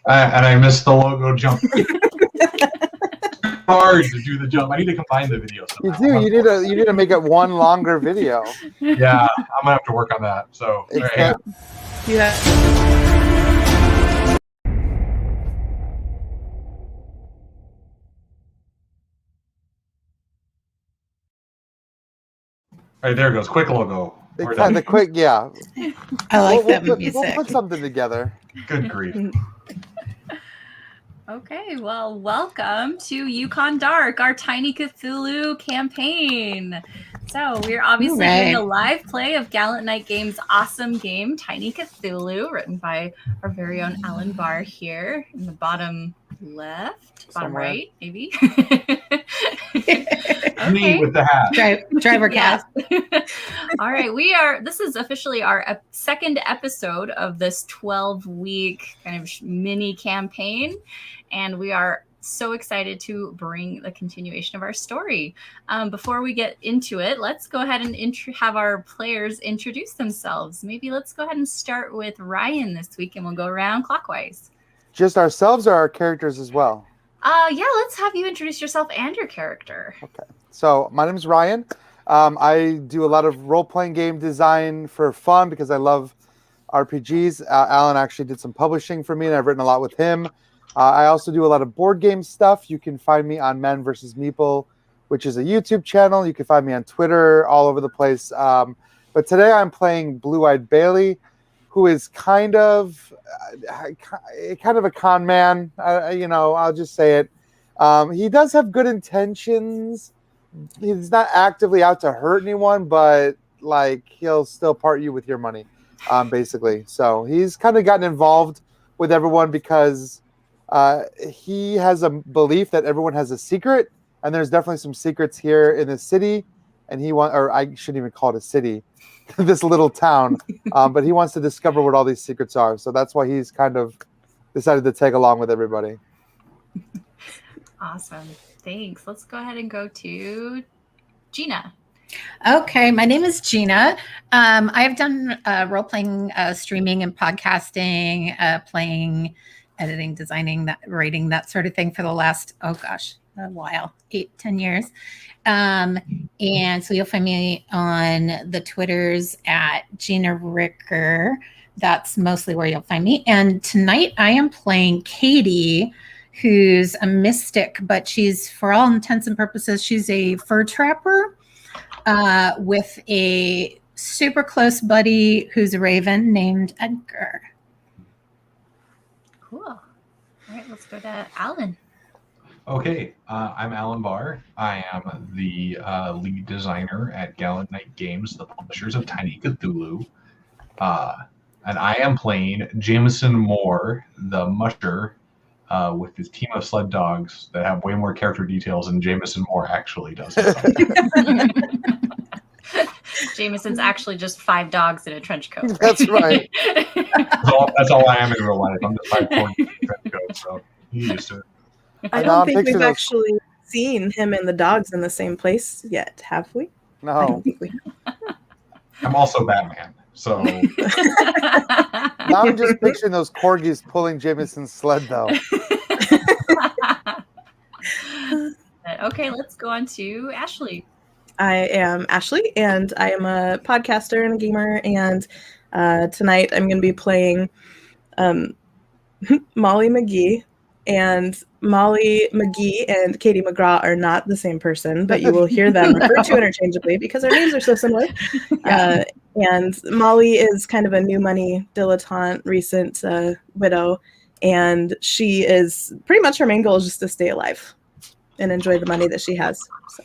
And I missed the logo jump. Hard to do the jump. I need to combine the video somehow. You do. You need to make it one longer video. Yeah, I'm gonna have to work on that. So Yeah. All right, there it goes. Quick logo. The quick, yeah. I like that music. We'll put something together. Good grief. Okay, well, welcome to Yukon Dark, our Tiny Cthulhu campaign. So we're obviously doing a live play of Gallant Knight Games' awesome game, Tiny Cthulhu, written by our very own Alan Bahr here in the bottom left, bottom right, maybe. Me with the hat. Driver cast. All right, this is officially our second episode of this 12-week kind of mini campaign, and we are so excited to bring the continuation of our story. Before we get into it, let's go ahead and have our players introduce themselves. Maybe let's go ahead and start with Ryan this week, and we'll go around clockwise. Just ourselves or our characters as well? Yeah, let's have you introduce yourself and your character. Okay. So my name is Ryan. I do a lot of role-playing game design for fun because I love RPGs. Alan actually did some publishing for me, and I've written a lot with him. I also do a lot of board game stuff. You can find me on Men vs. Meeple, which is a YouTube channel. You can find me on Twitter, all over the place. But today I'm playing Blue-Eyed Bailey, who is kind of a con man. I'll just say it. He does have good intentions. He's not actively out to hurt anyone, but he'll still part you with your money, basically. So he's kind of gotten involved with everyone because he has a belief that everyone has a secret, and there's definitely some secrets here in the city. And I shouldn't even call it a city, this little town. But he wants to discover what all these secrets are. So that's why he's kind of decided to tag along with everybody. Awesome. Thanks. Let's go ahead and go to Gina. Okay, my name is Gina. I've done role-playing, streaming and podcasting, playing, editing, designing, writing, that sort of thing for the last, a while, 8-10 years. And so you'll find me on the Twitters at Gina Ricker. That's mostly where you'll find me. And tonight I am playing Katie, who's a mystic, but she's, for all intents and purposes, she's a fur trapper with a super close buddy who's a raven named Edgar. Cool. All right, let's go to Alan. Okay, I'm Alan Bahr. I am the lead designer at Gallant Knight Games, the publishers of Tiny Cthulhu. And I am playing Jameson Moore, the Musher, with his team of sled dogs that have way more character details than Jameson Moore actually does. Jameson's actually just 5 dogs in a trench coat. Right? That's right. That's all I am in real life. I'm just 5 points in a trench coat, so he's used to it. I don't think we've actually seen him and the dogs in the same place yet, have we? No. I don't think we have. I'm also Batman, so... Now I'm just picturing those corgis pulling Jameson's sled, though. Okay, let's go on to Ashley. I am Ashley, and I am a podcaster and a gamer, and tonight I'm going to be playing Molly McGee. And Molly McGee and Katie McGraw are not the same person, but you will hear them referred to interchangeably because our names are so similar. And Molly is kind of a new money dilettante, recent widow, and she is pretty much her main goal is just to stay alive and enjoy the money that she has. So.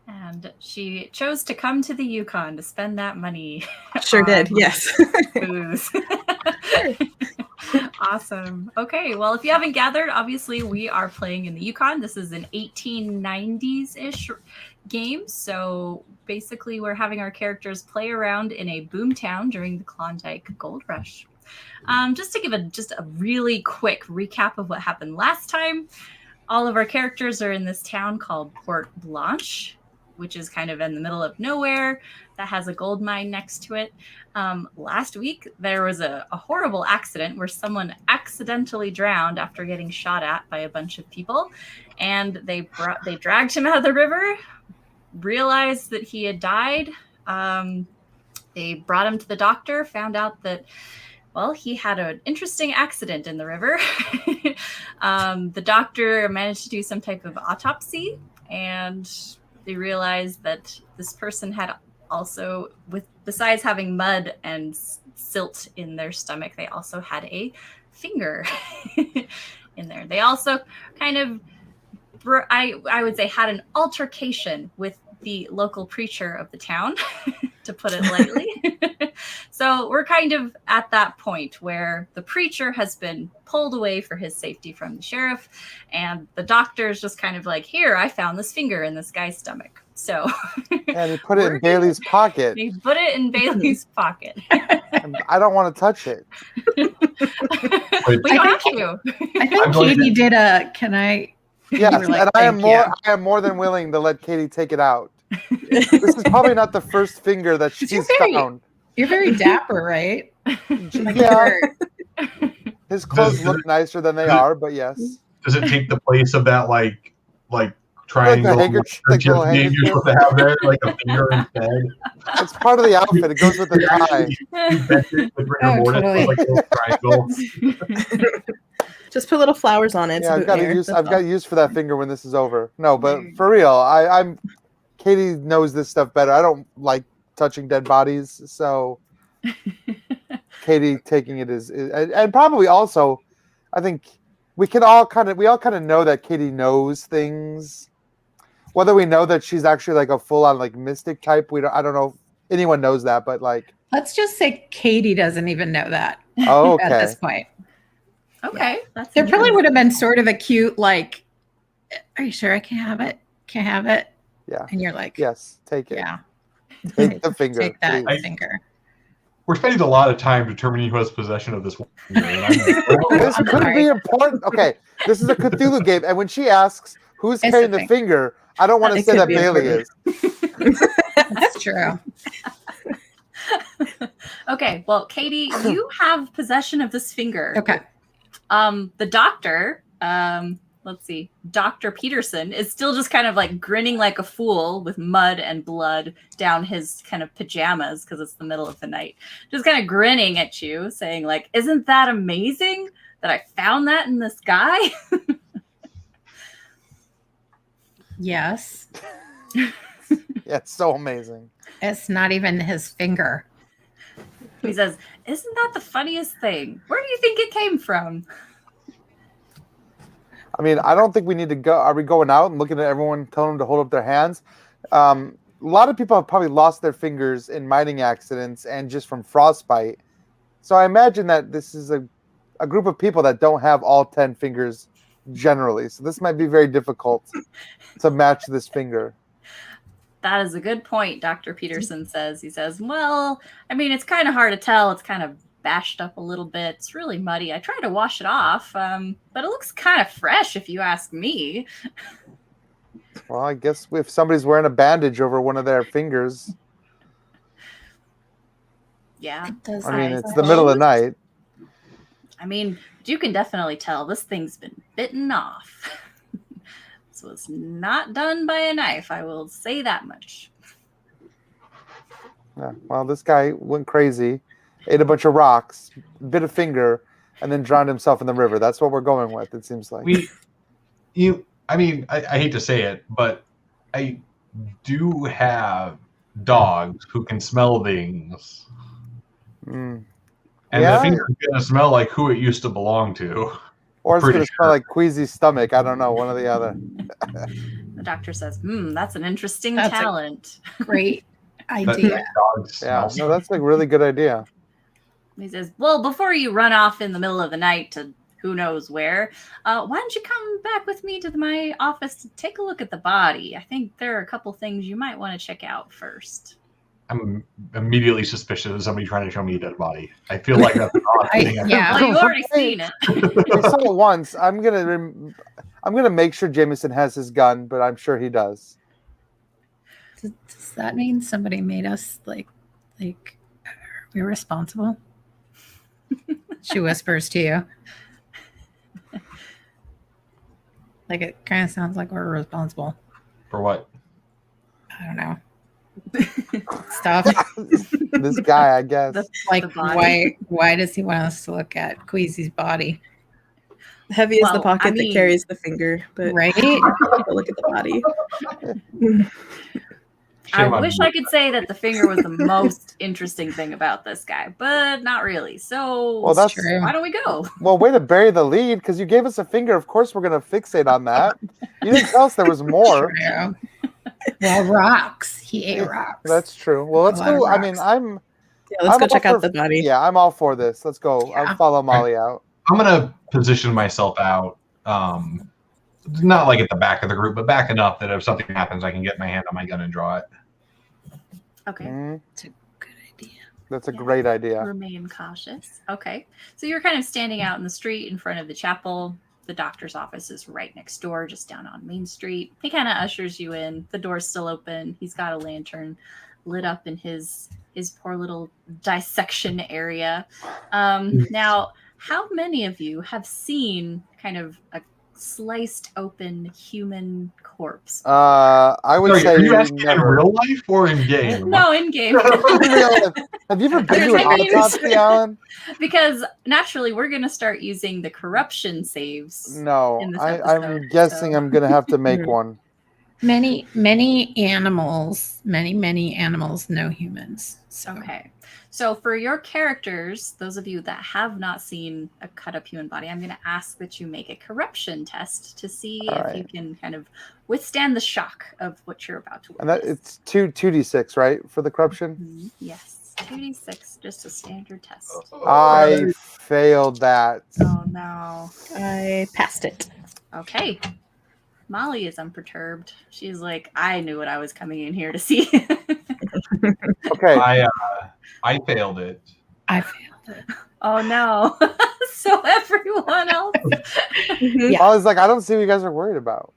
And she chose to come to the Yukon to spend that money. Sure did, yes. Booze. Awesome. Okay, well, if you haven't gathered, obviously we are playing in the Yukon. This is an 1890s-ish game. So basically we're having our characters play around in a boomtown during the Klondike Gold Rush. Just to give a really quick recap of what happened last time, all of our characters are in this town called Porte Blanche, which is kind of in the middle of nowhere that has a gold mine next to it. Last week, there was a horrible accident where someone accidentally drowned after getting shot at by a bunch of people. And they dragged him out of the river, realized that he had died. They brought him to the doctor, found out that, well, he had an interesting accident in the river. The doctor managed to do some type of autopsy, and they realized that this person had also, besides having mud and silt in their stomach, they also had a finger in there. They also kind of, I would say, had an altercation with the local preacher of the town, to put it lightly. So we're kind of at that point where the preacher has been pulled away for his safety from the sheriff, and the doctor is just kind of like, here, I found this finger in this guy's stomach. So and he put it in Bailey's pocket. He put it in Bailey's pocket. I don't want to touch it. We don't have to. I think Katie did a, can I? Yes, like, and I "Thank am more than willing to let Katie take it out. This is probably not the first finger that she's found. You're very dapper, right? Yeah. His clothes look nicer than they are, but yes. Does it take the place of that like triangle handkerchief, you're supposed to have there, like a finger instead? It's part of the outfit. It goes with the tie. You bent it with rigor mortis, totally. like a little triangle. Just put little flowers on it. Yeah, I've got use for that finger when this is over. No, but for real, I'm Katie knows this stuff better. I don't like touching dead bodies, so Katie taking it is and probably also, I think we all kind of know that Katie knows things. Whether we know that she's actually like a full on like mystic type, I don't know if anyone knows that, but like Let's just say Katie doesn't even know that oh, okay. at this point. Okay. That's There probably would have been sort of a cute, like, are you sure I can have it? Can I have it? Yeah. And you're like, Yes, take it. yeah. Take the finger. Take that please. finger. We're spending a lot of time determining who has possession of this one finger. And I'm like, oh, This I'm could sorry. be important. Okay, this is a Cthulhu game, and when she asks who's It's carrying the the finger, I don't want to It say could that be Bailey important. is. That's true. Okay. Well, Katie, you have possession of this finger. Okay. The doctor, let's see, Dr. Peterson is still just kind of like grinning like a fool with mud and blood down his kind of pajamas because it's the middle of the night. Just kind of grinning at you, saying like, isn't that amazing that I found that in the sky? Yes. Yeah, it's so amazing. It's not even his finger. He says, isn't that the funniest thing? Where do you think it came from? I mean, I don't think we need to go. Are we going out and looking at everyone, telling them to hold up their hands? A lot of people have probably lost their fingers in mining accidents and just from frostbite. So I imagine that this is a group of people that don't have all 10 fingers generally. So this might be very difficult to match this finger. That is a good point, Dr. Peterson says. He says, well, I mean, it's kind of hard to tell. It's kind of bashed up a little bit. It's really muddy. I tried to wash it off, but it looks kind of fresh if you ask me. Well, I guess if somebody's wearing a bandage over one of their fingers, Yeah. I mean, it's the middle of the night. I mean, you can definitely tell this thing's been bitten off. This was not done by a knife, I will say that much. Yeah, well, this guy went crazy, ate a bunch of rocks, bit a finger, and then drowned himself in the river. That's what we're going with, it seems like. I mean, I hate to say it, but I do have dogs who can smell things. Mm. And Yeah? the finger's going to smell like who it used to belong to. Or it's Pretty going to smell like Queasy's stomach. I don't know, one or the other. The doctor says, that's an interesting That's talent. Great That idea. dogs Yeah, smell. no, that's a really good idea. He says, well, before you run off in the middle of the night to who knows where, why don't you come back with me to my office to take a look at the body? I think there are a couple things you might want to check out first. I'm immediately suspicious of somebody trying to show me a dead body. I feel like that's an odd thing. Yeah. Well, you've already seen it. We saw it once. I'm gonna make sure Jameson has his gun, but I'm sure he does. Does that mean somebody made us like we're responsible? She whispers to you. Like it kind of sounds like we're responsible. For what? I don't know. Stuff. This guy, I guess. Like why does he want us to look at Queasy's body? Heavy is the pocket that carries the finger, but right? Look at the body. I wish I could say that the finger was the most interesting thing about this guy, but not really. So Well, that's true. Why don't we go? Well, way to bury the lead, because you gave us a finger. Of course, we're gonna fixate on that. You didn't tell us there was more. True. Well, rocks. He ate rocks. That's true. Well, let's go. I mean, let's go check out the body. Yeah, I'm all for this. Let's go. Yeah. I'll follow Molly out. I'm gonna position myself out, not like at the back of the group, but back enough that if something happens, I can get my hand on my gun and draw it. Okay. That's a good idea. That's a great idea. Remain cautious. Okay. So you're kind of standing out in the street in front of the chapel. The doctor's office is right next door, just down on Main Street. He kind of ushers you in. The door's still open. He's got a lantern lit up in his poor little dissection area. Now, how many of you have seen kind of a sliced open human corpse? I would say are you asking in never. real life or in game? No, in game. Have you ever been to an autopsy, Alan? Because naturally, we're going to start using the corruption saves. No, in this I'm episode, guessing I'm gonna have to make one. Many animals know humans. So. Okay. So for your characters, those of you that have not seen a cut up human body, I'm going to ask that you make a corruption test to see if you can kind of withstand the shock of what you're about to witness. And it's 2d6, right, for the corruption? Mm-hmm. Yes. 2d6, just a standard test. I failed that. Oh no. I passed it. Okay. Molly is unperturbed. She's like, I knew what I was coming in here to see. Okay. I failed it. I failed it. Oh no. So everyone else. Yeah. I was like, I don't see what you guys are worried about.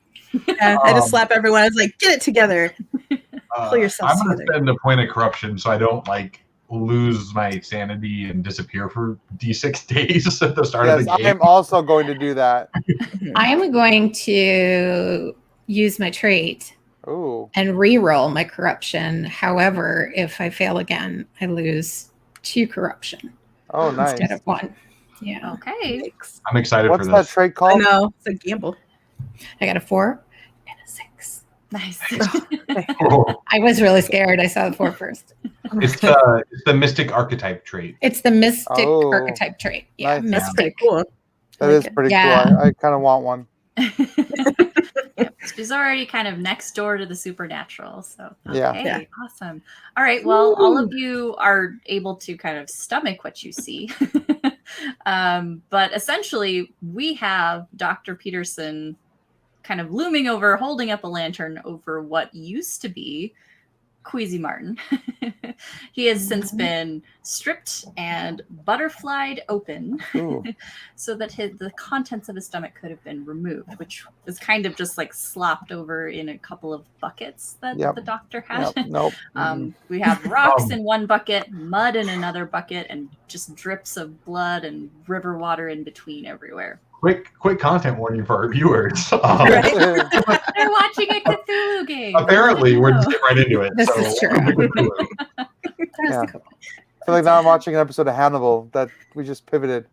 Yeah, I just slap everyone. I was like, get it together. Pull yourselves I'm going to together. spend a point of corruption so I don't lose my sanity and disappear for D6 days at the start of the Yes, game. I am also going to do that. I am going to use my trait Ooh. and re-roll my corruption. However, if I fail again, I lose 2 corruption Oh, nice. instead of 1. Yeah. Okay. I'm excited What's for that this. trait I called? know. It's a gamble. I got a 4 and a 6. Nice. Oh, I was really scared. I saw the 4 first. it's the mystic archetype trait. It's the mystic Oh, archetype trait. Yeah, nice. That's pretty mystic. cool. That I is like it. pretty Yeah. cool. I kind of want one. Yep. She's already kind of next door to the supernatural. So, okay, Yeah. awesome. All right. Well, all of you are able to kind of stomach what you see. But essentially, we have Dr. Peterson kind of looming over, holding up a lantern over what used to be Queasy Martin. He has since been stripped and butterflied open Ooh. so that the contents of his stomach could have been removed, which was kind of just like slopped over in a couple of buckets that Yep. the doctor had. Yep. Nope. We have rocks in one bucket, mud in another bucket, and just drips of blood and river water in between everywhere. Quick content warning for our viewers. They're watching a Cthulhu game. Apparently, we're just getting right into it. This so is true. Yeah. I feel like now I'm watching an episode of Hannibal that we just pivoted.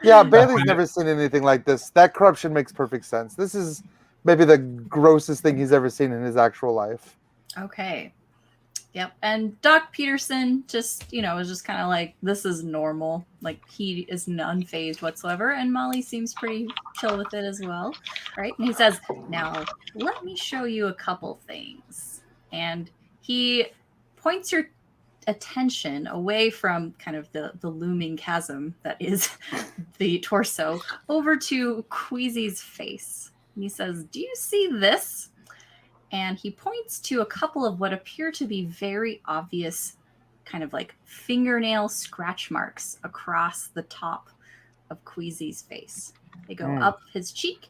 Yeah, Bailey's never seen anything like this. That corruption makes perfect sense. This is maybe the grossest thing he's ever seen in his actual life. Okay. Yep. And Doc Peterson just, was just kind of like, this is normal. Like, he is unfazed whatsoever. And Molly seems pretty chill with it as well. Right. And he says, now, let me show you a couple things. And he points your attention away from kind of the looming chasm that is the torso over to Queasy's face. And he says, do you see this? And he points to a couple of what appear to be very obvious kind of like fingernail scratch marks across the top of Queasy's face. They go up his cheek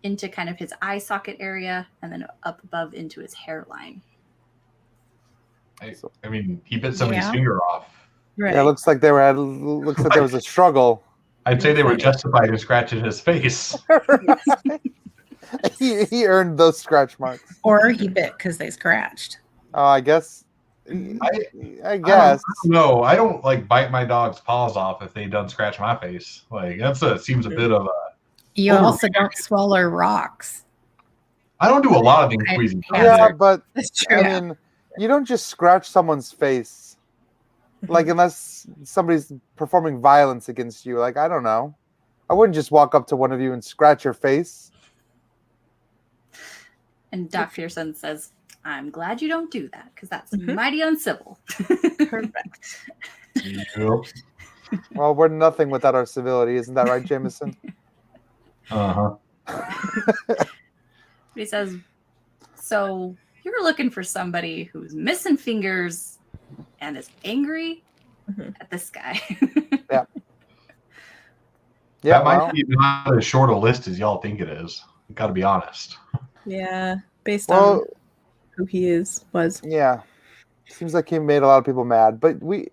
into kind of his eye socket area and then up above into his hairline. I mean, he bit somebody's Yeah. finger off. Right. Yeah, it looks like there was a struggle. I'd say they were justified in scratching his face. he earned those scratch marks. Or he bit because they scratched. Oh, I guess. I guess. No, I don't like bite my dog's paws off if they done scratch my face. Like seems a bit of a. You also don't swallow rocks. I don't do a lot of things squeezing. Yeah, but That's true. I mean, you don't just scratch someone's face, like unless somebody's performing violence against you. Like I don't know, I wouldn't just walk up to one of you and scratch your face. And Doc Pearson says, I'm glad you don't do that because that's mighty uncivil. Correct. Yep. Well, we're nothing without our civility, isn't that right, Jameson? Uh-huh. He says, so you're looking for somebody who's missing fingers and is angry at this guy. Yeah. That might be not as short a list as y'all think it is. Got to be honest. Yeah, based on who he was. Yeah. Seems like he made a lot of people mad. But we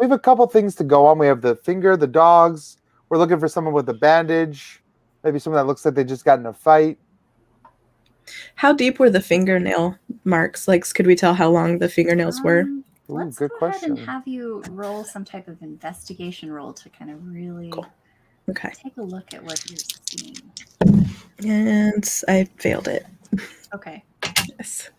have a couple things to go on. We have the finger, the dogs. We're looking for someone with a bandage. Maybe someone that looks like they just got in a fight. How deep were the fingernail marks? Like, could we tell how long the fingernails were? Let's good go question. ahead and have you roll some type of investigation roll to kind of really take a look at what you're seeing. And I failed it. Okay. Yes.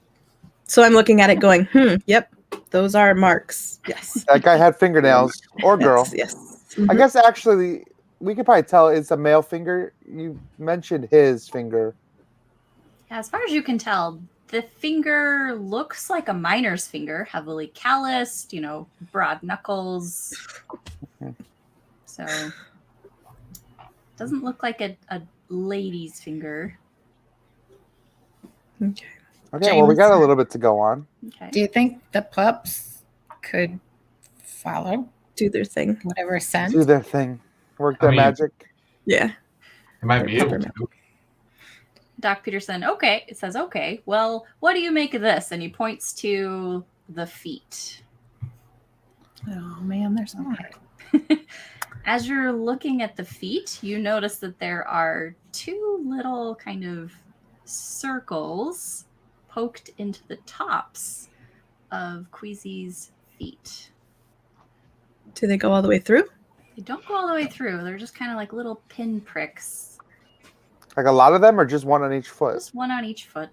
So I'm looking at it going, yep, those are marks. Yes. That guy had fingernails, or girl. Yes. I guess actually, we could probably tell it's a male finger. You mentioned his finger. Yeah, as far as you can tell, the finger looks like a miner's finger, heavily calloused, broad knuckles. So, doesn't look like a lady's finger. Okay. Okay, well, we got a little bit to go on. Okay. Do you think the pups could follow? Do their thing. Whatever scent? Do their thing. Work their magic. Yeah. It might be able to. Doc Peterson, okay. It says, okay, well, what do you make of this? And he points to the feet. Oh, man, there's more. As you're looking at the feet, you notice that there are two little kind of circles poked into the tops of Queasy's feet. Do they go all the way through? They don't go all the way through. They're just kind of like little pin pricks. Like a lot of them, or just one on each foot? Just one on each foot.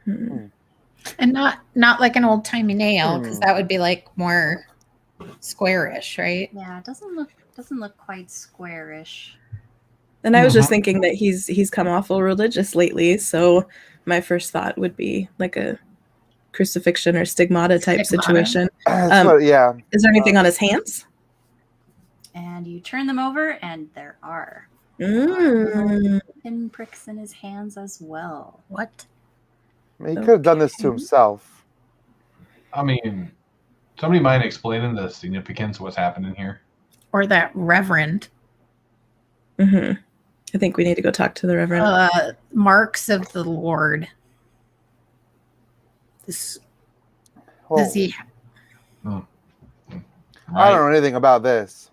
And not like an old timey nail, because that would be like more squarish, right? Yeah, it doesn't look quite squarish. And I was just thinking that he's come awful religious lately, so my first thought would be like a crucifixion or stigmata type situation. Yeah. Is there anything on his hands? And you turn them over, and there are pin pricks in his hands as well. What? He could have done this to himself. I mean, somebody mind explaining the significance of what's happening here? Or that reverend. I think we need to go talk to the reverend. Marks of the Lord. Does he? I don't know anything about this.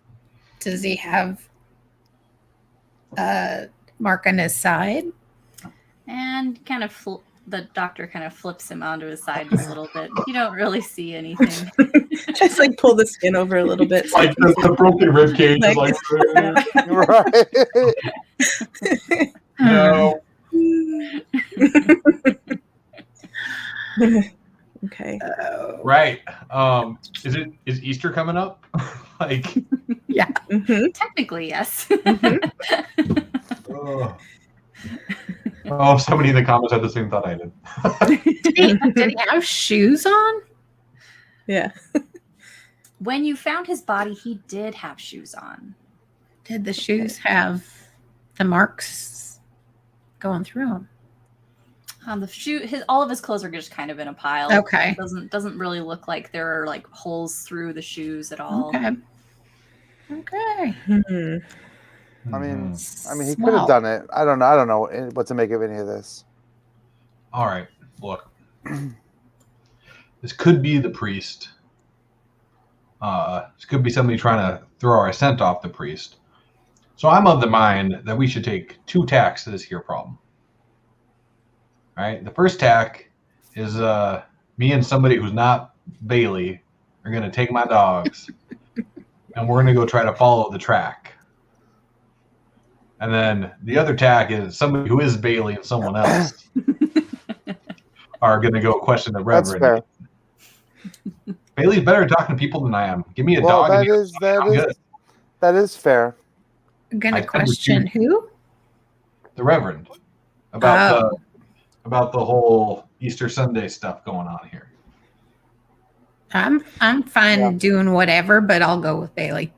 Does he have a mark on his side? And kind of the doctor kind of flips him onto his side just a little bit. You don't really see anything. Just like pull the skin over a little bit. Like the broken rib cage is like right. No. Okay. Right. Is Easter coming up? Like Yeah. Technically, yes. Oh, somebody in the comments had the same thought I did. Did he have shoes on? Yeah. When you found his body, he did have shoes on. Did the shoes have the marks going through them? All of his clothes are just kind of in a pile. Okay. It doesn't really look like there are like holes through the shoes at all. Okay. I mean, Mhm. he could have done it. I don't know what to make of any of this. All right, look. This could be the priest. This could be somebody trying to throw our scent off the priest. So I'm of the mind that we should take 2 tacks to this here problem. All right, the first tack is me and somebody who's not Bailey are going to take my dogs, and we're going to go try to follow the track. And then the other tack is somebody who is Bailey and someone else are going to go question the That's Reverend. fair. Bailey's better at talking to people than I am. Give me a Well, dog. that is fair. I'm gonna I question who? The Reverend about the whole Easter Sunday stuff going on here. I'm fine Yeah. doing whatever, but I'll go with Bailey.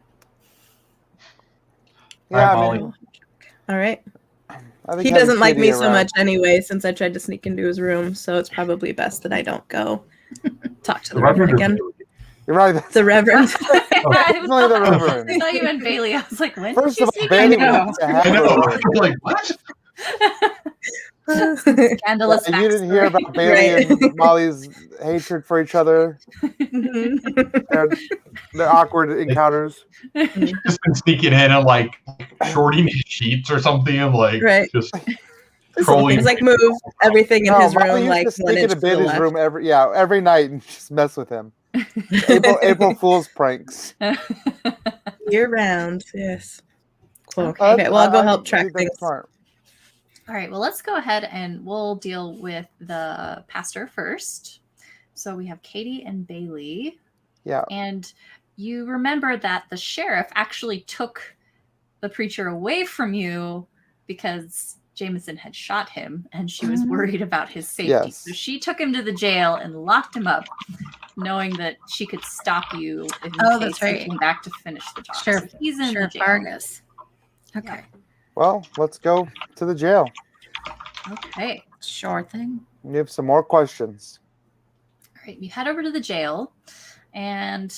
Yeah, Molly. I mean, All right. I think He having doesn't like Katie me so around- much anyway, since I tried to sneak into his room. So it's probably best that I don't go talk to the Reverend or again. Bailey? You're right. That's The Reverend. definitely the Reverend. I thought you meant Bailey. I was like, when First did of you all, sneak Bailey in? wants to have I know. a I'm like, what? Scandalous You didn't hear backstory. about Bailey and Molly's hatred for each other, their awkward encounters. Just been sneaking in and like shorting his sheets or something, and like Right. just Just trolling. things like move everything in No, his Molly room used like to 1 sneak inch into to the Bailey's left. room every night and just mess with him. April Fool's pranks. Year round, yes. Cool. Okay. Okay, well, I'll go help I track think that's things. smart. All right, well, let's go ahead and we'll deal with the pastor first. So we have Katie and Bailey. Yeah. And you remember that the sheriff actually took the preacher away from you because Jameson had shot him and she was worried about his safety. Yes. So she took him to the jail and locked him up, knowing that she could stop you in That's case right. he came back to finish the talk. Sheriff, So he's in Sheriff the jail. Vargas. Okay. Well, let's go to the jail. Okay. Sure thing. We have some more questions. All right, you head over to the jail, and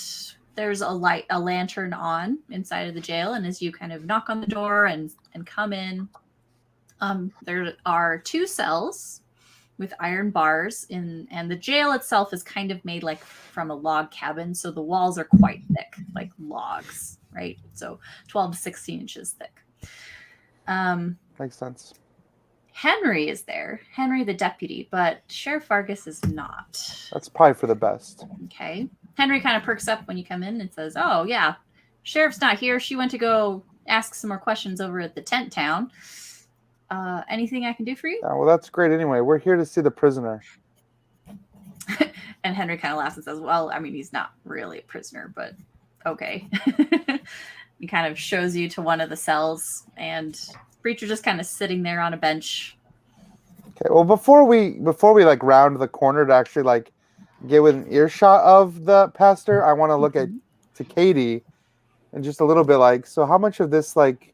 there's a lantern on inside of the jail. And as you kind of knock on the door and come in, there are 2 cells with iron bars in, and the jail itself is kind of made like from a log cabin, so the walls are quite thick, like logs, right? So 12 to 16 inches thick. Makes sense. Henry is there, Henry the deputy, but Sheriff Vargas is not. That's probably for the best. Okay. Henry kind of perks up when you come in and says, "Oh, yeah, Sheriff's not here. She went to go ask some more questions over at the tent town. Anything I can do for you?" Yeah, well, that's great anyway. We're here to see the prisoner. And Henry kind of laughs and says, "Well, I mean, he's not really a prisoner, but okay." He kind of shows you to one of the cells, and preacher just kind of sitting there on a bench. Okay. Well, before we like round the corner to actually like get within earshot of the pastor, I want to look to Katie and just a little bit like, so how much of this like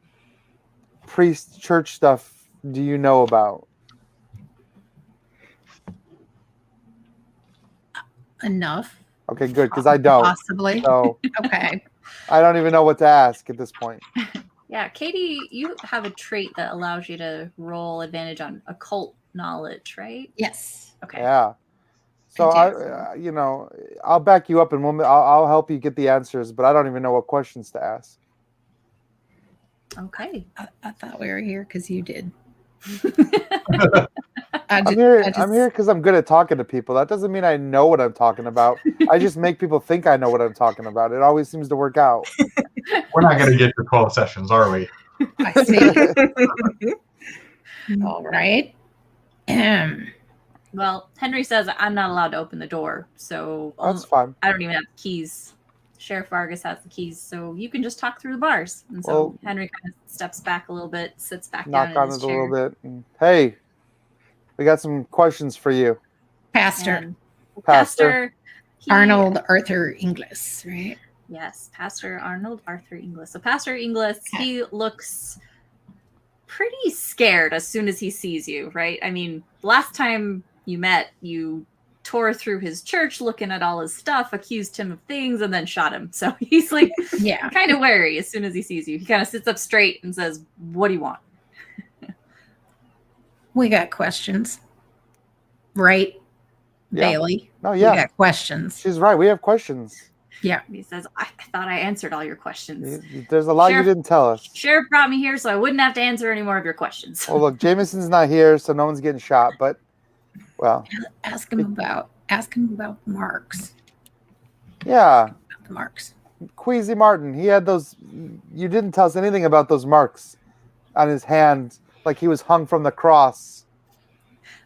priest church stuff do you know about? Enough. Okay, good, because I don't. Possibly. So Okay. I don't even know what to ask at this point. Yeah, Katie, you have a trait that allows you to roll advantage on occult knowledge, right? Yes. Okay. Yeah. So I'll back you up and I'll help you get the answers, but I don't even know what questions to ask. Okay. I thought we were here because you did. I'm here because I'm good at talking to people. That doesn't mean I know what I'm talking about. I just make people think I know what I'm talking about. It always seems to work out. We're not going to get to 12 sessions, are we? I see. All right. Well, Henry says I'm not allowed to open the door, so That's fine. I don't even have the keys. Sheriff Vargas has the keys, so you can just talk through the bars. And so Well, Henry kind of steps back a little bit, sits back down Knock in on his it a chair. little bit. And, hey, we got some questions for you. Pastor And Pastor. Arnold Arthur Inglis, right? Yes, Pastor Arnold Arthur Inglis. So Pastor Inglis, he looks pretty scared as soon as he sees you, right? I mean, last time you met, you tore through his church looking at all his stuff, accused him of things, and then shot him. So he's like Yeah. kind of wary as soon as he sees you. He kind of sits up straight and says, "What do you want?" We got questions. Right, Yeah. Bailey? No, We yeah. got questions. She's right. We have questions. Yeah. He says, I thought I answered all your questions. There's a lot Sheriff- you didn't tell us. Sheriff brought me here so I wouldn't have to answer any more of your questions. Well, look, Jameson's not here, so no one's getting shot. But, well, Ask him about the marks. yeah. About the marks. Queasy Martin, he had those. You didn't tell us anything about those marks on his hand, like he was hung from the cross.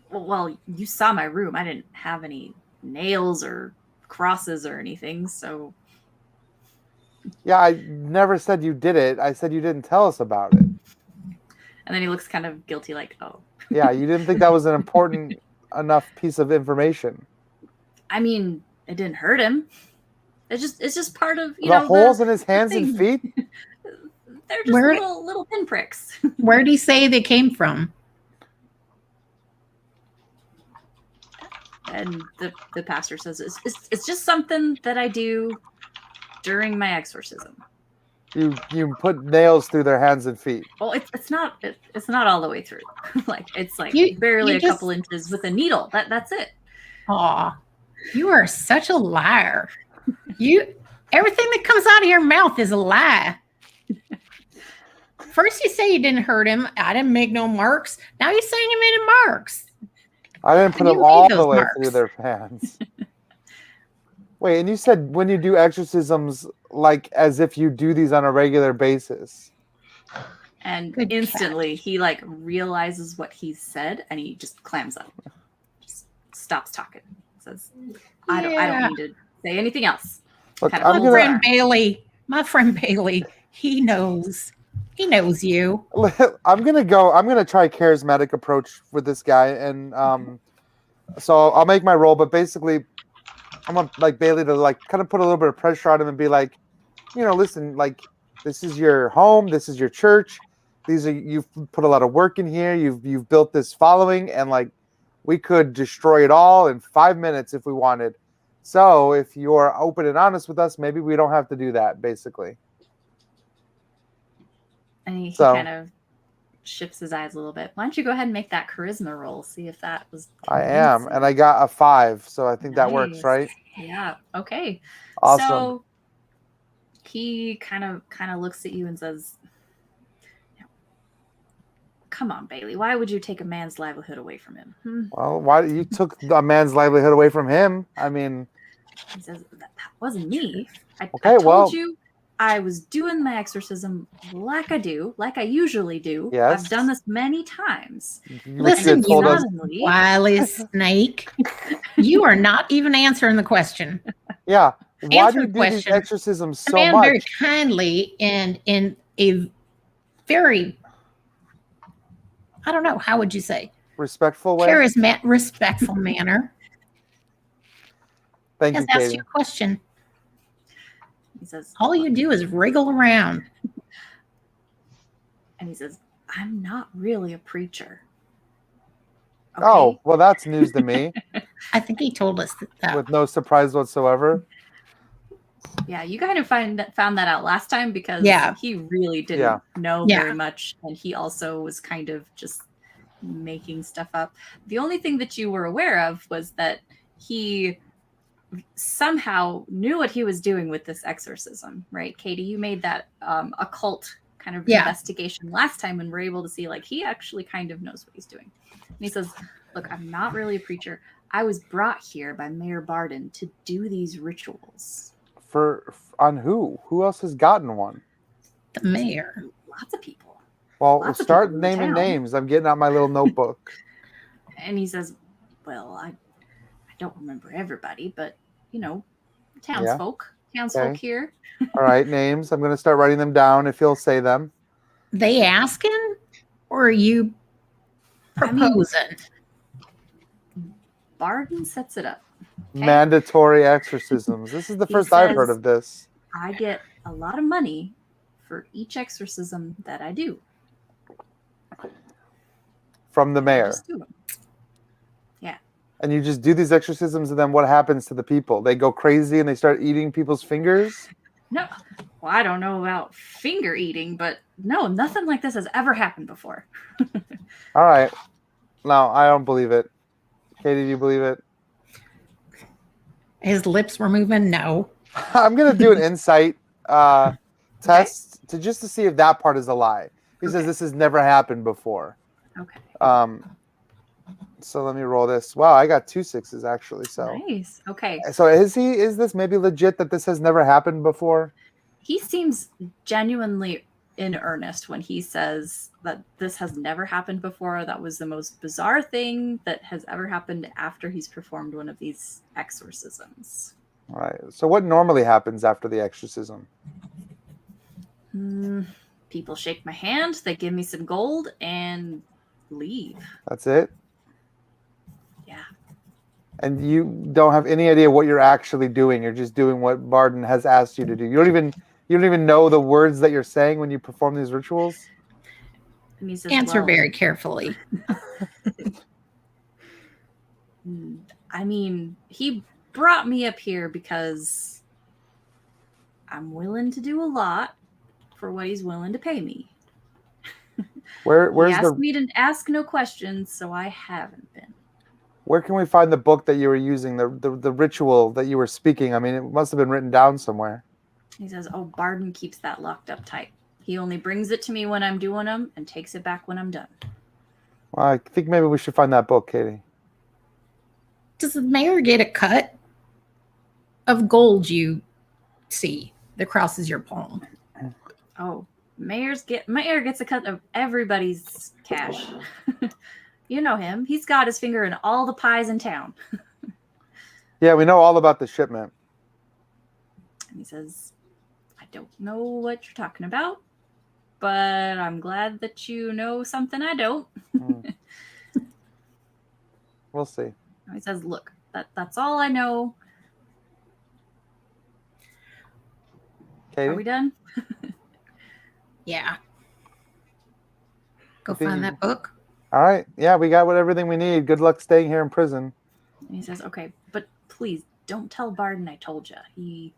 Well, you saw my room. I didn't have any nails or crosses or anything, so... Yeah, I never said you did it. I said you didn't tell us about it. And then he looks kind of guilty, like, oh. Yeah, you didn't think that was an important enough piece of information. I mean, it didn't hurt him. It's just part of, The holes in his hands and thing. feet? They're just Where- little pinpricks. Where'd he say they came from? And the pastor says, it's just something that I do during my exorcism. You put nails through their hands and feet. Well, it's not all the way through. It's like You- barely you a just- couple inches with a needle. That's it. Aw, you are such a liar. Everything that comes out of your mouth is a lie. First you say you didn't hurt him. I didn't make no marks. Now you're saying you made marks. I didn't put You them made all those the way marks. through their hands. Wait, and you said when you do exorcisms, like as if you do these on a regular basis. And Good instantly he like realizes what he said and he just clams up. Just stops talking. Says, I Yeah. don't need to say anything else. Look, Kind of I'm My pulls gonna friend Bailey. My friend Bailey. He knows. He knows you. I'm gonna try charismatic approach with this guy, and so I'll make my roll, but basically I'm gonna like Bailey to like kind of put a little bit of pressure on him and be like, listen, like this is your home, this is your church, you've put a lot of work in here, you've built this following, and like we could destroy it all in 5 minutes if we wanted. So if you're open and honest with us, maybe we don't have to do that, basically. And he So- kind of shifts his eyes a little bit. Why don't you go ahead and make that charisma roll? See if that was I am, convincing. and I got a 5, so I think that works, Nice. right? Yeah. Okay. Awesome. So he kind of looks at you and says, "Come on, Bailey. Why would you take a man's livelihood away from him?" Well, why you took a man's livelihood away from him? I mean, He says, "That wasn't me. I Okay, told well- you I was doing my exorcism like I usually do. Yes. I've done this many times. you Listen, had told us. Suddenly, Wily snake. You are not even answering the question. Yeah. Why Answer do you the do these question. exorcisms The so man very much? kindly and in a very, I don't know, how would you say, Respectful way. respectful manner Thank has you, asked Katie. you a question. he says, All you do is wriggle around. and he says, "I'm not really a preacher." Oh, well, that's news to me, I think he told us that. with no surprise whatsoever. Yeah, you kind of found that out last time because Yeah. he really didn't Yeah. know Yeah. very much, and he also was kind of just making stuff up. The only thing that you were aware of was that he somehow knew what he was doing with this exorcism, right? Katie, you made that occult kind of Yeah. investigation last time and were able to see like he actually kind of knows what he's doing. And he says, "Look, I'm not really a preacher. I was brought here by Mayor Barden to do these rituals." On who? Who else has gotten one? The mayor. Lots of people. Well, Lots of start people in the naming town. names. I'm getting out my little notebook. And he says, "Well, I don't remember everybody, but townsfolk Okay. here." All right, names. I'm going to start writing them down if you'll say them. They asking or are you I mean- proposing? Barden sets it up. Okay. Mandatory exorcisms. This is the He first I've heard says- of this. I get a lot of money for each exorcism that I do. From the I mayor. just do 'em. And you just do these exorcisms, and then what happens to the people? They go crazy and they start eating people's fingers? No. Well, I don't know about finger eating, but no, nothing like this has ever happened before. All right. No, I don't believe it. Katie, do you believe it? His lips were moving. No. I'm going to do an insight test to see if that part is a lie. He says this has never happened before. Okay. So let me roll this. Wow, I got 2 6s actually. So Nice. Okay. So is this maybe legit that this has never happened before? He seems genuinely in earnest when he says that this has never happened before. That was the most bizarre thing that has ever happened after he's performed one of these exorcisms. All right. So what normally happens after the exorcism? People shake my hand, they give me some gold, and leave. That's it? Yeah. And you don't have any idea what you're actually doing. You're just doing what Barden has asked you to do. You don't even know the words that you're saying when you perform these rituals? And he says, Answer very carefully. I mean, he brought me up here because I'm willing to do a lot for what he's willing to pay me. Where's he asked me to ask no questions, so I haven't been. Where can we find the book that you were using, the ritual that you were speaking? I mean, it must have been written down somewhere. He says, oh, Barden keeps that locked up tight. He only brings it to me when I'm doing them and takes it back when I'm done. Well, I think maybe we should find that book, Katie. Does the mayor get a cut of gold you see that crosses your palm? Oh, mayor gets a cut of everybody's cash. You know him. He's got his finger in all the pies in town. Yeah, we know all about the shipment. And he says, I don't know what you're talking about, but I'm glad that you know something I don't. We'll see. He says, look, that's all I know. Katie? Are we done? Yeah. Go find that book. All right. Yeah, we got everything we need. Good luck staying here in prison. And he says, okay, but please don't tell Barden I told you. He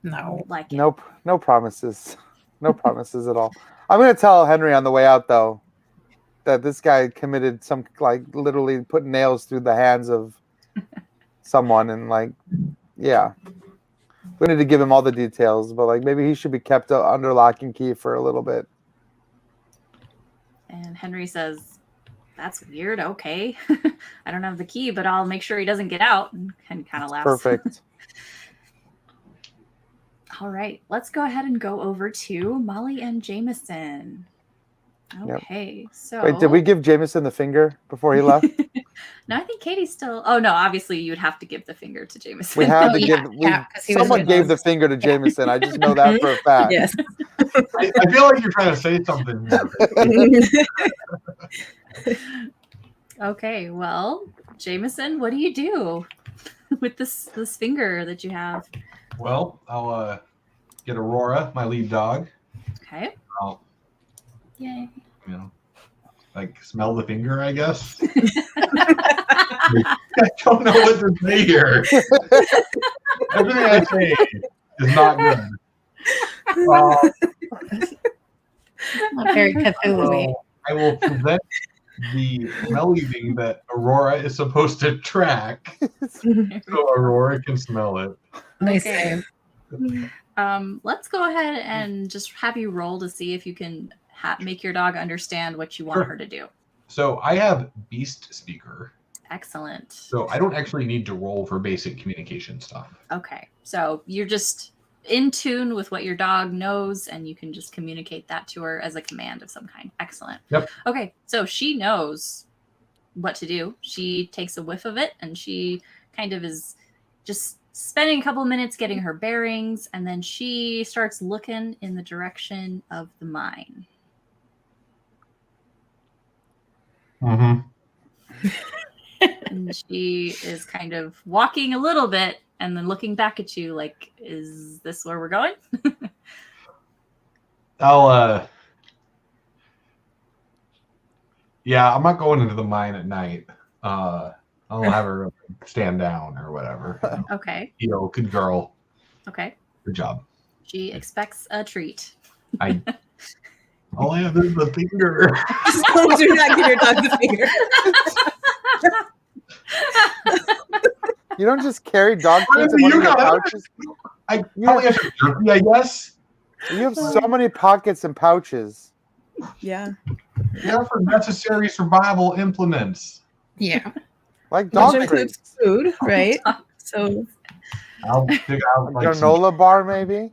won't like it. No promises. No promises at all. I'm going to tell Henry on the way out, though, that this guy committed some, literally put nails through the hands of someone. And, yeah. We need to give him all the details, but, maybe he should be kept under lock and key for a little bit. And Henry says, that's weird. Okay. I don't have the key, but I'll make sure he doesn't get out. And kind of laughs. Perfect. All right. Let's go ahead and go over to Molly and Jameson. Okay. Yep. So wait, did we give Jameson the finger before he left? No, I think Katie's still. Oh no, obviously you'd have to give the finger to Jameson. We had to give. Someone gave the finger to Jameson. I just know that for a fact. Yes. I feel like you're trying to say something here. Okay, well, Jameson, what do you do with this finger that you have? Well, I'll get Aurora, my lead dog. Okay. Yay. Smell the finger, I guess. I don't know what to say here. Everything I say is not good. Not very Cthulhu-y. So I will present the smelly thing that Aurora is supposed to track, so Aurora can smell it. Nice Okay. save. Let's go ahead and just have you roll to see if you can make your dog understand what you want her to do. So I have Beast Speaker. Excellent. So I don't actually need to roll for basic communication stuff. Okay. So you're just in tune with what your dog knows, and you can just communicate that to her as a command of some kind. Excellent. Yep. Okay. So she knows what to do. She takes a whiff of it, and she kind of is just spending a couple of minutes getting her bearings, and then she starts looking in the direction of the mine. Mm-hmm. And she is kind of walking a little bit and then looking back at you like, is this where we're going? Yeah, I'm not going into the mine at night. I'll have her stand down or whatever. Okay. Good girl. Okay. Good job. She expects a treat. All I have is the finger. Do not give your dog the finger. You don't just carry dog treats in one of your pouches. I probably have some jerky, I guess. You have so many pockets and pouches. Yeah. They're for necessary survival implements. Yeah. Like dog Which includes treats. food, right? So I'll dig out like Granola bar, maybe?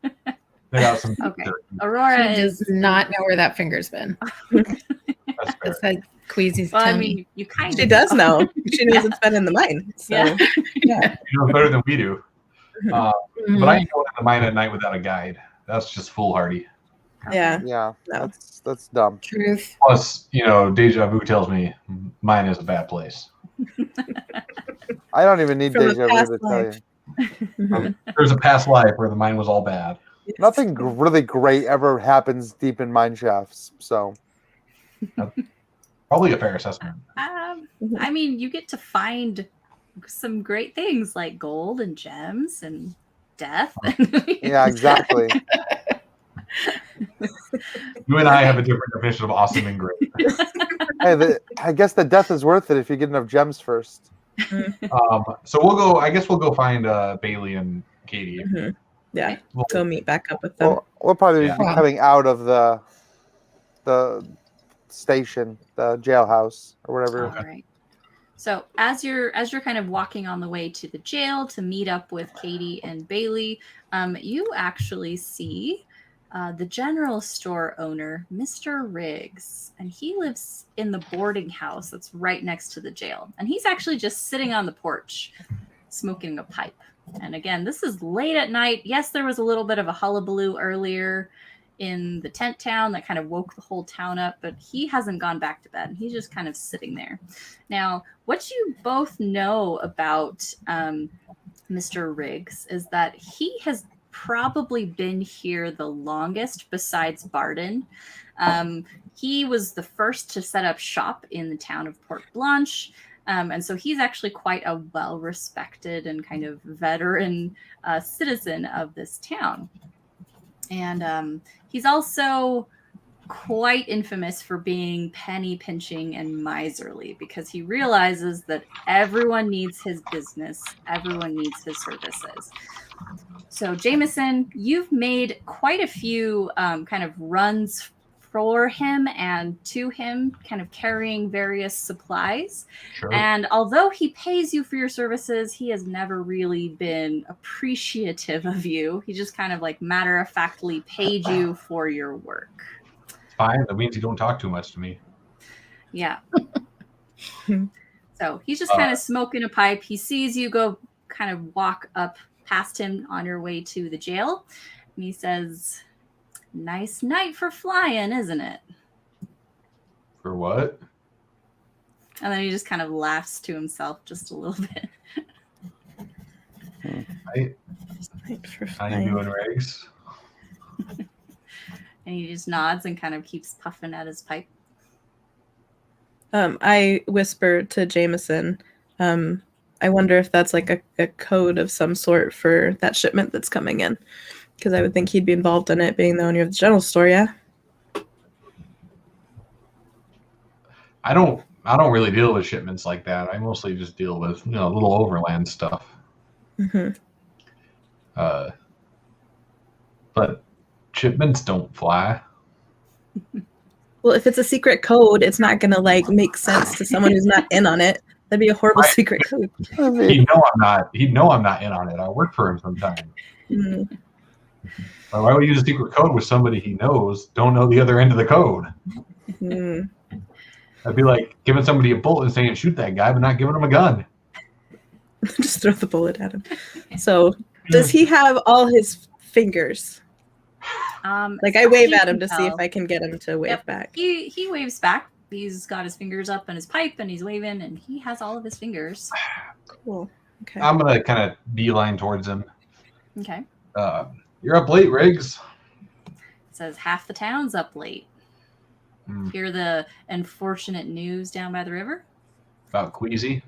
dig out some Okay. jerky. Aurora She is does not know where that finger's been. That's fair. It's like Queasy's well, I tummy. mean, you kind she of does know. She knows it's been in the mine. So Yeah. yeah. You know better than we do. Mhm. But I ain't going in the mine at night without a guide. That's just foolhardy. Yeah. Yeah, No. that's dumb. Truth. Plus, deja vu tells me mine is a bad place. I don't even need From a deja vu past to tell you. life. Mhm. There's a past life where the mine was all bad. Nothing really great ever happens deep in mine shafts. So Probably a fair assessment. I mean, you get to find some great things like gold and gems and death. yeah, exactly. You and I have a different definition of awesome and great. Hey, I guess the death is worth it if you get enough gems first. So we'll go. I guess we'll go find Bailey and Katie. Mhm. Yeah. We'll- Go meet back up with them. We'll probably Yeah. be coming out of the station, the jailhouse, or whatever. All right. So as you're kind of walking on the way to the jail to meet up with Katie and Bailey, you actually see the general store owner, Mr. Riggs, and he lives in the boarding house that's right next to the jail. And he's actually just sitting on the porch, smoking a pipe. And again, this is late at night. Yes, there was a little bit of a hullabaloo earlier in the tent town that kind of woke the whole town up, but he hasn't gone back to bed. He's just kind of sitting there. Now, what you both know about Mr. Riggs is that he has probably been here the longest besides Barden. He was the first to set up shop in the town of Porte Blanche. And so he's actually quite a well-respected and kind of veteran citizen of this town. And he's also quite infamous for being penny pinching and miserly because he realizes that everyone needs his business, everyone needs his services. So Jameson, you've made quite a few kind of runs for him and to him, kind of carrying various supplies. Sure. And although he pays you for your services, he has never really been appreciative of you. He just kind of like matter-of-factly paid you for your work. Fine. That means you don't talk too much to me. Yeah. So he's just kind of smoking a pipe. He sees you go kind of walk up past him on your way to the jail. And he says, "Nice night for flying, isn't it?" For what? And then he just kind of laughs to himself just a little bit. How you doing, Riggs? And he just nods and kind of keeps puffing at his pipe. I whisper to Jameson, I wonder if that's like a code of some sort for that shipment that's coming in. Because I would think he'd be involved in it, being the owner of the general store, yeah? I don't really deal with shipments like that. I mostly just deal with little overland stuff. Mm-hmm. But shipments don't fly. Well, if it's a secret code, it's not going to like make sense to someone who's not in on it. That'd be a horrible Right. secret code. He'd know I'm not in on it. I work for him sometimes. Mm. Why would he use a secret code with somebody he knows don't know the other end of the code? Mm. I'd be like giving somebody a bullet and saying shoot that guy, but not giving him a gun. Just throw the bullet at him. So, does he have all his fingers? Like I wave at him to see if I can get him to wave back. He waves back. He's got his fingers up in his pipe and he's waving and he has all of his fingers. Cool. Okay. I'm gonna kind of beeline towards him. Okay. You're up late, Riggs. It says half the town's up late. Hmm. Hear the unfortunate news down by the river? About Queasy.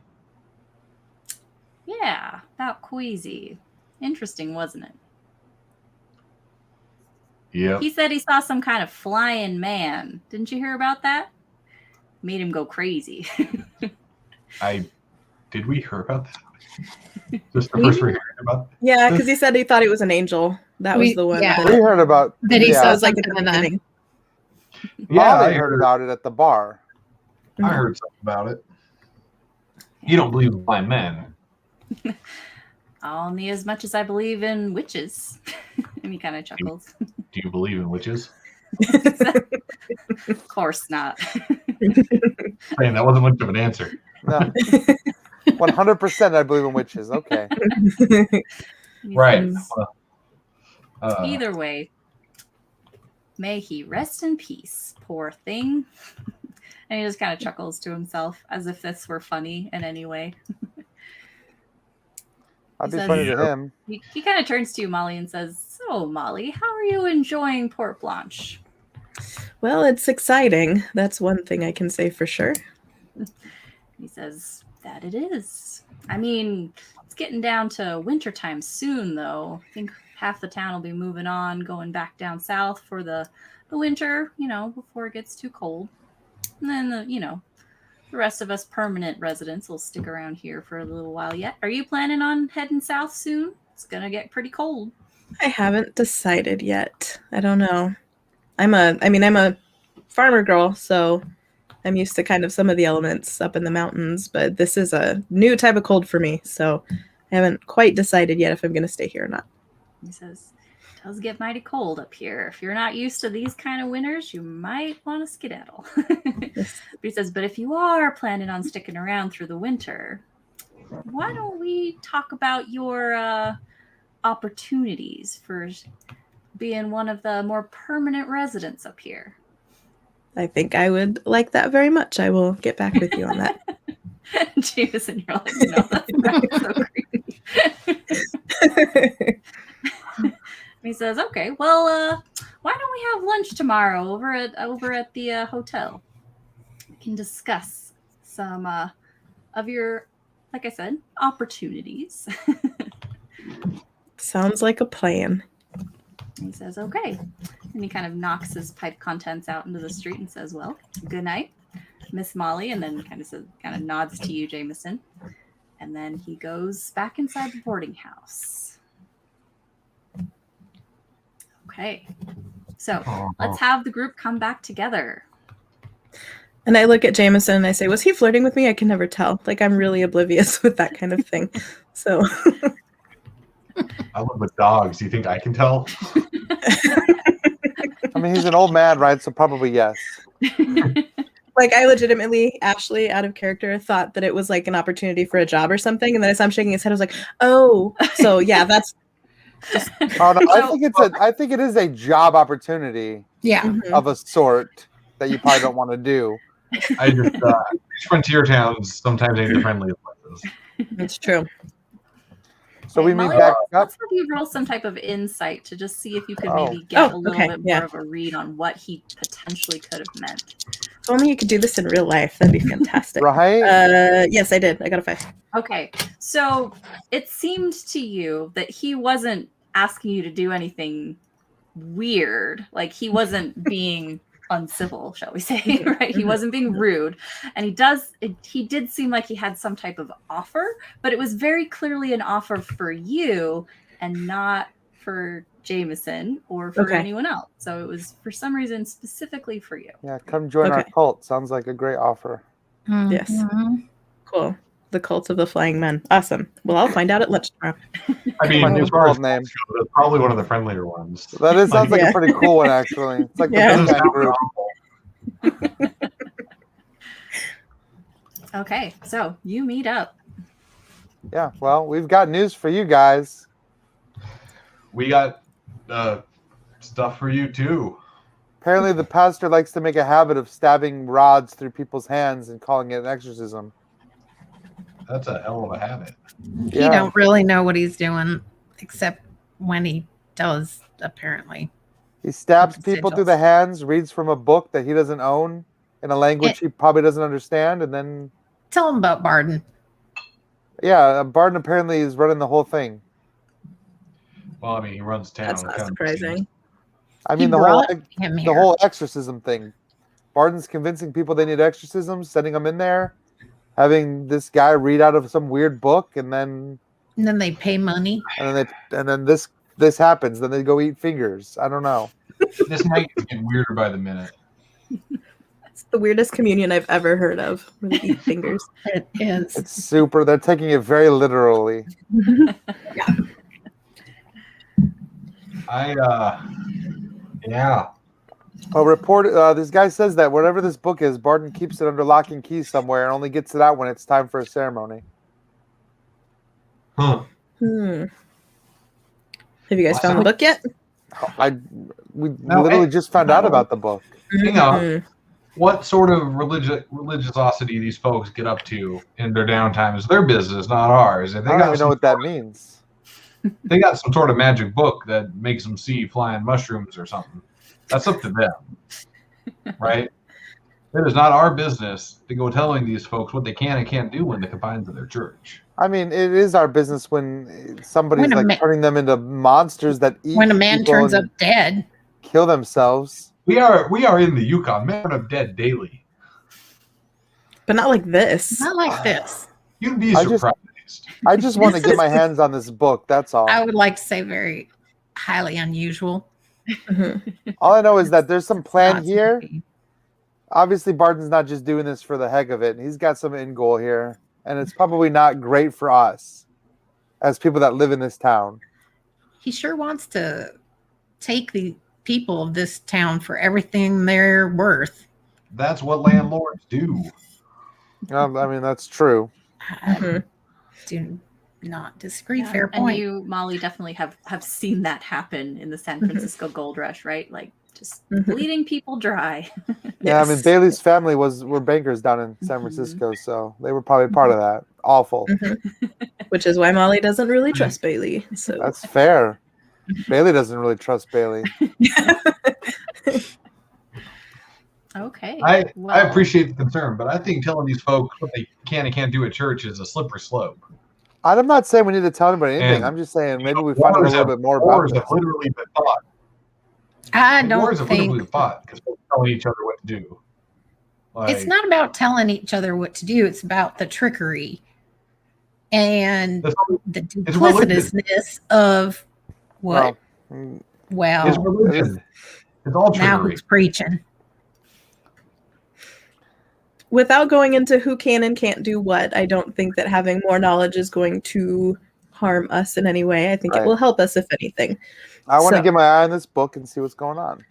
Yeah, about Queasy. Interesting, wasn't it? Yep. He said he saw some kind of flying man. Didn't you hear about that? Made him go crazy. Did we hear about that? Just the first we heard about. Yeah, because he said he thought it was an angel. That was the one. yeah. We heard about That he yeah. saw was like at something the in the beginning. Molly I heard about it at the bar. I heard something about it. You don't believe in blind men. Only as much as I believe in witches. And he kind of chuckles. Do you believe in witches? Of course not. Man, that wasn't much of an answer. No. 100% I believe in witches. Okay. Right. Either way, may he rest in peace, poor thing. And he just kind of chuckles to himself as if this were funny in any way. I'd be He funny says- to him. He kind of turns to you, Molly, and says, "So, Molly, how are you enjoying Porte Blanche?" Well, it's exciting. That's one thing I can say for sure. He says, "That it is. I mean, it's getting down to wintertime soon, though. I think half the town will be moving on, going back down south for the winter, before it gets too cold. And then, the rest of us permanent residents will stick around here for a little while yet. Are you planning on heading south soon? It's going to get pretty cold." I haven't decided yet. I don't know. I'm a farmer girl, so I'm used to kind of some of the elements up in the mountains, but this is a new type of cold for me, so I haven't quite decided yet if I'm going to stay here or not. He says, "It does get mighty cold up here. If you're not used to these kind of winters, you might want to skedaddle." But he says, "But if you are planning on sticking around through the winter, why don't we talk about your opportunities for being one of the more permanent residents up here?" I think I would like that very much. I will get back with you on that. Jameson, you're like, "No, that's so creepy." He says, "Okay, well, why don't we have lunch tomorrow over at the hotel? We can discuss some of your, like I said, opportunities." Sounds like a plan. He says, "Okay," and he kind of knocks his pipe contents out into the street and says, "Well, good night, Miss Molly," and then kind of nods to you, Jameson, and then he goes back inside the boarding house. Okay, so let's have the group come back together. And I look at Jameson and I say, was he flirting with me? I can never tell. Like, I'm really oblivious with that kind of thing. So I live with dogs. Do you think I can tell? I mean, he's an old man, right? So probably yes. like, I legitimately, Ashley, out of character, thought that it was like an opportunity for a job or something. And then as I'm shaking his head, I was like, oh, so yeah, that's Oh no, I think it is a job opportunity Yeah. of a sort that you probably don't want to do. I just frontier towns sometimes ain't the friendliest places. It's true. So we Molly, meet back up. let's have you roll some type of insight to just see if you could Oh. maybe get a little okay, bit yeah. more of a read on what he potentially could have meant. If only you could do this in real life. That'd be fantastic. Right? Yes, I did. I got a 5. Okay, so it seemed to you that he wasn't asking you to do anything weird. Like, he wasn't being uncivil, shall we say, right? He wasn't being rude. And he did seem like he had some type of offer, but it was very clearly an offer for you and not for Jameson or for anyone else. So it was for some reason specifically for you. Yeah, come join our cult. Sounds like a great offer. Yes. Cool. The Cult of the Flying Men. Awesome. Well, I'll find out at lunch tomorrow. I mean, My new as far as cult name. that's probably one of the friendlier ones. That sounds like Yeah. a pretty cool one, actually. It's like the Yeah. big band group. Okay, so you meet up. Yeah, well, we've got news for you guys. We got stuff for you too. Apparently, the pastor likes to make a habit of stabbing rods through people's hands and calling it an exorcism. That's a hell of a habit. He don't really know what he's doing, except when he does, apparently. He stabs Sigils. people through the hands, reads from a book that he doesn't own in a language he probably doesn't understand, and then... Tell him about Barden. Yeah, Barton apparently is running the whole thing. Well, I mean, he runs town. That's not kind of surprising. I He mean, brought him the here. whole exorcism thing. Barton's convincing people they need exorcisms, sending them in there, having this guy read out of some weird book, and then they pay money. this happens. Then they go eat fingers. I don't know. This might get weirder by the minute. It's the weirdest communion I've ever heard of. Where they eat fingers. It is. It's super. They're taking it very literally. Yeah. This guy says that whatever this book is, Barton keeps it under lock and key somewhere and only gets it out when it's time for a ceremony. Huh. Have you guys found the book yet? We literally just found out about the book. Hang on. What sort of religiosity these folks get up to in their downtime is their business, not ours. If they I don't got even know what that means. they got some sort of magic book that makes them see flying mushrooms or something. That's up to them, right? It is not our business to go telling these folks what they can and can't do when they combine to their church. I mean, it is our business when somebody's turning them into monsters that eat. When a man turns up dead, kill themselves. We are in the Yukon. Men turn up dead daily, but not like this. Not like this. You'd be surprised. I just want to get my hands on this book. That's all. I would like to say very highly unusual. All I know is that there's some plan here. Obviously, Barton's not just doing this for the heck of it. He's got some end goal here, and it's probably not great for us as people that live in this town. He sure wants to take the people of this town for everything they're worth. That's what landlords do. I mean, that's true. Do not disagree. Fair point. And you, Molly, definitely have seen that happen in the San Francisco Gold Rush, right? Like just bleeding people dry. Yeah, I mean, Bailey's family were bankers down in San Francisco, so they were probably part of that. Awful. Which is why Molly doesn't really trust Bailey. So that's fair. Bailey doesn't really trust Bailey. Okay. I appreciate the concern, but I think telling these folks what they can and can't do at church is a slippery slope. I'm not saying we need to tell anybody anything. I'm just saying maybe we find out a little bit more about it. Wars have literally been fought. I don't wars have literally think been fought because folks telling each other what to do. it's not about telling each other what to do. It's about the trickery and the duplicitousness of what. Well, it's religion. It's all trickery. Now who's preaching? Without going into who can and can't do what, I don't think that having more knowledge is going to harm us in any way. I think it will help us, if anything. I want to get my eye on this book and see what's going on.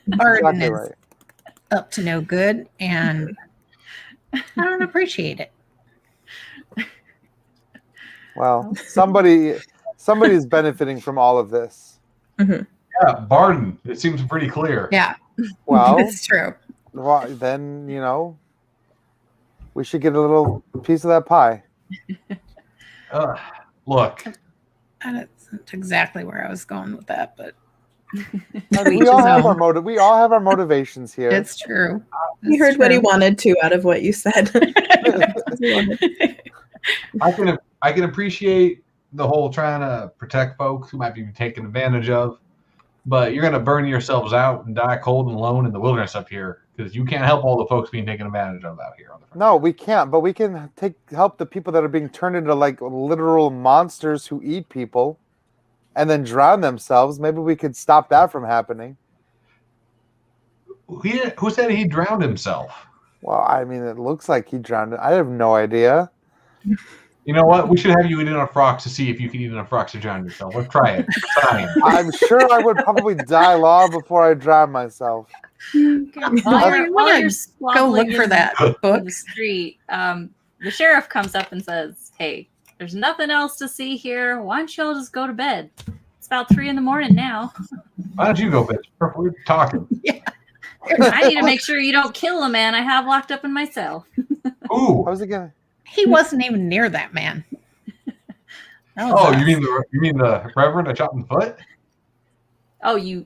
Barton is up to no good, and I don't appreciate it. Well, somebody's benefiting from all of this. Yeah, Barton. It seems pretty clear. Yeah. Well, it's true. Well, then, we should get a little piece of that pie. Look. That's exactly where I was going with that, but we all have our motivations here. It's true. He heard what he wanted to out of what you said. I can appreciate the whole trying to protect folks who might be taken advantage of, but you're going to burn yourselves out and die cold and alone in the wilderness up here because you can't help all the folks being taken advantage of out here. No, we can't, but we can help the people that are being turned into like literal monsters who eat people and then drown themselves. Maybe we could stop that from happening. Who said he drowned himself? Well, I mean, it looks like he drowned. I have no idea. You know what? We should have you eat enough frogs to see if you can eat enough frogs to drown yourself. Let's try it. I'm sure I would probably die long before I drown myself. While you're go look for that book in the street, the sheriff comes up and says, "Hey, there's nothing else to see here. Why don't y'all just go to bed? It's about 3 a.m. now." Why don't you go, bitch? We're talking. Yeah. I need to make sure you don't kill a man I have locked up in my cell. Ooh. How's it going? He wasn't even near that man. You mean the reverend I shot in the foot?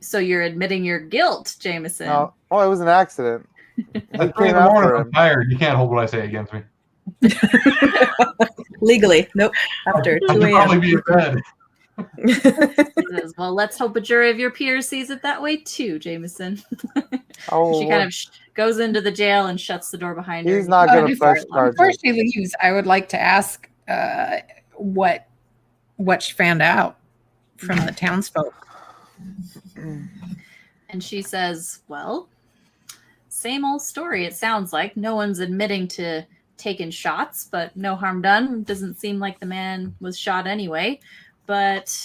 So you're admitting your guilt, Jameson. No. Oh, it was an accident. I'm tired. You can't hold what I say against me. Legally, nope. After I 2 should probably a.m. be in bed. He says, well, let's hope a jury of your peers sees it that way too, Jameson. Oh, She kind of goes into the jail and shuts the door behind her. he's and not you going to can press fire alarm. Before charges. she leaves, I would like to ask what she found out from the townsfolk. And she says, well, same old story. It sounds like no one's admitting to taking shots, but no harm done. Doesn't seem like the man was shot anyway. But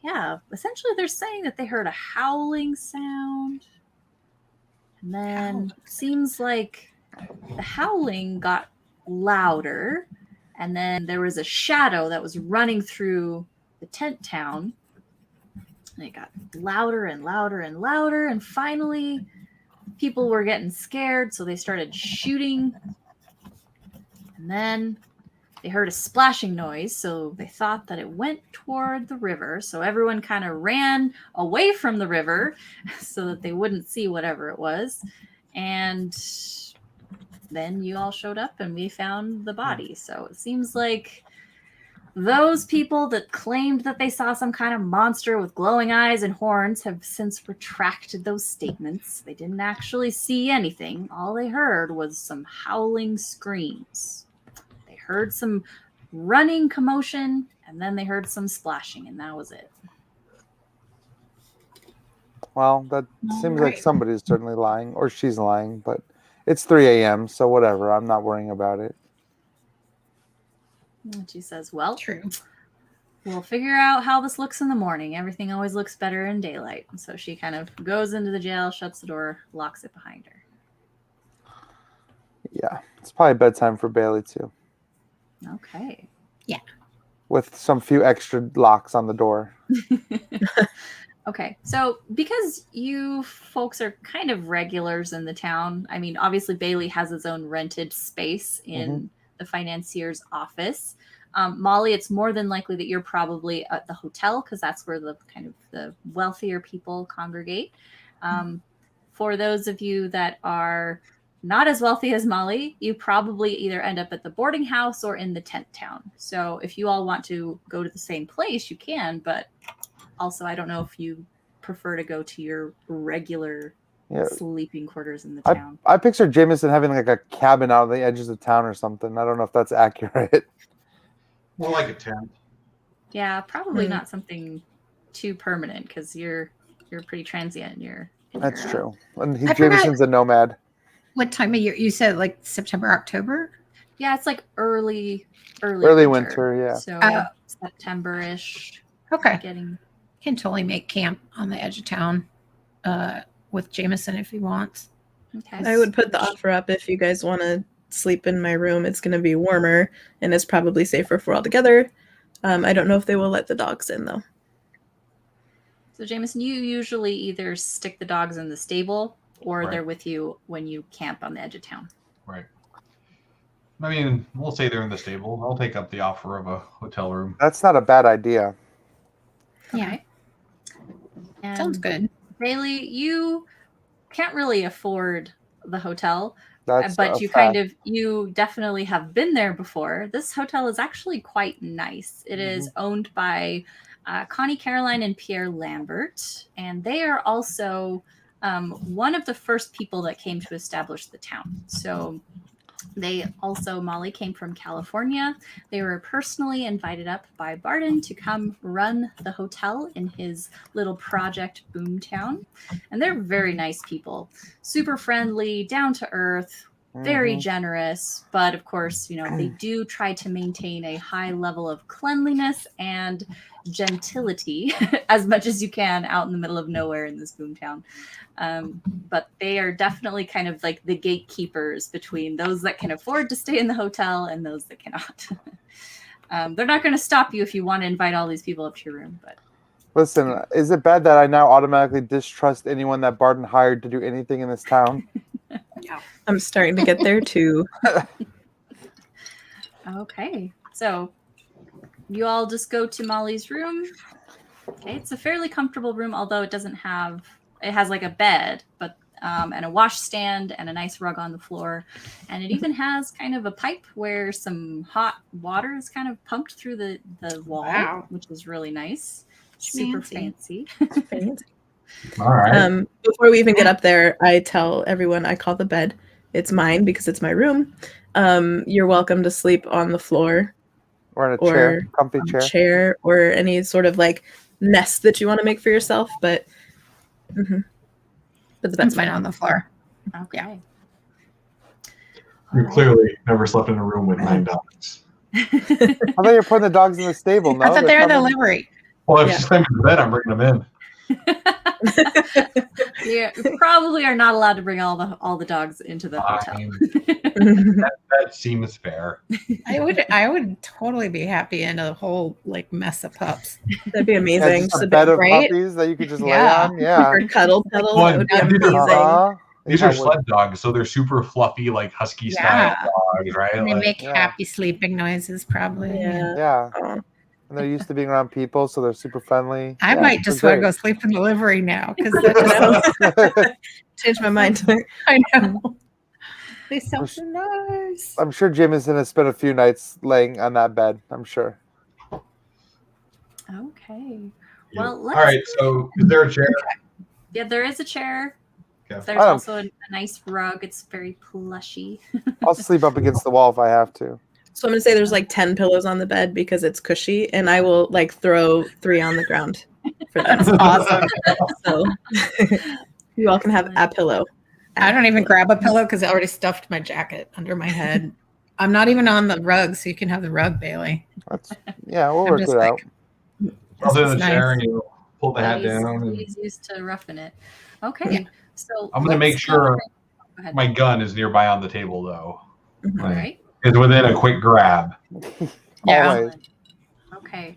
yeah, essentially they're saying that they heard a howling sound. And then seems like the howling got louder. And then there was a shadow that was running through the tent town. And it got louder and louder and louder. And finally, people were getting scared, so they started shooting. And then they heard a splashing noise, so they thought that it went toward the river. So everyone kind of ran away from the river so that they wouldn't see whatever it was. And then you all showed up and we found the body. So it seems like those people that claimed that they saw some kind of monster with glowing eyes and horns have since retracted those statements. They didn't actually see anything. All they heard was some howling screams. They heard some running commotion, and then they heard some splashing, and that was it. Well, that seems like right. somebody's certainly lying, or she's lying, but it's 3 a.m., so whatever. I'm not worrying about it. And she says, well, True. we'll figure out how this looks in the morning. Everything always looks better in daylight. And so she kind of goes into the jail, shuts the door, locks it behind her. Yeah, it's probably bedtime for Bailey, too, Okay. with some few extra locks on the door. Okay, so because you folks are kind of regulars in the town, I mean, obviously Bailey has his own rented space in the financier's office. Molly, it's more than likely that you're probably at the hotel because that's where the kind of the wealthier people congregate. For those of you that are not as wealthy as Molly, you probably either end up at the boarding house or in the tent town. So if you all want to go to the same place, you can, but also, I don't know if you prefer to go to your regular sleeping quarters in the town. I pictured Jameson having like a cabin out on the edges of town or something. I don't know if that's accurate. More like a tent. Yeah, probably not something too permanent because you're pretty transient. That's true. And I Jameson's a nomad. What time of year? You said like September, October? Yeah, it's like early winter, yeah. So September-ish. Okay. Getting Can totally make camp on the edge of town with Jameson if he wants. okay. I would put the offer up if you guys want to sleep in my room. It's going to be warmer and it's probably safer for all together. I don't know if they will let the dogs in though. So Jameson, you usually either stick the dogs in the stable or they're with you when you camp on the edge of town. Right. I mean, we'll say they're in the stable. I'll take up the offer of a hotel room. That's not a bad idea. Yeah. And Sounds good. Bailey, you can't really afford the hotel, That's but a you fact. you definitely have been there before. This hotel is actually quite nice. It is owned by Connie Caroline and Pierre Lambert, and they are also one of the first people that came to establish the town. So they also, Molly came from California. They were personally invited up by Barden to come run the hotel in his little project Boomtown. And they're very nice people, super friendly, down to earth, very generous. But of course, you know, they do try to maintain a high level of cleanliness and gentility as much as you can out in the middle of nowhere in this boomtown. But they are definitely kind of like the gatekeepers between those that can afford to stay in the hotel and those that cannot. They're not going to stop you if you want to invite all these people up to your room. But Listen, is it bad that I now automatically distrust anyone that Barden hired to do anything in this town? I'm starting to get there too. Okay, so you all just go to Molly's room. Okay, it's a fairly comfortable room, although it has like a bed, but and a washstand and a nice rug on the floor. And it even has kind of a pipe where some hot water is kind of pumped through the wall, Wow. which is really nice. Super fancy. Fancy. All right. Before we even get up there, I tell everyone I call the bed. It's mine because it's my room. You're welcome to sleep on the floor Or in a or chair, comfy on a chair. chair or any sort of like nest that you want to make for yourself. But but the I'm bed's fine mine. on the floor. Okay. You clearly never slept in a room with 9 dogs. I thought you were putting the dogs in the stable. No, I thought they were the coming- livery. Well, if Yeah. she's coming to bed, I'm bringing them in. You probably are not allowed to bring all the dogs into the hotel. Fine. That seems fair. I would totally be happy in a whole like mess of pups. That'd be Yeah, amazing. just a So bed of right? puppies that you could just Yeah. lay on. Yeah. or cuddle. That would be Well, amazing. Uh-huh. These Yeah, are would- sled dogs, so they're super fluffy, like husky style dogs, right? And they Like, make yeah. happy sleeping noises, probably. Yeah. Yeah. Oh. And they're used to being around people, so they're super friendly. I Yeah, might just they're want to go sleep in the livery now because that just sounds. great. Change my mind. I know. They sound so nice. I'm sure Jameson has spent a few nights laying on that bed. I'm sure. Okay. yeah. Well, All let's. right. So, is there a chair? Yeah, there is a chair. Okay. There's I don't- also a nice rug. It's very plushy. I'll sleep up against the wall if I have to. So I'm gonna say there's like 10 pillows on the bed because it's cushy, and I will like throw 3 on the ground for that. That's awesome. So you all can have a pillow. I don't even grab a pillow because I already stuffed my jacket under my head. I'm not even on the rug, so you can have the rug, Bailey. Yeah, we'll I'm work just it out. like, I'll sit in this the is chair nice. and you pull the hat He's- down. And He's used to roughing it. Okay. Yeah. So I'm gonna make let's sure go ahead. my gun is nearby on the table, though. Mhm. All right. It's within a quick grab. Yeah. Always. Okay.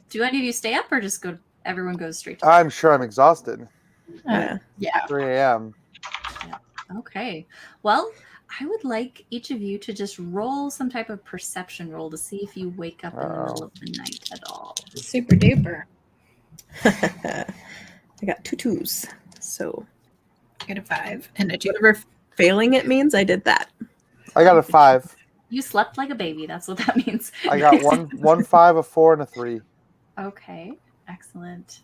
Do any of you stay up or just go? Everyone goes straight to I'm sure I'm exhausted. Yeah. Yeah. 3 a.m. Okay. Well, I would like each of you to just roll some type of perception roll to see if you wake up in the middle of the night at all. Super duper. I got 2 2s. So Get a 5 and a 2. whatever failing it means, I did that. I got a 5. You slept like a baby. That's what that means. I got one 5, a 4, and a 3. Okay. Excellent.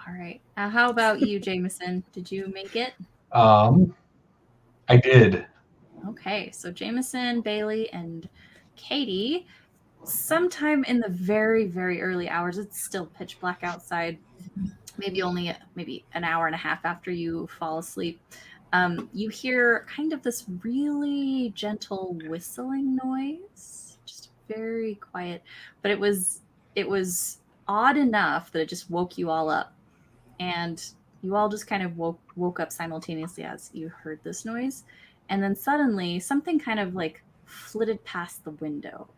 All right. How about you, Jameson? Did you make it? I did. Okay. So Jameson, Bailey, and Katie, sometime in the very, very early hours, it's still pitch black outside, maybe an hour and a half after you fall asleep, you hear kind of this really gentle whistling noise, just very quiet, but it was odd enough that it just woke you all up, and you all just kind of woke up simultaneously as you heard this noise, and then suddenly something kind of like flitted past the window.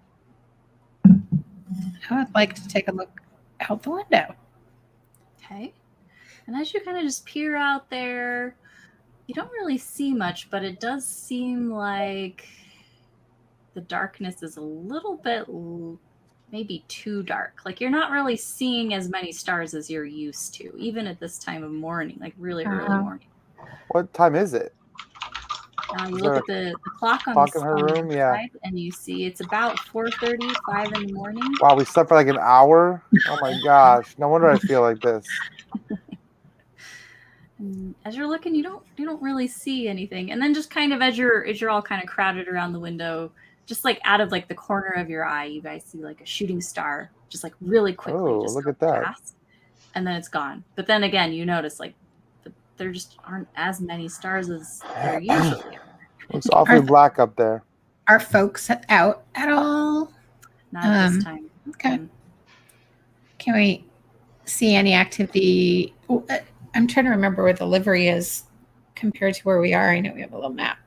I would like to take a look out the window. Okay. And as you kind of just peer out there, you don't really see much, but it does seem like the darkness is a little bit maybe too dark. Like you're not really seeing as many stars as you're used to, even at this time of morning, like really early morning. What time is it? You Is look there at the clock on clock the in her on the room? Yeah. side, and you see it's about 4:30, 5 in the morning. Wow, we slept for like an hour? Oh my gosh. No wonder I feel like this. And as you're looking, you don't really see anything. And then just kind of as you're all kind of crowded around the window, just like out of like the corner of your eye, you guys see like a shooting star, just like really quickly. Oh, just look go at that. past, and then it's gone. But then again, you notice like there just aren't as many stars as there usually are. Looks awfully black up there. Are folks out at all? Not at this time. Okay. Can we see any activity? I'm trying to remember where the livery is compared to where we are. I know we have a little map.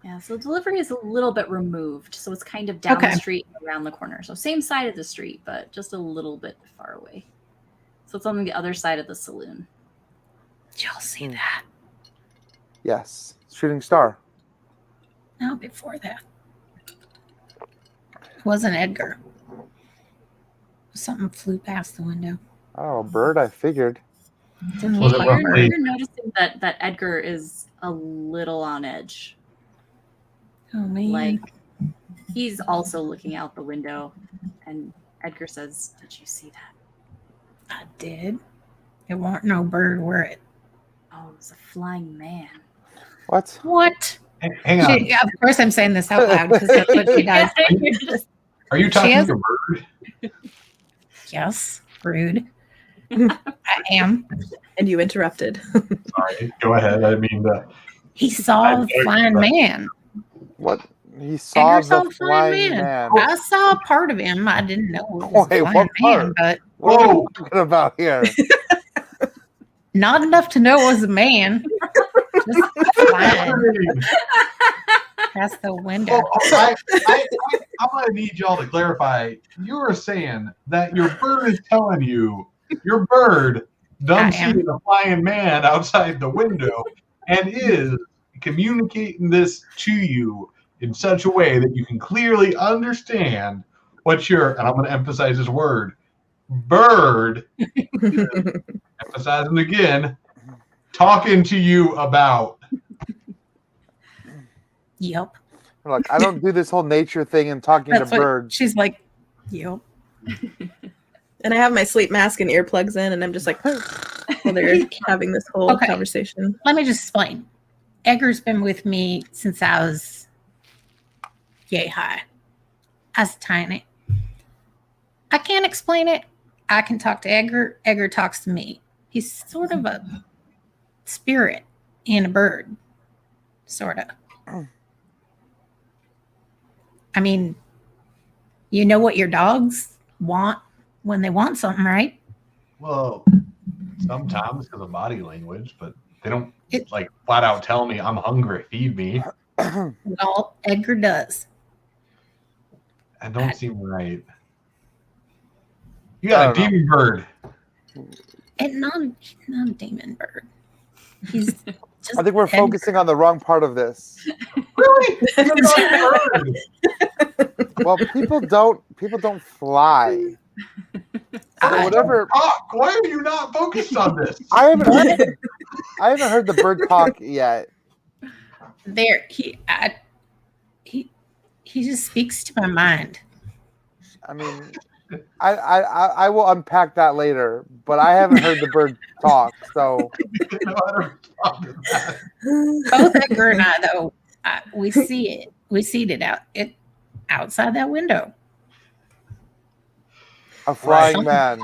Yeah, so the delivery is a little bit removed. So it's kind of down Okay. the street and around the corner. So same side of the street, but just a little bit far away. So it's on the other side of the saloon. Did y'all see that? Yes. Shooting star. No, before that. It wasn't Edgar. Something flew past the window. Oh, bird, I figured. Didn't Was look it like a roughly- bird. You're noticing that Edgar is a little on edge. Oh man. Like, he's also looking out the window, and Edgar says, "Did you see that? I did. It weren't no bird, were it? Oh, it was a flying man." What? What? Hang on. Of course, I'm saying this out loud because that's what she does. Are you talking has- to Bird? Yes, rude. I am. And you interrupted. Sorry. Go ahead. I mean, He saw the flying man. What? He saw Edgar saw the the flying flying man. man. I saw a part of him. I didn't know it was Wait, a flying what man, part? but What are we Whoa. talking about here? not enough to know it was a man. Just flying past the window. I'm going to need y'all to clarify. You were saying that your bird is telling you your bird done I am. see the flying man outside the window and is communicating this to you in such a way that you can clearly understand what your, and I'm going to emphasize this word, bird, emphasizing again, talking to you about. Yep. Look, I don't do this whole nature thing and talking That's to what birds. she's like. Yep. And I have my sleep mask and earplugs in, and I'm just like, while they're having this whole Okay. conversation. Let me just explain. Edgar's been with me since I was yay high. I was tiny. I can't explain it. I can talk to Edgar. Edgar talks to me. He's sort of a spirit in a bird. Sort of. I mean, you know what your dogs want when they want something, right? Well, sometimes because of body language, but they don't It- like flat out tell me I'm hungry, feed me. Well, Edgar does. That don't seem right. You got a I don't know. demon bird. And he's not a demon bird. He's just I think we're Edgar. focusing on the wrong part of this. Really? You're not a bird. Well, people don't fly. So I- whatever. Talk. Why are you not focused on this? I haven't heard the bird talk yet. There, he just speaks to my mind. I mean, I will unpack that later, but I haven't heard the bird talk. So You know how to respond to that. Both Edgar and I, though, we see it. We see it outside that window. a flying Something man.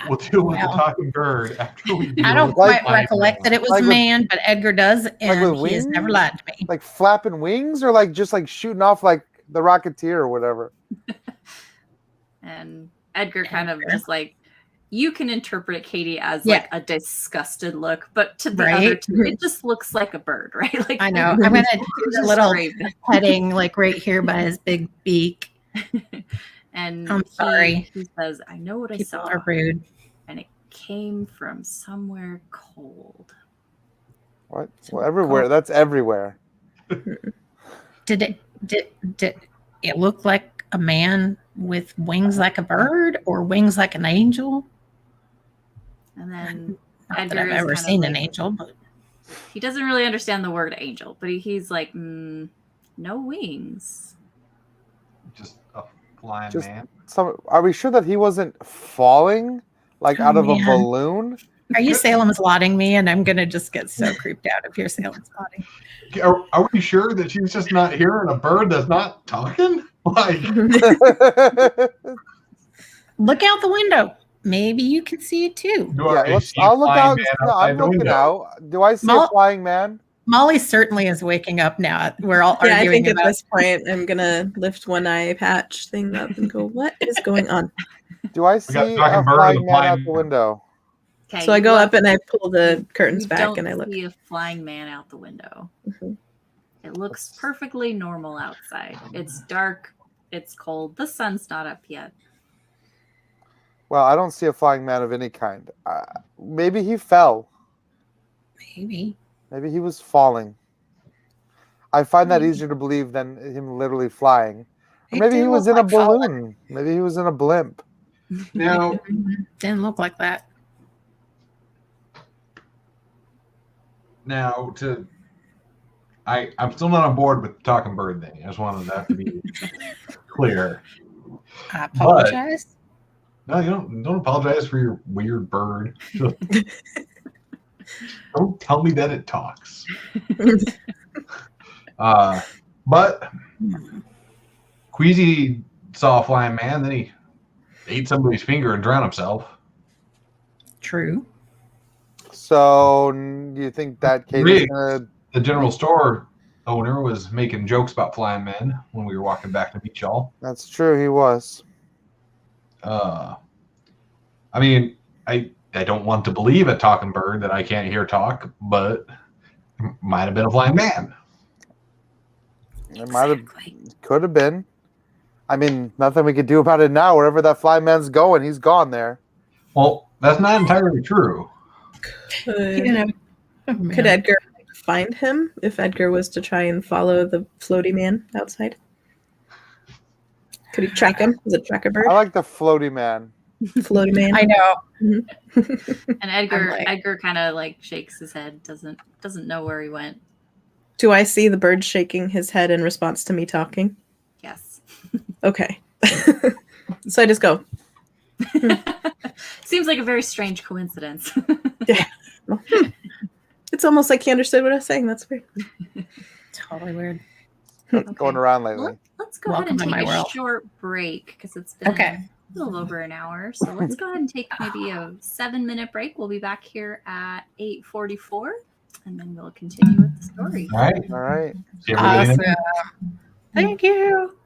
We'll deal with the Well, talking bird after we deal I don't with Like- the quite recollect that it was Like a with- man, but Edgar does, and with he has never wings? lied to me. Like flapping wings, or like just like shooting off like the Rocketeer or whatever. And Edgar kind of just like, you can interpret Katie as Yeah. like a disgusted look, but to the Right. other two, it just looks like a bird, right? Like I know. I'm gonna do a just little raven. petting, like right here by his big beak. And I'm sorry. He says, "I know what I People saw, are rude. and it came from somewhere cold." What? Well, everywhere. That's everywhere. Did it look like a man with wings like a bird or wings like an angel? And then Not that Edgar I've is ever kind of seen an like- angel, but he doesn't really understand the word angel, but he's like, no wings. just a flying Just- man. So, are we sure that he wasn't falling like Oh, out of man. a balloon? are you Salem slotting me? And I'm gonna just get so creeped out if you're Salem slotting. Are we sure that she's just not hearing a bird that's not talking? Like, Look out the window. Maybe you can see it too. do I see a I'll look flying out. man No, outside I'm the looking window? out. Do I see a Mol- flying man? Molly certainly is waking up now. We're all Yeah, I arguing think at about this point I'm gonna lift one eye patch thing up and go, "What is going on?" Do I got see talking a bird flying and man out flying- the window? Okay, So I you go look- up and I pull the curtains you back don't and I look. see a flying man out the window. Mhm. It looks perfectly normal outside. It's dark. It's cold. The sun's not up yet. Well, I don't see a flying man of any kind. Maybe he fell. maybe. Maybe he was falling. I find that Maybe. easier to believe than him literally flying. Or It maybe he didn't was look in a like falling. balloon. Maybe he was in a blimp. Now, Didn't look like that. Now, I'm still not on board with the talking bird thing. I just wanted that to be clear. I apologize. No, you don't apologize for your weird bird. Don't tell me that it talks. But Queasy saw a flying man, then he ate somebody's finger and drowned himself. True. So do you think that Katie's gonna? The general store owner was making jokes about flying men when we were walking back to meet y'all. That's true. He was. I mean, I don't want to believe a talking bird that I can't hear talk, but it might have been a flying man. It might have, could have been. I mean, nothing we could do about it now. Wherever that fly man's going, he's gone there. Well, that's not entirely true. Could Edgar find him if Edgar was to try and follow the floaty man outside? Could he track him? Is it tracker bird? I like the floaty man. Floaty man. I know. Mm-hmm. And Edgar kind of like shakes his head, doesn't know where he went. Do I see the bird shaking his head in response to me talking? Yes. Okay. So I just go. Seems like a very strange coincidence. Yeah. It's almost like he understood what I was saying. That's weird. Totally weird. Going around lately. Let's go ahead and Welcome to take my a world. short break because it's been a little over an hour. So let's go ahead and take maybe a 7-minute break. We'll be back here at 8:44, and then we'll continue with the story. All right. All right. See everybody Awesome. then. Thank you.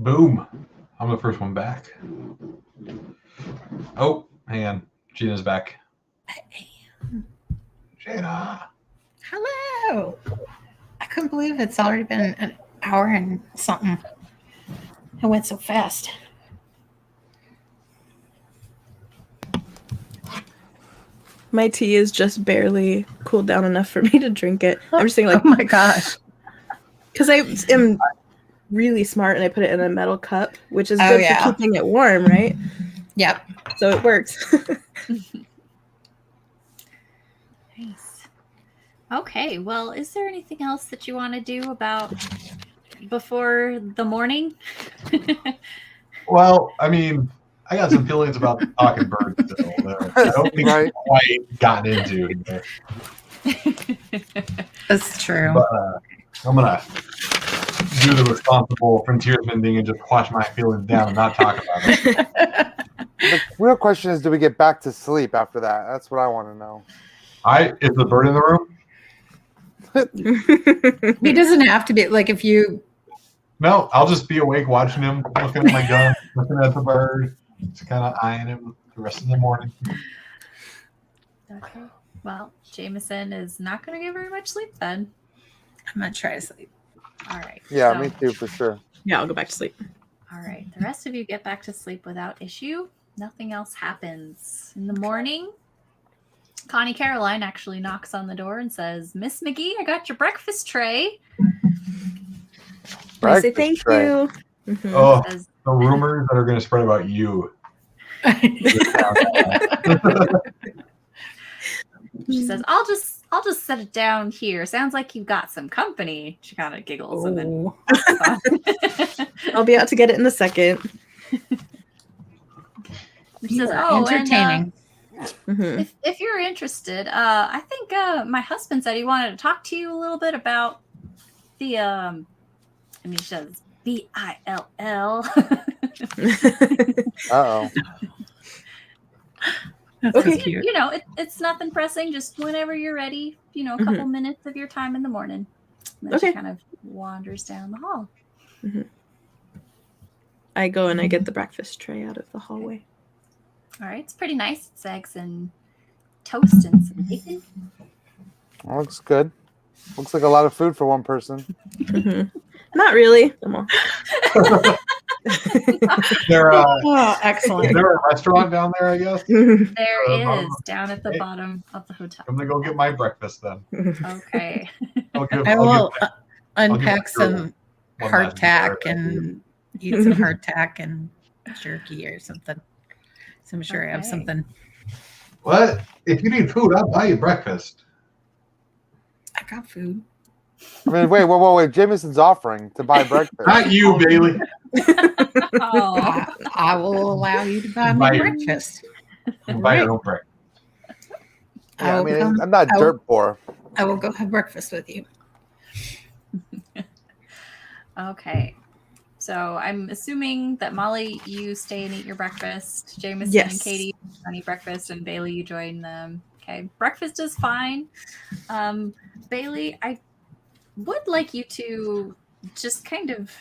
Boom. I'm the first one back. Oh, hang on. Gina's back. Gina. Hello. I couldn't believe it's already been an hour and something. It went so fast. My tea is just barely cooled down enough for me to drink it. I'm just saying, like, oh my gosh. Because I am really smart and I put it in a metal cup, which is Oh, good yeah. for keeping it warm, right? Yep. So it works. Nice. Okay, well, is there anything else that you want to do about before the morning? Well, I mean, I got some feelings about the talking bird still. That I don't think Right. I've quite gotten into here. That's true. But I'm going to do the responsible frontiersman thing and just quash my feelings down and not talk about it. The real question is, do we get back to sleep after that? That's what I want to know. Is the bird in the room? He doesn't have to be like if you. No, I'll just be awake watching him, looking at my gun, looking at the bird, just kind of eyeing him the rest of the morning. Okay. Well, Jameson is not going to get very much sleep then. I'm gonna try to sleep. All right. Yeah, so- me too, for sure. Yeah, I'll go back to sleep. All right. The rest of you get back to sleep without issue. Nothing else happens. In the morning, Connie Caroline actually knocks on the door and says, Miss McGee, I got your breakfast tray. I say Breakfast thank tray. you. Mhm. Oh, Says, the rumors that are going to spread about you. she says, I'll just set it down here. Sounds like you've got some company. She kind of giggles and then Oh. I'll be out to get it in a second. she says, You are oh, entertaining. and Mhm. if you're interested, I think my husband said he wanted to talk to you a little bit about the she says BILL. Uh-oh. That's Okay. so cute. You know, it's nothing pressing. Just whenever you're ready, you know, a couple minutes of your time in the morning. And then Okay. she kind of wanders down the hall. I go and I get the breakfast tray out of the hallway. All right, it's pretty nice. It's eggs and toast and some bacon. Looks good. Looks like a lot of food for one person. Not really. Come on. There, Oh, is excellent. there a restaurant down there, I guess? There is down at the bottom of the hotel. I'm going to go get my breakfast then. Okay. I will I'll unpack give my girl some one last hardtack bar. and eat some hardtack and jerky or something. So I'm sure I have Okay. something. What? If you need food, I'll buy you breakfast. I got food. I mean, wait. Jameson's offering to buy breakfast. Not you, Bailey. Oh, I will allow you to buy Buy me your- breakfast. You buy your own breakfast. Yeah, I will mean, come- I'm not I will- dirt poor. I will go have breakfast with you. okay. So I'm assuming that Molly, you stay and eat your breakfast. Jameson Yes. and Katie eat breakfast, and Bailey, you join them. Okay, breakfast is fine. Bailey, I would like you to just kind of.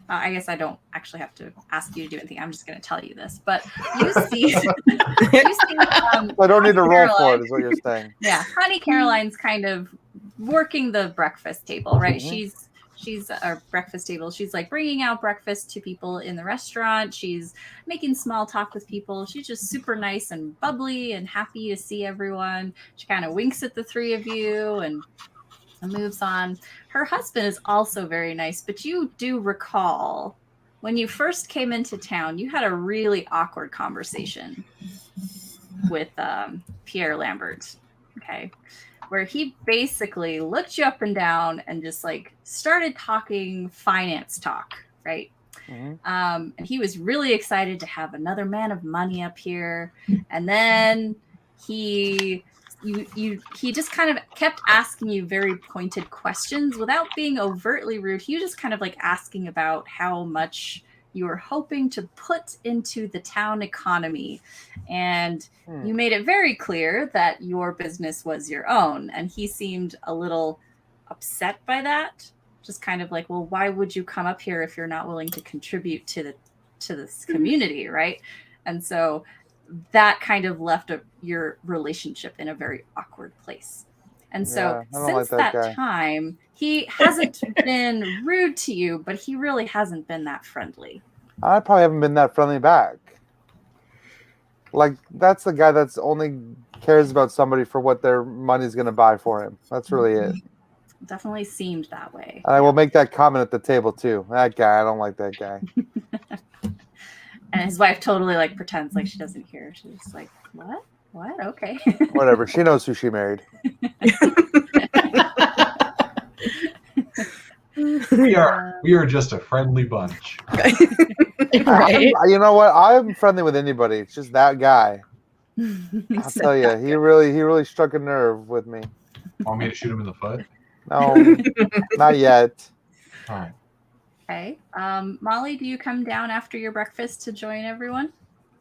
I guess I don't actually have to ask you to do anything. I'm just going to tell you this, but you see, I don't need to roll for it, is what you're saying. Yeah, Honey Caroline's kind of working the breakfast table, right? Mhm. She's our breakfast table. She's like bringing out breakfast to people in the restaurant. She's making small talk with people. She's just super nice and bubbly and happy to see everyone. She kind of winks at the three of you and moves on. Her husband is also very nice, but you do recall when you first came into town, you had a really awkward conversation with Pierre Lambert, okay, where he basically looked you up and down and just like started talking finance talk, right? Mhm. And he was really excited to have another man of money up here, and then he just kind of kept asking you very pointed questions without being overtly rude. He was just kind of like asking about how much you were hoping to put into the town economy. And you made it very clear that your business was your own. And he seemed a little upset by that. just kind of like, well, why would you come up here if you're not willing to contribute to this community, right? And so that kind of left your relationship in a very awkward place. And so since that time, he hasn't been rude to you, but he really hasn't been that friendly. I probably haven't been that friendly back. Like, that's the guy that's only cares about somebody for what their money's going to buy for him. That's really it. Definitely seemed that way. And I will make that comment at the table, too. That guy, I don't like that guy. And his wife totally like pretends like she doesn't hear. She's like, what? Okay. Whatever. She knows who she married. We are just a friendly bunch. Right. You know what? I'm friendly with anybody. It's just that guy. I'll tell you, he really struck a nerve with me. Want me to shoot him in the foot? No, not yet. All right. Okay. Molly, do you come down after your breakfast to join everyone?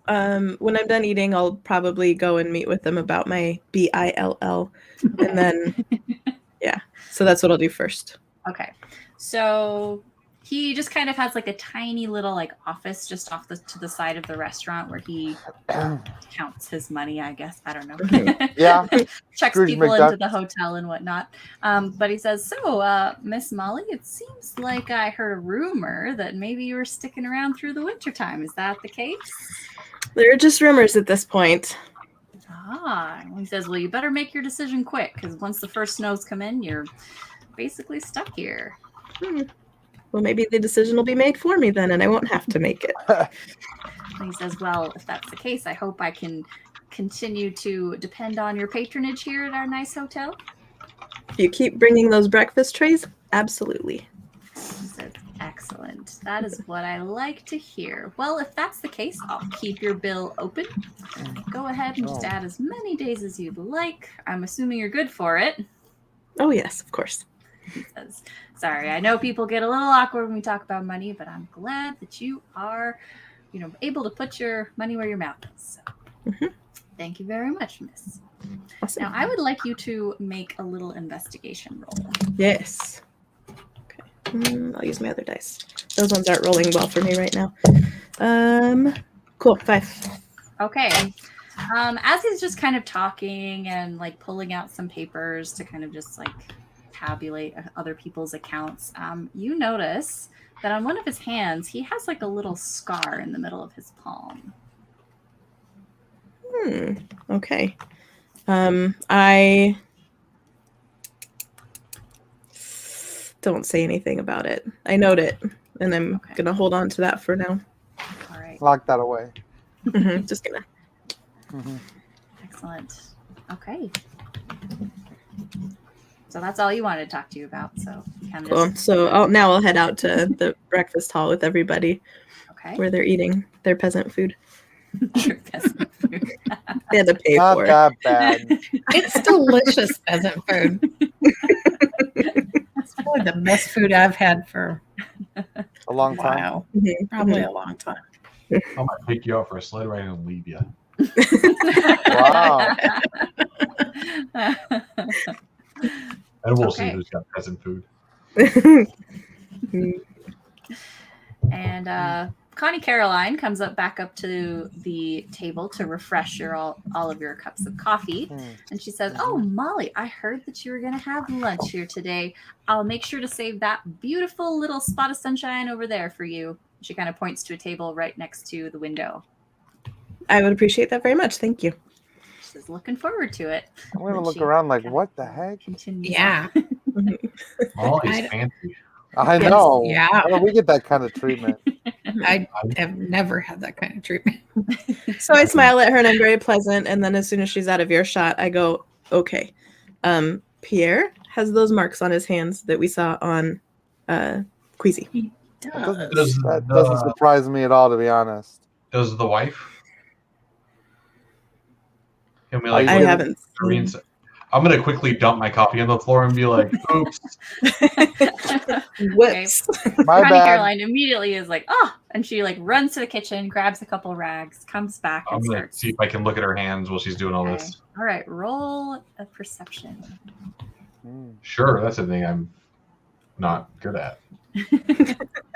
When I'm done eating, I'll probably go and meet with them about my BILL. And then, yeah. So that's what I'll do first. Okay. So he just kind of has like a tiny little like office just off to the side of the restaurant where he counts his money, I guess. I don't know. Yeah. Checks Scrooge people McDuck. into the hotel and whatnot. But he says, so, Miss Molly, it seems like I heard a rumor that maybe you were sticking around through the wintertime. Is that the case? They're just rumors at this point. He says, well, you better make your decision quick because once the first snows come in, you're basically stuck here. Well, maybe the decision will be made for me then, and I won't have to make it. And he says, well, if that's the case, I hope I can continue to depend on your patronage here at our nice hotel. If you keep bringing those breakfast trays, absolutely. He says, excellent. That is what I like to hear. Well, if that's the case, I'll keep your bill open. Go ahead and just add as many days as you'd like. I'm assuming you're good for it. Oh, yes, of course. He says, sorry, I know people get a little awkward when we talk about money, but I'm glad that you are, able to put your money where your mouth is. So, Thank you very much, miss. Awesome. Now, I would like you to make a little investigation roll. Yes. Okay. I'll use my other dice. Those ones aren't rolling well for me right now. Cool. 5. Okay. As he's just kind of talking and like pulling out some papers to kind of just like tabulate other people's accounts, you notice that on one of his hands, he has like a little scar in the middle of his palm. Okay. I don't say anything about it. I note it, and I'm going to hold on to that for now. All right. Lock that away. Just going Mm-hmm. Excellent. Okay. So that's all you wanted to talk to you about. So kind of cool. just... So I'll head out to the breakfast hall with everybody where they're eating their peasant food. Your peasant food. They had to pay Not for it. that bad. It's delicious peasant food. It's probably the best food I've had for A long time. wow. Mhm. Probably a long time. I'm gonna take you out for a sled ride and leave you. Wow. And we'll see who's got peasant food. And Connie Caroline comes back up to the table to refresh all of your cups of coffee. And she says, oh, Molly, I heard that you were going to have lunch here today. I'll make sure to save that beautiful little spot of sunshine over there for you. She kind of points to a table right next to the window. I would appreciate that very much. Thank you. She says, looking forward to it. I'm going to look around like, what the heck? Yeah. Molly's fancy. I know. Yeah. How do we get that kind of treatment? I have never had that kind of treatment. So I smile at her and I'm very pleasant. And then as soon as she's out of earshot, I go, okay. Pierre has those marks on his hands that we saw on Queasy. That doesn't surprise me at all, to be honest. Does the wife? I haven't seen. I'm gonna quickly dump my coffee on the floor and be like, "Oops." Whoops. My Connie bad. Caroline immediately is like, oh, and she like runs to the kitchen, grabs a couple rags, comes back, I'm and gonna starts. see if I can look at her hands while she's doing all this. All right, roll a perception. Sure, that's the thing. not good at.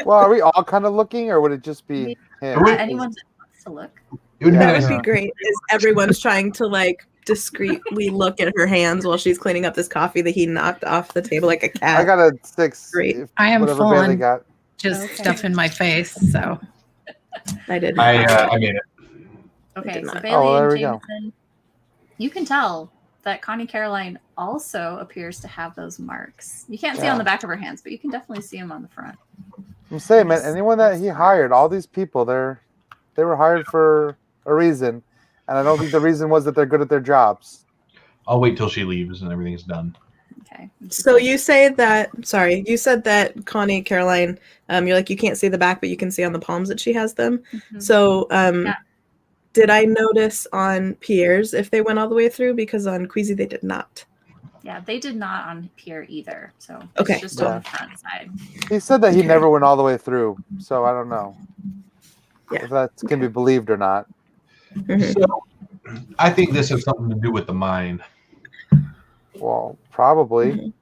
Well, are we all kind of looking, or would it just be him? Anyone that wants to look? It would be That nice. would be great. Is everyone's trying to like discreetly look at her hands while she's cleaning up this coffee that he knocked off the table like a cat. I got a 6. Great. I am whatever full Bailey on got. just stuff in my face. So I did. I made it. Okay, did so not. Bailey Oh, there and we go. Jameson, you can tell that Connie Caroline also appears to have those marks. You can't see Yeah. on the back of her hands, but you can definitely see them on the front. I'm saying, man, anyone that he hired, all these people, they were hired for a reason, and I don't think the reason was that they're good at their jobs. I'll wait till she leaves and everything's done. Okay. So you say that, sorry, you said that Connie Caroline, you're like, you can't see the back, but you can see on the palms that she has them. Mhm. So Yeah. did I notice on Pierre's if they went all the way through? Because on Queasy they did not. Yeah, they did not on Pierre either. So Okay. it's just Yeah. on the front side. He said that he Okay. never went all the way through, so I don't know Yeah. if that can be believed or not. Mhm. So, I think this has something to do with the mine. Well, probably. Mhm.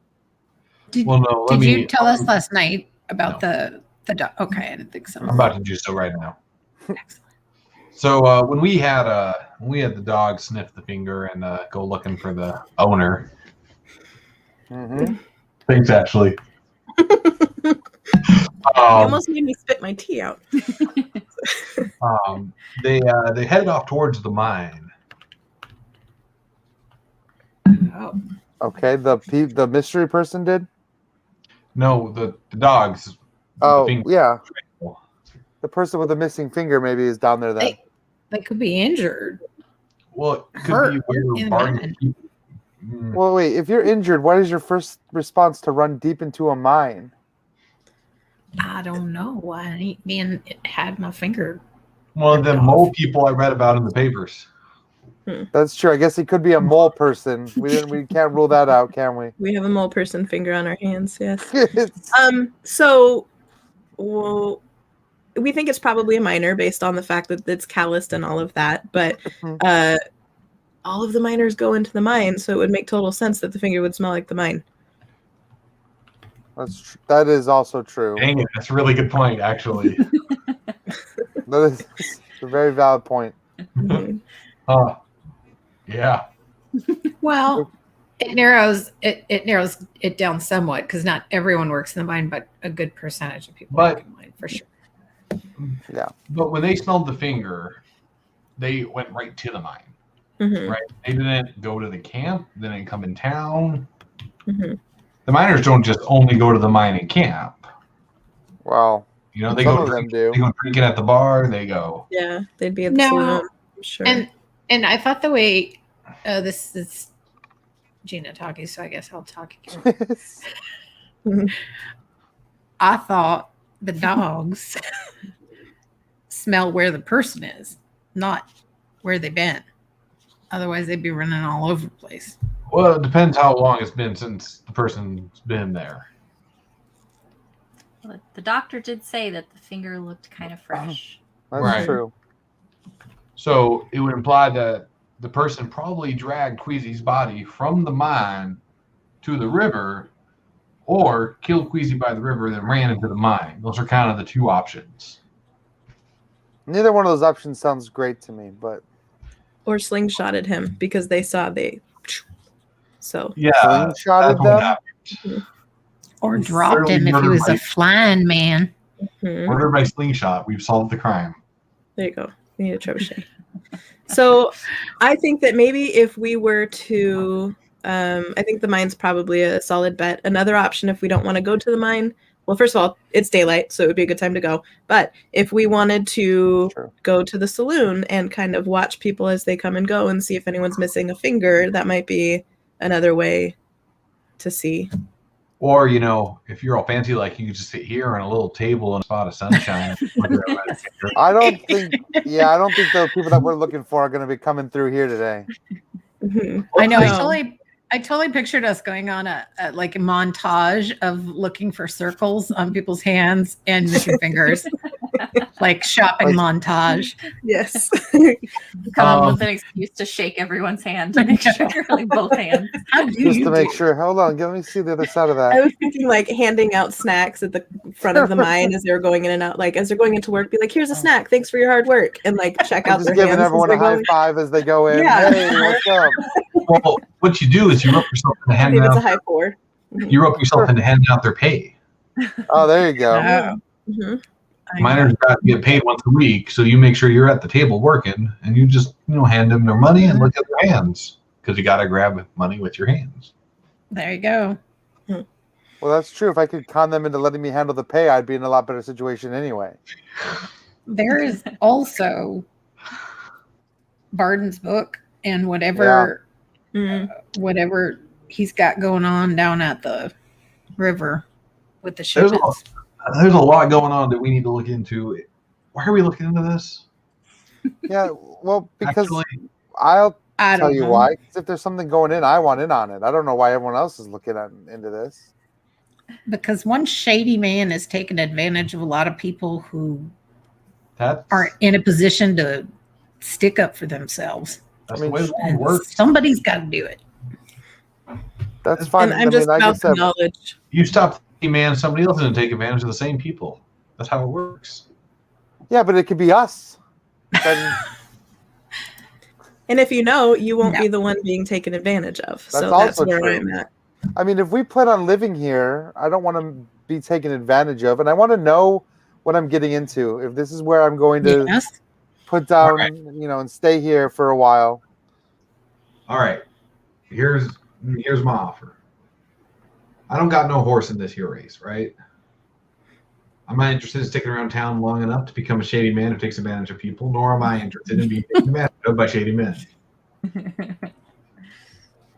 did, Well, no, let did me. you tell us last night about No. the dog? Okay, I didn't think so. I'm about to do so right now. Excellent. So when we had the dog sniff the finger and go looking for the owner. Hmm Thanks, Ashley. You almost made me spit my tea out. They headed off towards the mine. Oh, Okay, the mystery person did. No, the dogs. Oh, finger. yeah. The person with the missing finger maybe is down there then. they could be injured. Well, it could Hurt be where in the Bahr- mine. Well, wait. If you're injured, what is your first response to run deep into a mine? I don't know. I ain't being had my finger. One of the mole people I read about in the papers. That's true. I guess he could be a mole person. We can't rule that out, can we? We have a mole person finger on our hands, yes. It's- So well, we think it's probably a minor based on the fact that it's calloused and all of that, but all of the miners go into the mine, so it would make total sense that the finger would smell like the mine. that is also true. Dang it, that's a really good point, actually. That is a very valid point. Mhm. Yeah. Well, it narrows it down somewhat because not everyone works in the mine, but a good percentage of people But- work in the mine for sure. But when they smelled the finger, they went right to the mine. Mhm. Right? They didn't go to the camp. They didn't come in town. Mhm. The miners don't just only go to the mine and camp. Well, You know, they some go of them do. they go drinking at the bar. They go. Yeah, they'd be at the No. saloon, I'm sure. And I thought the way this is Gina talking, so I guess I'll talk again. I thought the dogs smell where the person is, not where they've been. Otherwise, they'd be running all over the place. Well, it depends how long it's been since the person's been there. Well, the doctor did say that the finger looked kind of fresh. That's Right. true. So it would imply that the person probably dragged Queasy's body from the mine to the river, or killed Queasy by the river, then ran into the mine. Those are kind of the two options. Neither one of those options sounds great to me, but Or slingshotted him because they saw so Yeah, slingshotted that's what them. happened. Or He's dropped literally him if he murdered was a by- flying man. Mhm. Murder by slingshot. We've solved the crime. There you go. We need a trebuchet. So I think that maybe if we were to, I think the mine's probably a solid bet. Another option, if we don't want to go to the mine, well, first of all, it's daylight, so it would be a good time to go. But if we wanted to True. go to the saloon and kind of watch people as they come and go and see if anyone's missing a finger, that might be another way to see. Or, you know, if you're all fancy, like you could just sit here on a little table in a spot of sunshine. I don't think the people that we're looking for are going to be coming through here today. Mhm. I know. No. I totally pictured us going on a like a montage of looking for circles on people's hands and missing fingers. Like shopping montage. Yes. Come up Um, with an excuse to shake everyone's hand to make sure, like both hands. How do Just you to make do? sure. Hold on, let me see the other side of I that. was thinking like handing out snacks at the front of the mine as they're going in and out. Like as they're going into work, be like, "Here's a snack. Thanks for your hard work," and like check I'm out just their giving hands as everyone they're a high going. five as they go in. Yeah. Hey, what's up? Well, what you do is you rope yourself into I handing think it's a out. high 4. You rope yourself into handing out their pay. Oh, there you go. Oh, Mhm. Miners got to get paid once a week, so you make sure you're at the table working, and you just hand them their money and look at their hands because you got to grab money with your hands. there you go. Well, that's true. If I could con them into letting me handle the pay, I'd be in a lot better situation anyway. There is also Barden's book and whatever whatever he's got going on down at the river with the There's shipments. There's a lot going on that we need to look into. Why are we looking into this? Yeah, well, because Actually, I'll I tell don't you know. why. 'Cause if there's something going in, I want in on it. I don't know why everyone else is looking into this. Because one shady man is taking advantage of a lot of people who that's aren't in a position to stick up for themselves. that's I mean, the way the And world works. somebody's got to do it. That's fine. And I'm just like I about said, the knowledge. You stop the man, somebody else is going to take advantage of the same people. That's how it works. yeah, but it could be us. Then And if you know, you won't No. be the one being taken advantage of. So That's that's also where true. I'm at. I mean, if we plan on living here, I don't want to be taken advantage of, and I want to know what I'm getting into. If this is where I'm going to Yes. put down, Alright. and stay here for a while. All right, here's my offer. I don't got no horse in this here race, right? I'm not interested in sticking around town long enough to become a shady man who takes advantage of people, nor am I interested in being taken advantage of by shady men.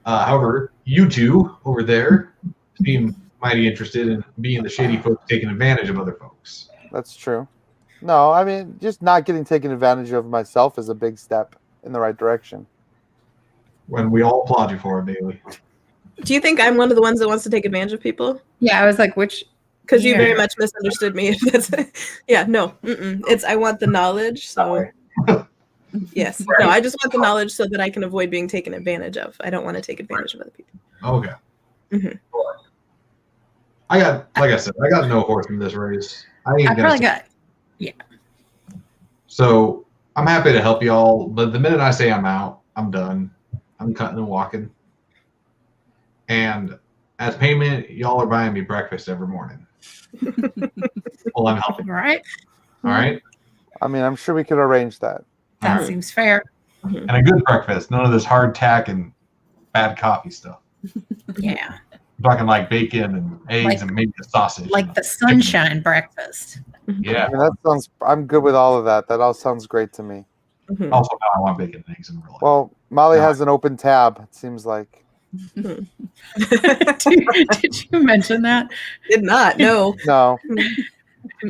However, you two over there seem mighty interested in being the shady folks taking advantage of other folks. That's true. No, I mean, just not getting taken advantage of myself is a big step in the right direction. When we all applaud you for it, Bailey. Do you think I'm one of the ones that wants to take advantage of people? Yeah, I was like, which? Because you Yeah. very much misunderstood me. Yeah, no. It's I want the knowledge. So yes. Right. No, I just want the knowledge so that I can avoid being taken advantage of. I don't want to take advantage of other people. Okay. Mhm. I got, like I said, I got no horse in this race. I ain't I gonna probably say- got. So I'm happy to help y'all, but the minute I say I'm out, I'm done. I'm cutting and walking. And as payment, y'all are buying me breakfast every morning. Well, I'm helping. Right. All right. I mean, I'm sure we could arrange that. That Alright. seems fair. And a good breakfast. None of this hardtack and bad coffee stuff. Yeah. I'm talking like bacon and eggs Like- and maybe a sausage. Like the sunshine breakfast. Yeah. I mean, that sounds. I'm good with all of that. That all sounds great to me. Mhm. Also, now I want bacon and eggs in real life. Well, Molly No. has an open tab. It seems like. did you mention that? Did not. No. No,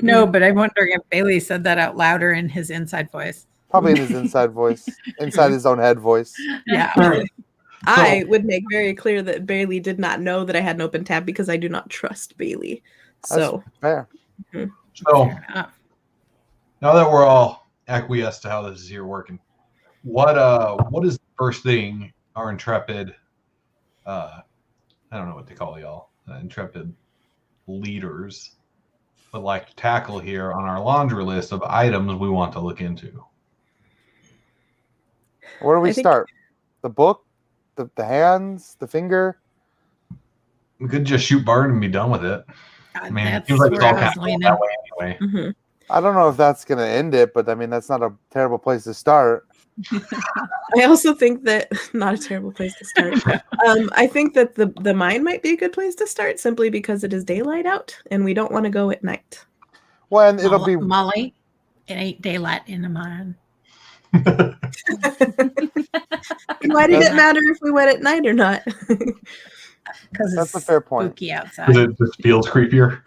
No, but I'm wondering if Bailey said that out louder in his inside voice. probably in his inside voice, inside his own head voice. Yeah. I would make very clear that Bailey did not know that I had an open tab because I do not trust Bailey. So Fair. So Fair enough. now that we're all acquiesced to how this is here working, what is the first thing our intrepid I don't know what they call y'all, intrepid leaders would like to tackle here on our laundry list of items we want to look into? Where do we I think- start? The book, the hands, the finger. We could just shoot Bard and be done with it. I mean, it That's seems like it's where all I kind was of going leaning. that way anyway. Mhm. I don't know if that's going to end it, but I mean, that's not a terrible place to start. I also think that not a terrible place to start. I think that the mine might be a good place to start simply because it is daylight out and we don't want to go at night. Well, and it'll be Molly. It ain't daylight in the mine. Why did it matter if we went at night or not? Because That's it's a fair point. spooky outside. Because it just feels creepier.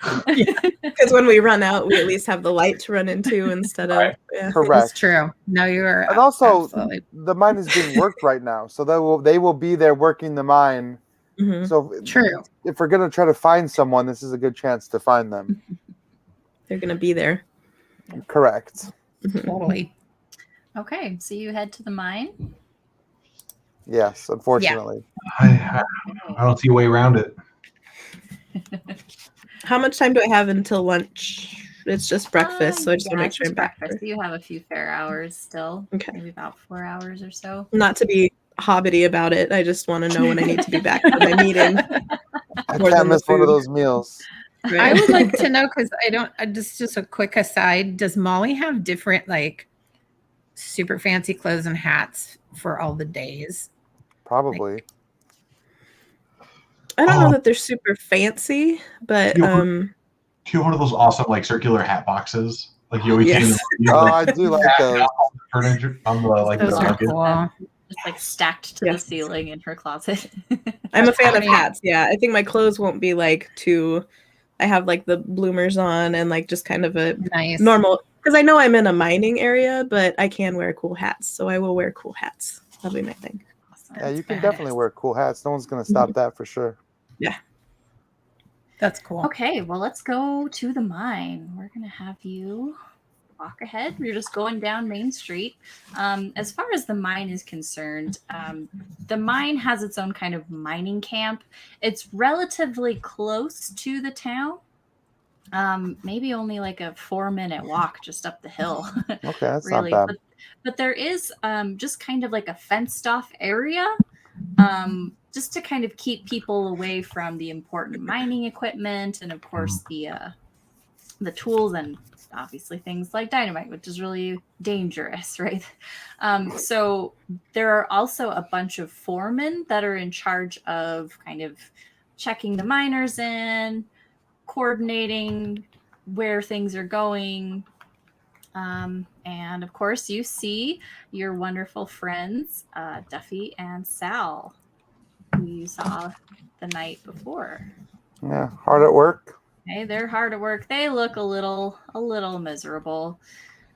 Because when we run out, we at least have the light to run into instead of. Right. Yeah. correct. It's true. No, you are. And also, absolutely. the mine is being worked right now, so they will be there working the mine. Mhm. So True. if we're gonna try to find someone, this is a good chance to find them. They're gonna be there. Correct. Totally. Okay, so you head to the mine. Yes, unfortunately. I don't see a way around it. How much time do I have until lunch? It's just breakfast, so I just want to make sure I'm back. breakfast. You have a few fair hours still. Okay. Maybe about 4 hours or so. Not to be hobbity about it. I just want to know when I need to be back for my meeting. I More can't than the miss one of food. those meals. I would like to know, because I don't, just a quick aside, does Molly have different like super fancy clothes and hats for all the days? Probably. I don't know that they're super fancy, but Do you have one of those awesome like circular hat boxes? Like you always see in Yes. the movies, Oh, like, I do like those. furniture on the like Those the are market. cool. Just like stacked to the Yes. ceiling in her closet. I'm a fan of hats. Yeah, I think my clothes won't be like too. I have like the bloomers on and like just kind of a Nice. normal, because I know I'm in a mining area, but I can wear cool hats, so I will wear cool hats. That'll be my thing. Yeah, you can badass. definitely wear cool hats. No one's going to stop that for sure. That's cool. Okay, well, let's go to the mine. We're going to have you walk ahead. You're just going down Main Street. As far as the mine is concerned, the mine has its own kind of mining camp. It's relatively close to the town. Maybe only like a 4-minute walk just up the hill. Okay, that's really. not bad. But there is just kind of like a fenced off area. Just to kind of keep people away from the important mining equipment and of course the tools and obviously things like dynamite, which is really dangerous, right? So there are also a bunch of foremen that are in charge of kind of checking the miners in, coordinating where things are going. And of course you see your wonderful friends, Duffy and Sal, who you saw the night before. Yeah, hard at work. Okay, they're hard at work. They look a little miserable.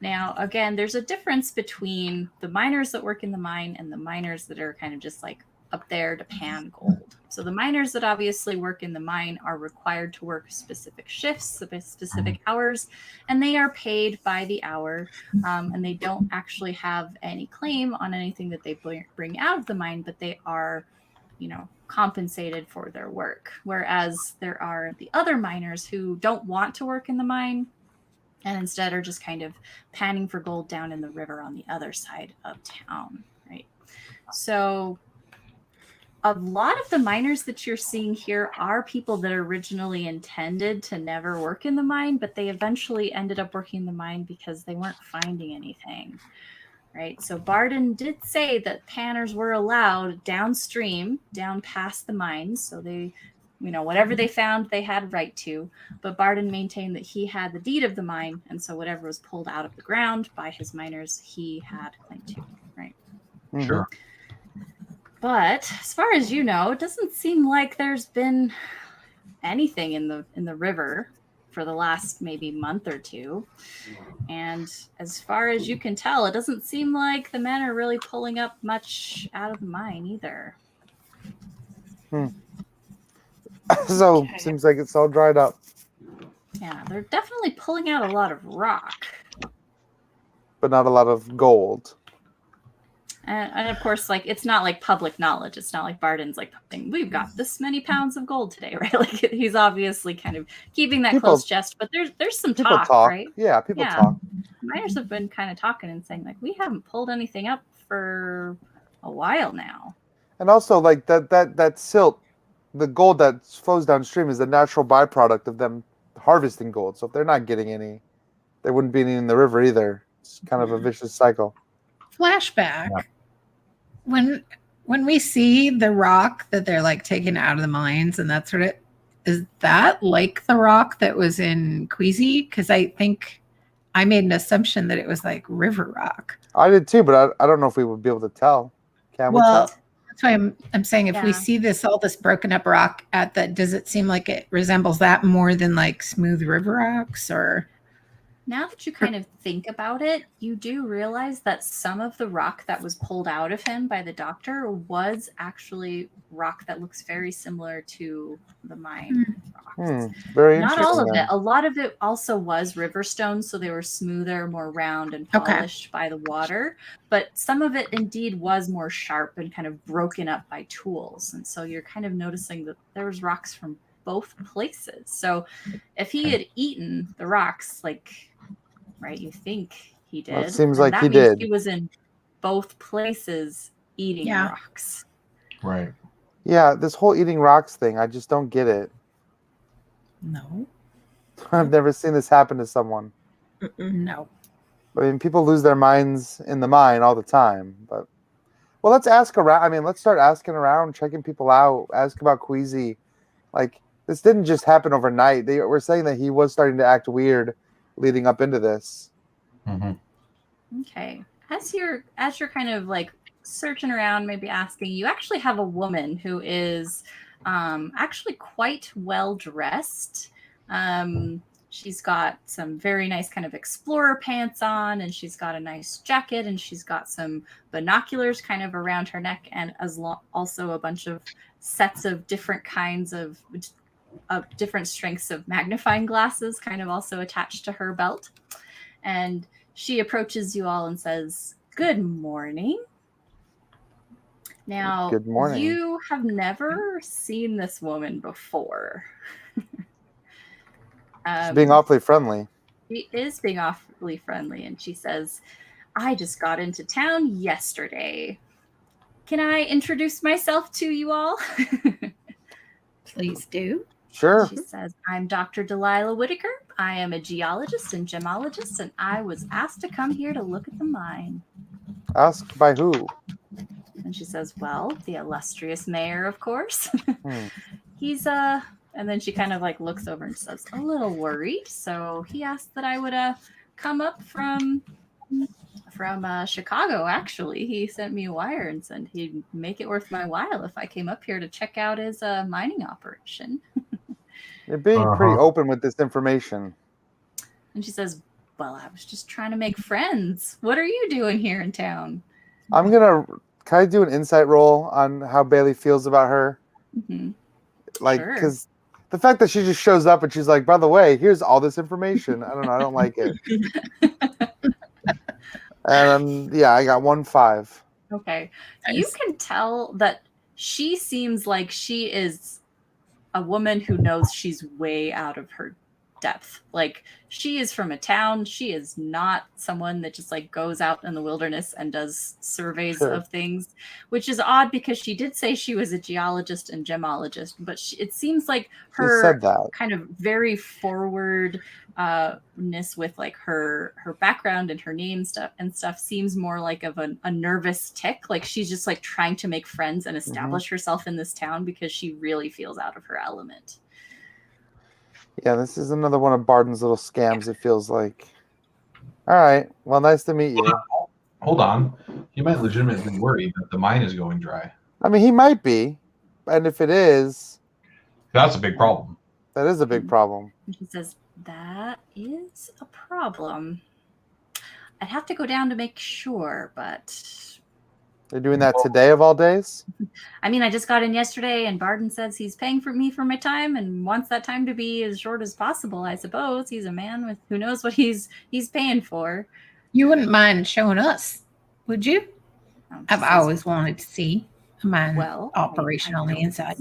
Now, again, there's a difference between the miners that work in the mine and the miners that are kind of just like up there to pan gold. So the miners that obviously work in the mine are required to work specific shifts, specific hours, and they are paid by the hour, and they don't actually have any claim on anything that they bring out of the mine, but they are, compensated for their work. Whereas there are the other miners who don't want to work in the mine and instead are just kind of panning for gold down in the river on the other side of town, right? So a lot of the miners that you're seeing here are people that originally intended to never work in the mine, but they eventually ended up working in the mine because they weren't finding anything, right? So Barden did say that panners were allowed downstream, down past the mines. So they, whatever they found, they had right to. But Barden maintained that he had the deed of the mine. And so whatever was pulled out of the ground by his miners, he had claim to, right? Mhm. Sure. But as far as you know, it doesn't seem like there's been anything in the river for the last maybe month or two. And as far as you can tell, it doesn't seem like the men are really pulling up much out of the mine either. So seems like it's all dried up. Yeah, they're definitely pulling out a lot of rock. But not a lot of gold. And of course, like, it's not like public knowledge. It's not like Barden's like, we've got this many pounds of gold today, right? Like, he's obviously kind of keeping that close chest, but there's some talk, right? Yeah, people talk. Miners have been kind of talking and saying, like, we haven't pulled anything up for a while now. And also, like, that silt, the gold that flows downstream is the natural byproduct of them harvesting gold. So if they're not getting any, there wouldn't be any in the river either. It's kind of a vicious cycle. Flashback. Yeah. When we see the rock that they're like taking out of the mines and that sort of, is that like the rock that was in Queasy? Because I think I made an assumption that it was like river rock. I did too, but I don't know if we would be able to tell. Can we Well, tell? that's why I'm saying if we Yeah. see all this broken up rock does it seem like it resembles that more than like smooth river rocks or? Now that you kind of think about it, you do realize that some of the rock that was pulled out of him by the doctor was actually rock that looks very similar to the mine rocks. Very Not interesting. all of then. it. A lot of it also was river stones, so they were smoother, more round, and polished by the water. But some of it indeed was more sharp and kind of broken up by tools. And so you're kind of noticing that there was rocks from both places. So if he had eaten the rocks, like, right, you think he did. Well, it seems then like that he means did. He was in both places eating rocks. Right. Yeah, this whole eating rocks thing, I just don't get it. No. I've never seen this happen to someone. No. I mean, people lose their minds in the mine all the time. But well, let's ask around. I mean, let's start asking around, checking people out. Ask about Queasy. Like, this didn't just happen overnight. They were saying that he was starting to act weird leading up into this. Okay. As you're kind of like searching around, maybe asking, you actually have a woman who is actually quite well dressed. She's got some very nice kind of explorer pants on, and she's got a nice jacket, and she's got some binoculars kind of around her neck, and also a bunch of sets of different kinds of different strengths of magnifying glasses kind of also attached to her belt. And she approaches you all and says, "Good morning." Now, Good morning. You have never seen this woman before. She's being awfully friendly. She is being awfully friendly, and she says, "I just got into town yesterday. Can I introduce myself to you all?" Please do. Sure. She says, "I'm Dr. Delilah Whitaker. I am a geologist and gemologist, and I was asked to come here to look at the mine." Ask by who? And she says, "Well, the illustrious mayor, of course." Hmm. He's and then she kind of like looks over and says, "A little worried. So he asked that I would come up from Chicago. Actually, he sent me a wire and said he'd make it worth my while if I came up here to check out his mining operation." You're being pretty open with this information. And she says, "Well, I was just trying to make friends. What are you doing here in town?" Can I do an insight roll on how Bailey feels about her? Mm-hmm. Like, Sure. because the fact that she just shows up and she's like, "By the way, here's all this information." I don't know. I don't like it. And yeah, I got 1-5. Okay. Nice. You can tell that she seems like she is a woman who knows she's way out of her depth. Like, she is from a town. She is not someone that just like goes out in the wilderness and does surveys of things, which is odd because she did say she was a geologist and gemologist, but it seems like her kind of very forward ness with like her background and her name stuff seems more like of a nervous tick. Like, she's just like trying to make friends and establish herself in this town because she really feels out of her element. Yeah, this is another one of Barden's little scams, it feels like. All right. Well, nice to meet you. Hold on. You might legitimately worry that the mine is going dry. I mean, he might be. And if it is... That's a big problem. That is a big problem. And he says, "That is a problem. I'd have to go down to make sure, but..." They're doing that today of all days? I mean, I just got in yesterday, and Barden says he's paying for me for my time and wants that time to be as short as possible, I suppose. He's a man with who knows what he's paying for. You wouldn't mind showing us, would you? I've always wanted to see a mine operation on the inside.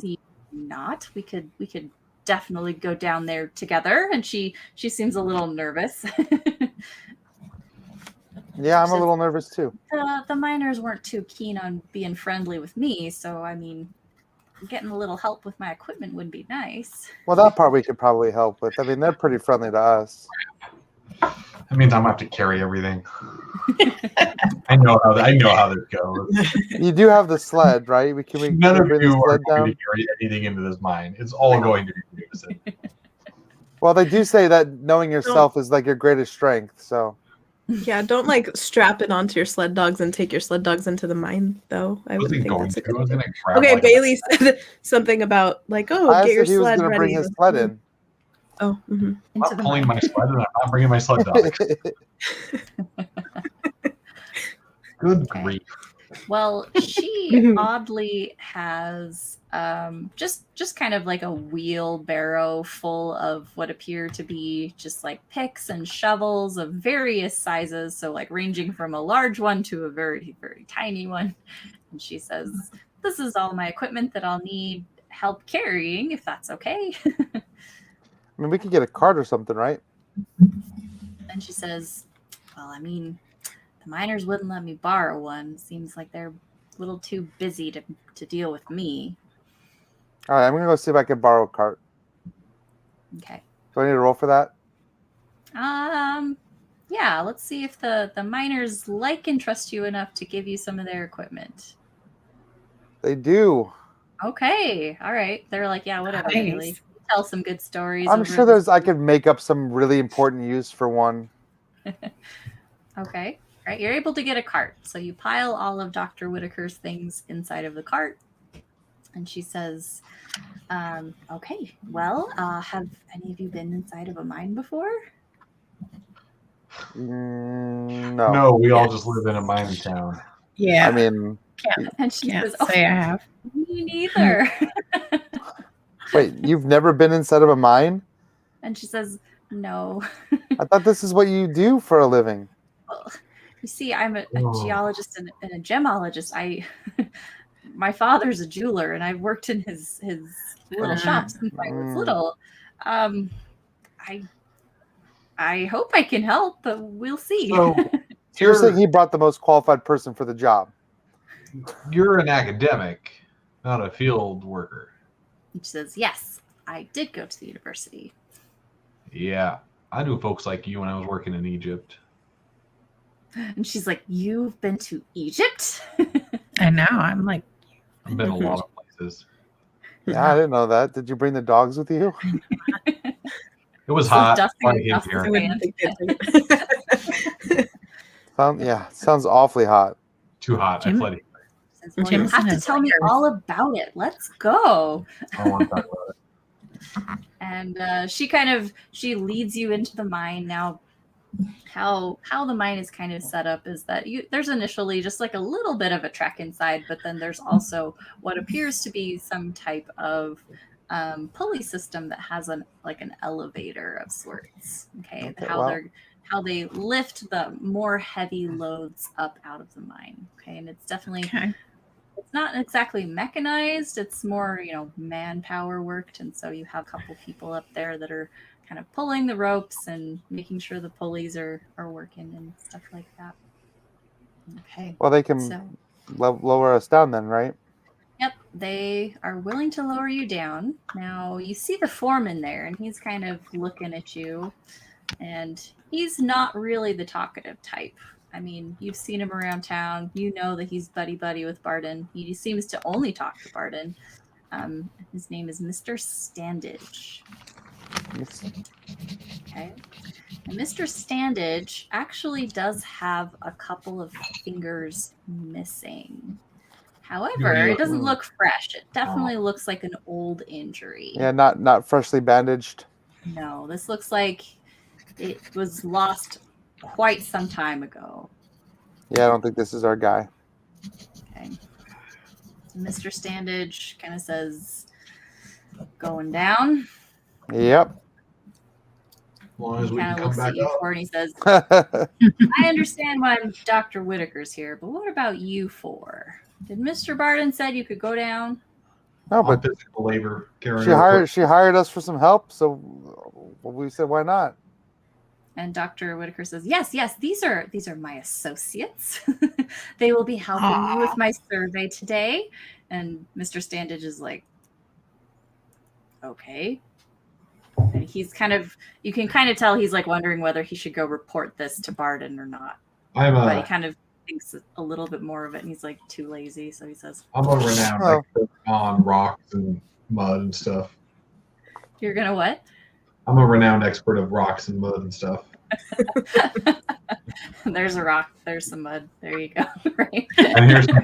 Not. We could definitely go down there together. And she seems a little nervous. Yeah, I'm a little nervous too. The miners weren't too keen on being friendly with me, so I mean, getting a little help with my equipment would be nice. Well, that part we could probably help with. I mean, they're pretty friendly to us. That means I'm gonna have to carry everything. I know how this goes. You do have the sled, right? None of bring you the are sled going down? to carry anything into this mine. It's all going to be Jameson. Well, they do say that knowing yourself is like your greatest strength, so... Yeah, don't like strap it onto your sled dogs and take your sled dogs into the mine, though. I wouldn't think that's a good idea. Okay, Bailey said something about like, "Oh, get your sled ready." Bring his sled in. Oh, I'm into not the pulling mine. my sled and I'm not bringing my sled dog. Good grief. Well, she oddly has just kind of like a wheelbarrow full of what appear to be just like picks and shovels of various sizes, so like ranging from a large one to a very, very tiny one. And she says, "This is all my equipment that I'll need help carrying, if that's okay." I mean, we could get a cart or something, right? And she says, "Well, I mean, the miners wouldn't let me borrow one. Seems like they're a little too busy to deal with me." All right, I'm gonna go see if I can borrow a cart. Okay. Do I need to roll for that? Yeah, let's see if the miners like and trust you enough to give you some of their equipment. They do. Okay, all right. They're like, yeah, whatever, Nice. Bailey. Tell some good stories. I'm over sure this- I could make up some really important use for one. Okay, all right. You're able to get a cart, so you pile all of Dr. Whitaker's things inside of the cart, and she says, "Okay, well, have any of you been inside of a mine before?" No. No, we all just live in a mining town. Yeah. I mean, And she can't says, "Oh, say I have. me neither." wait, you've never been inside of a mine? And she says, "No." I thought this is what you do for a living. Well, you see, I'm a Oh. geologist and a gemologist. My father's a jeweler, and I've worked in his little shop since I was little. I hope I can help, but we'll see. So You're saying he brought the most qualified person for the job. you're an academic, not a field worker. She says, "Yes, I did go to the university." Yeah, I knew folks like you when I was working in Egypt. And she's like, "You've been to Egypt?" I know. I'm like, I've been a lot of places. Yeah, I didn't know that. Did you bring the dogs with you? It was Some hot. dusting Why across here? the I wouldn't sand. think Sounds awfully hot. Too hot. I Jim- fled. Says, "Well, you Jameson have to has tell me layers. all about it. Let's go." I don't want to talk about it. And she leads you into the mine. Now, how the mine is kind of set up is that there's initially just like a little bit of a trek inside, but then there's also what appears to be some type of pulley system that has an elevator of sorts. Okay, Okay, how they lift the more heavy loads up out of the mine. Okay, and it's definitely okay. it's not exactly mechanized. It's more, manpower worked. And so you have a couple people up there that are kind of pulling the ropes and making sure the pulleys are working and stuff like that. Okay. Well, they can So, lower us down then, right? yep, they are willing to lower you down. Now, you see the foreman there, and he's kind of looking at you, and he's not really the talkative type. I mean, you've seen him around town. You know that he's buddy-buddy with Barden. He seems to only talk to Barden. His name is Mr. Standage. Okay. And Mr. Standage actually does have a couple of fingers missing. However, it doesn't look fresh. It definitely looks like an old injury. Yeah, not freshly bandaged. No, this looks like it was lost quite some time ago. Yeah, I don't think this is our guy. Okay. So Mr. Standage kind of says, "Going down." Yep. As long as we Kind can of come looks at back you up. for it and he says, "I understand why Dr. Whitaker's here, but what about you four? Did Mr. Barden said you could go down?" No, All but physical labor. carrying she hired us for some help, so we said why not? And Dr. Whitaker says, yes, these are my associates. They will be helping me with my survey today." And Mr. Standage is like, "Okay." And he's you can kind of tell he's like wondering whether he should go report this to Barden or not. But he kind of thinks a little bit more of it, and he's like too lazy. So he says, I'm a renowned expert on rocks and mud and stuff. "You're going to what?" I'm a renowned expert of rocks and mud and stuff. There's a rock. There's some mud. There you go. Right. And here's some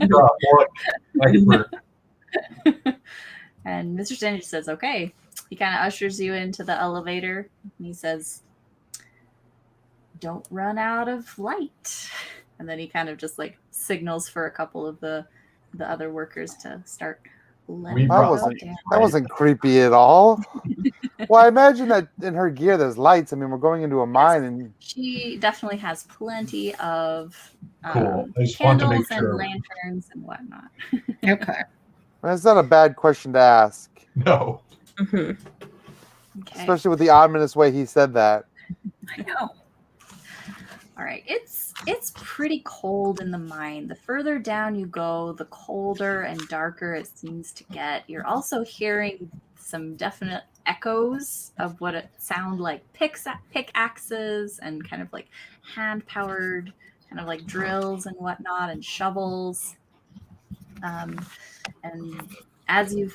expert. And Mr. Stanley says, okay. He kind of ushers you into the elevator. And he says, don't run out of light. And then he kind of just like signals for a couple of the other workers to start letting that wasn't creepy at all. Well, I imagine that in her gear there's lights. I mean, we're going into a mine, and she definitely has plenty of Cool. I just want to make candles sure. and lanterns and whatnot. Okay. that's not a bad question to ask, No. Mhm. Okay. especially with the ominous way he said that. I know. All right. It's pretty cold in the mine. The further down you go, the colder and darker it seems to get. You're also hearing some definite echoes of what it sound like pickaxes and kind of like hand-powered kind of like drills and whatnot and shovels. And as you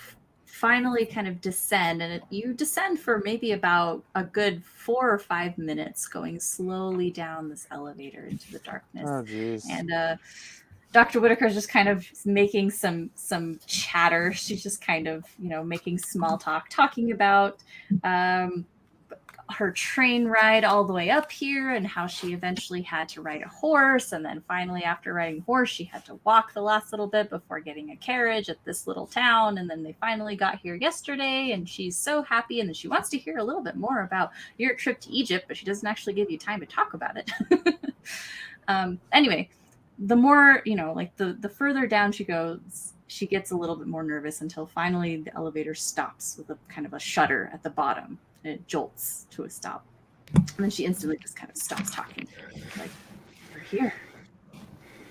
finally kind of descend, and you descend for maybe about a good 4 or 5 minutes, going slowly down this elevator into the darkness. Oh, jeez. And Dr. Whitaker's just kind of making some chatter. She's just kind of, making small talk, talking about her train ride all the way up here and how she eventually had to ride a horse. And then finally, after riding a horse, she had to walk the last little bit before getting a carriage at this little town. And then they finally got here yesterday, and she's so happy. And then she wants to hear a little bit more about your trip to Egypt, but she doesn't actually give you time to talk about it. Anyway, the more, the further down she goes, she gets a little bit more nervous until finally the elevator stops with a kind of a shudder at the bottom. And it jolts to a stop. And then she instantly just kind of stops talking. Like, we're here.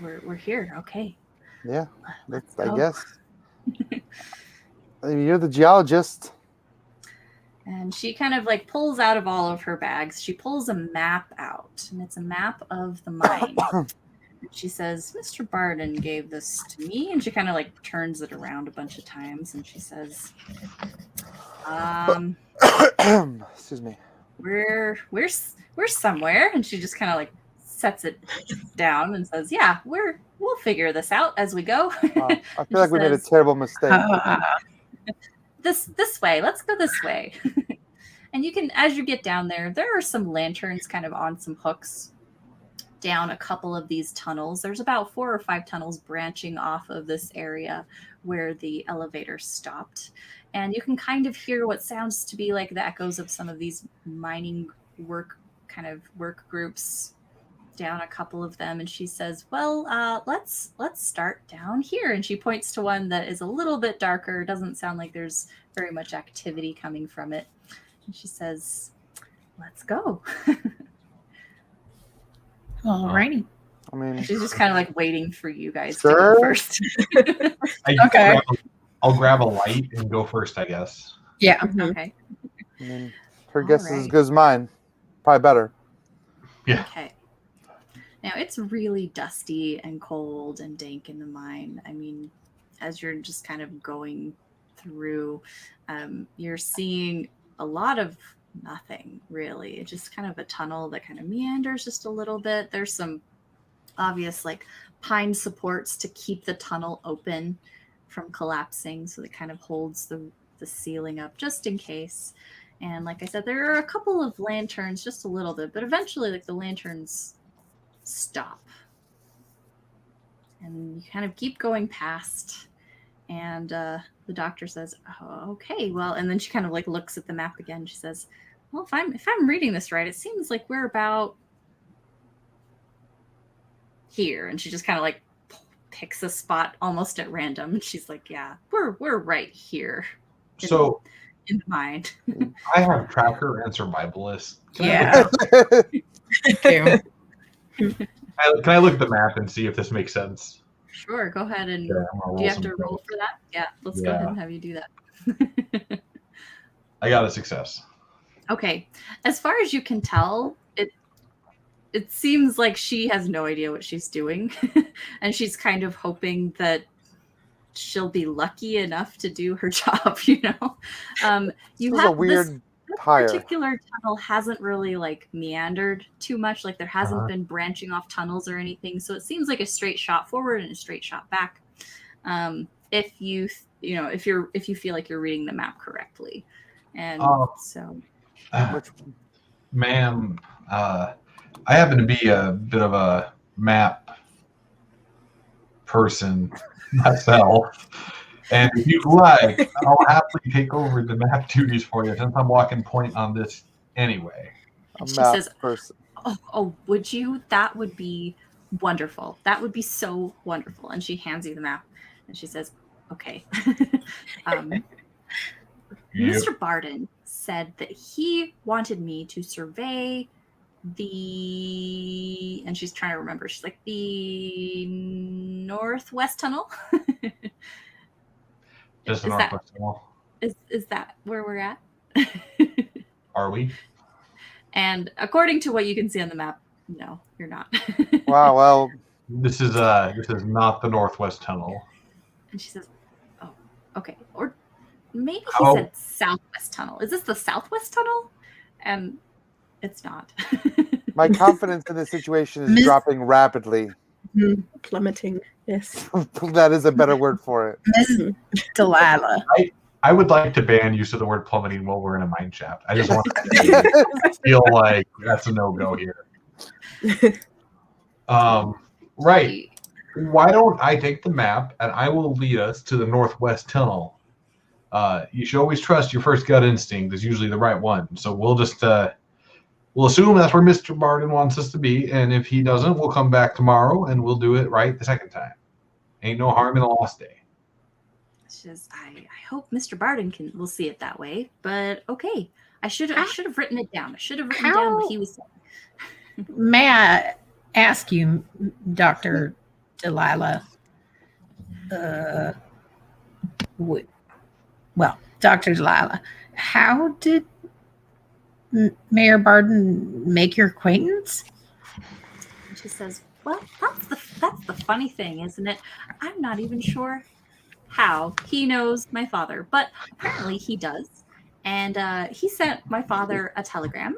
We're here. Okay. Yeah, Let's I go. guess. I mean, you're the geologist. And she kind of like pulls out of all of her bags. She pulls a map out, and it's a map of the mine. She says, Mr. Barden gave this to me. And she kind of like turns it around a bunch of times. And she says, Excuse me. we're somewhere. And she just kind of like sets it down and says, yeah, we'll figure this out as we go. I feel like we made a terrible mistake. This way. Let's go this way. And you can, as you get down there are some lanterns kind of on some hooks down a couple of these tunnels. There's about 4 or 5 tunnels branching off of this area where the elevator stopped. And you can kind of hear what sounds to be like the echoes of some of these mining work groups down a couple of them. And she says, well, let's start down here. And she points to one that is a little bit darker. Doesn't sound like there's very much activity coming from it. And she says, let's go. Alrighty. I mean, She's just kind of like waiting for you guys Sure. to go first. Okay. I'll grab a light and go first, I guess. Yeah. Okay. I mean, her guess is as Alright. good as mine. Probably better. Yeah. Okay. Now it's really dusty and cold and dank in the mine. I mean, as you're just kind of going through, you're seeing a lot of nothing really. It's just kind of a tunnel that kind of meanders just a little bit. There's some obvious like pine supports to keep the tunnel open from collapsing, so it kind of holds the ceiling up just in case. And like I said, there are a couple of lanterns, just a little bit, but eventually like the lanterns stop. And you kind of keep going past, and the doctor says, oh, okay, well, and then she kind of like looks at the map again. She says, well, if I'm reading this right, it seems like we're about here. And she just kind of like picks a spot almost at random. She's like, yeah, we're right here. So In the mind. I have tracker and survivalist. Yeah. Thank you. Can I look at the map and see if this makes sense? Sure, go ahead and Yeah, I'm gonna do you have some to roll dice. for that? Yeah, let's go Yeah. ahead and have you do that. I got a success. Okay. As far as you can tell, it seems like she has no idea what she's doing. And she's kind of hoping that she'll be lucky enough to do her job, you know? You This is have a weird this tire. particular tunnel hasn't really like meandered too much. Like there hasn't Uh-huh. been branching off tunnels or anything. So it seems like a straight shot forward and a straight shot back. If if you feel like you're reading the map correctly. And so, ma'am, I happen to be a bit of a map person myself. And if you'd like, I'll happily take over the map duties for you since I'm walking point on this anyway. She says, oh, would you? That would be wonderful. That would be so wonderful. And she hands you the map and she says, okay. Mr. Barden said that he wanted me to survey and she's trying to remember. She's like, the Northwest Tunnel. Just the Northwest Tunnel. Is that where we're at? Are we? And according to what you can see on the map, no, you're not. Wow, well, this is not the Northwest Tunnel. And she says, oh, okay. Or maybe he said Southwest Tunnel. Is this the Southwest Tunnel? And it's not. My confidence in this situation is dropping rapidly. Plummeting, yes. That is a better word for it. Mrs. Delilah. I would like to ban use of the word plummeting while we're in a mine shaft. I just want to feel like that's a no-go here. Right. Why don't I take the map and I will lead us to the Northwest Tunnel? You should always trust your first gut instinct is usually the right one. So we'll just we'll assume that's where Mr. Barden wants us to be, and if he doesn't, we'll come back tomorrow and we'll do it right the second time. Ain't no harm in a lost day. She says, I hope Mr. Barden will see it that way, but okay. I should have written it down. I should have written down what he was saying. May I ask you, Dr. Delilah? Dr. Delilah, how did Mayor Barden make your acquaintance? She says, well, that's the funny thing, isn't it? I'm not even sure how he knows my father, but apparently he does. And he sent my father a telegram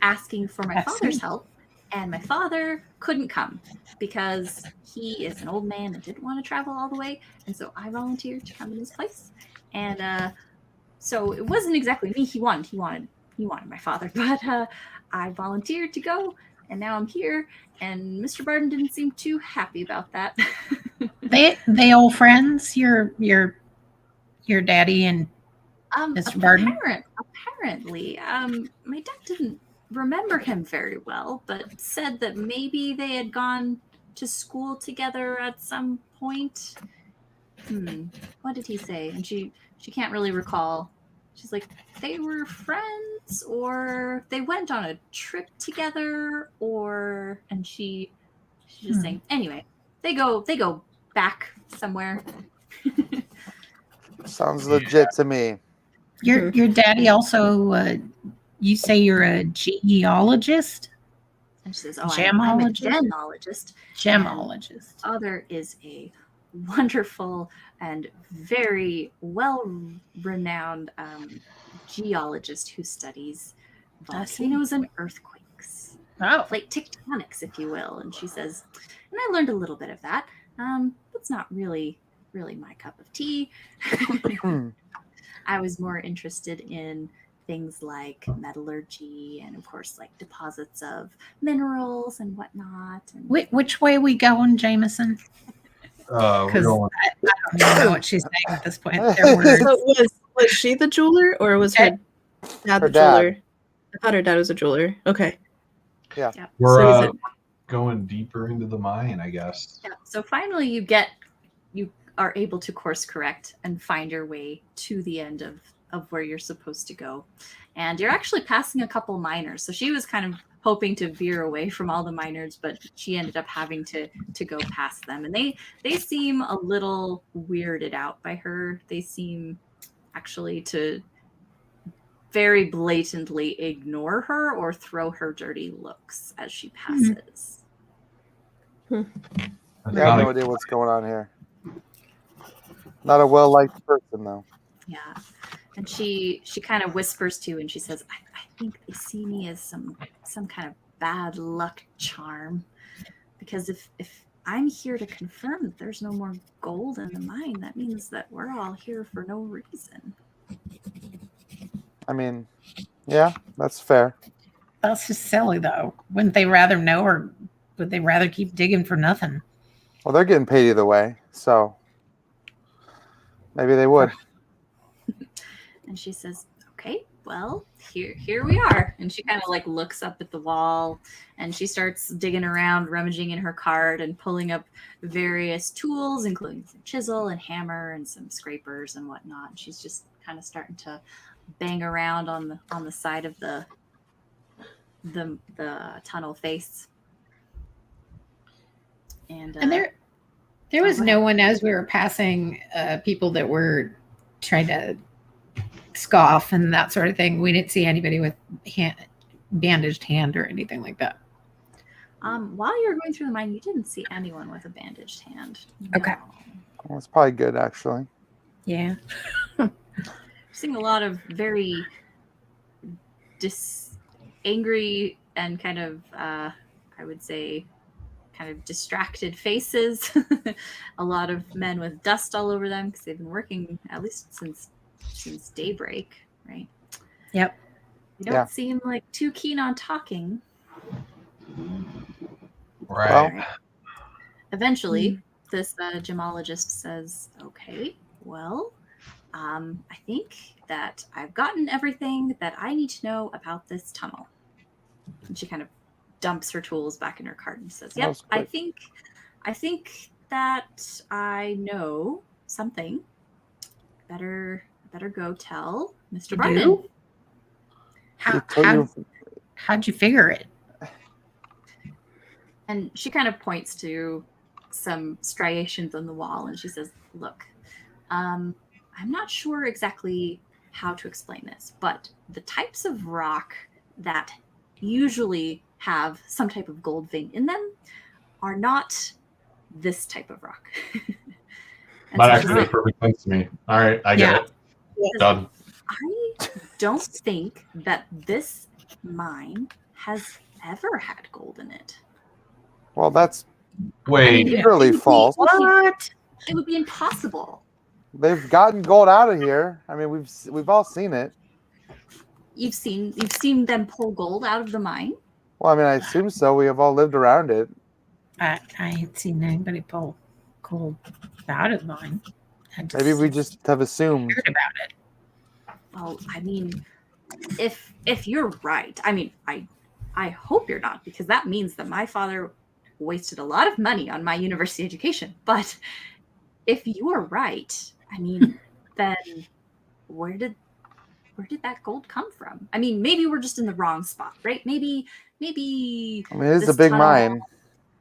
asking for my father's help, and my father couldn't come because he is an old man and didn't want to travel all the way, and so I volunteered to come in his place. And so it wasn't exactly me he wanted my father, but I volunteered to go, and now I'm here, and Mr. Barden didn't seem too happy about that. They old friends, your daddy and Mr. Barden? Apparently. My dad didn't remember him very well, but said that maybe they had gone to school together at some point. What did he say? And she can't really recall. She's like, they were friends, or they went on a trip together, and she's just saying, anyway, they go back somewhere. Sounds legit to me. Your daddy also, you say you're a geologist? And she says, I'm a gemologist. Gemologist. Father is a wonderful and very well-renowned geologist who studies volcanoes and earthquakes. Plate tectonics, if you will. And she says, and I learned a little bit of that. That's not really my cup of tea. I was more interested in things like metallurgy and, of course, like deposits of minerals and whatnot. And which way we going, Jameson? Because I don't even know what she's saying at this point. Was she the jeweler, or was her dad the jeweler? I thought her dad was a jeweler. Okay. Yeah. We're going deeper into the mine, I guess. Yeah. So finally you are able to course correct and find your way to the end of where you're supposed to go. And you're actually passing a couple miners. So she was kind of hoping to veer away from all the miners, but she ended up having to go past them. And they seem a little weirded out by her. They seem actually to very blatantly ignore her or throw her dirty looks as she passes. I have no idea what's going on here. Not a well-liked person, though. Yeah. And she kind of whispers to you, and she says, I think they see me as some kind of bad luck charm. Because if I'm here to confirm that there's no more gold in the mine. That means that we're all here for no reason. I mean, yeah, that's fair. That's just silly, though. Wouldn't they rather know, or would they rather keep digging for nothing? Well, they're getting paid either way, so maybe they would. And she says, okay, well, here we are. And she kind of like looks up at the wall and she starts digging around, rummaging in her cart and pulling up various tools, including some chisel and hammer and some scrapers and whatnot. And she's just kind of starting to bang around on the side of the tunnel face. And there was no one as we were passing people that were trying to scoff and that sort of thing. We didn't see anybody with bandaged hand or anything like that. While you were going through the mine, you didn't see anyone with a bandaged hand. Okay. Well, it's probably good, actually. Yeah. Seeing a lot of very angry and kind of, I would say, kind of distracted faces. A lot of men with dust all over them because they've been working at least since daybreak, right? Yep. They don't seem like too keen on talking. Right. Well, Eventually, this gemologist says, okay, well, I think that I've gotten everything that I need to know about this tunnel. And she kind of dumps her tools back in her cart and says, yep, I think that I know something. Better go tell Mr. Barton. How'd you figure it? And she kind of points to some striations on the wall and she says, look, I'm not sure exactly how to explain this, but the types of rock that usually have some type of gold vein in them are not this type of rock. That actually makes perfect sense to me. All right, I get it. Done. I don't think that this mine has ever had gold in it. Well, that's Wait. really false. What? It would be impossible. They've gotten gold out of here. I mean, we've all seen it. You've seen them pull gold out of the mine? Well, I mean, I assume so. We have all lived around it. I ain't seen anybody pull gold out of mine. Maybe we just have assumed heard about it. Well, I mean, if you're right, I mean, I hope you're not, because that means that my father wasted a lot of money on my university education. But if you're right, I mean, then where did that gold come from? I mean, maybe we're just in the wrong spot, right? Maybe. I mean, it is a big mine.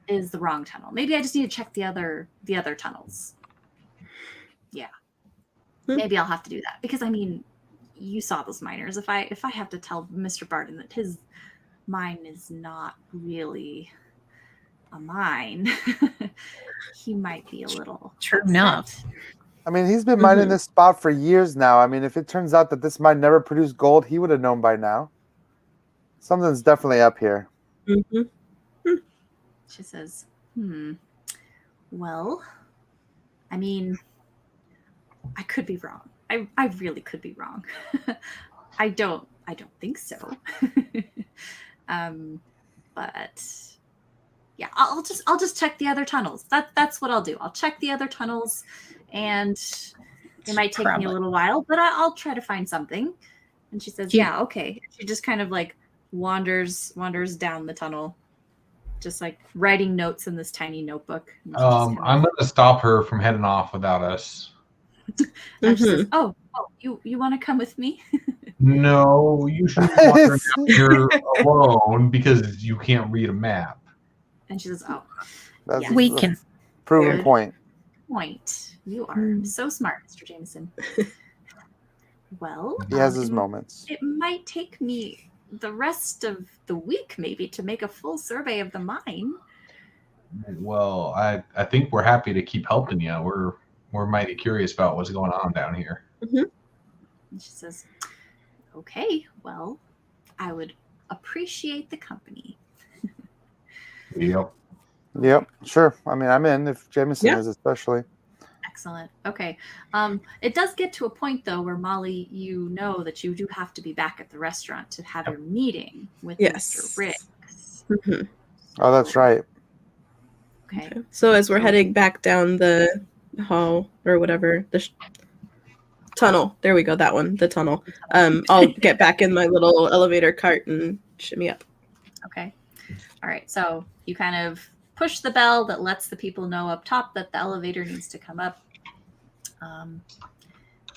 Is the wrong tunnel. Maybe I just need to check the other tunnels. Yeah. Maybe I'll have to do that because I mean, you saw those miners. If I have to tell Mr. Barton that his mine is not really a mine, he might be a little true upset. enough. I mean, he's been mining this spot for years now. I mean, if it turns out that this mine never produced gold, he would have known by now. Something's definitely up here. She says, well, I mean, I could be wrong. I really could be wrong. I don't think so. But yeah, I'll just check the other tunnels. That's what I'll do. I'll check the other tunnels, and it might take me a little while, but I'll try to find something. And she says, yeah, okay. She just kind of like wanders down the tunnel, just like writing notes in this tiny notebook. I'm going to stop her from heading off without us. And she says, oh, you want to come with me? No, you shouldn't wander down here alone because you can't read a map. And she says, oh, That's We can. proven point. You are so smart, Mr. Jameson. Well, He has his moments. It might take me the rest of the week maybe to make a full survey of the mine. Well, I think we're happy to keep helping you. We're mighty curious about what's going on down here. And she says, okay, well, I would appreciate the company. Yep. Yep, sure. I mean, I'm in if Jameson Yeah. is, especially. Excellent. Okay. It does get to a point though where Molly, you know that you do have to be back at the restaurant to have your meeting with Mr. Yes. Riggs. Mhm. Oh, that's right. Okay. Okay. So as we're So- heading back down the hall or whatever, the tunnel. There we go. That one, the tunnel. I'll get back in my little elevator cart and shimmy up. Okay. All right. So you kind of push the bell that lets the people know up top that the elevator needs to come up.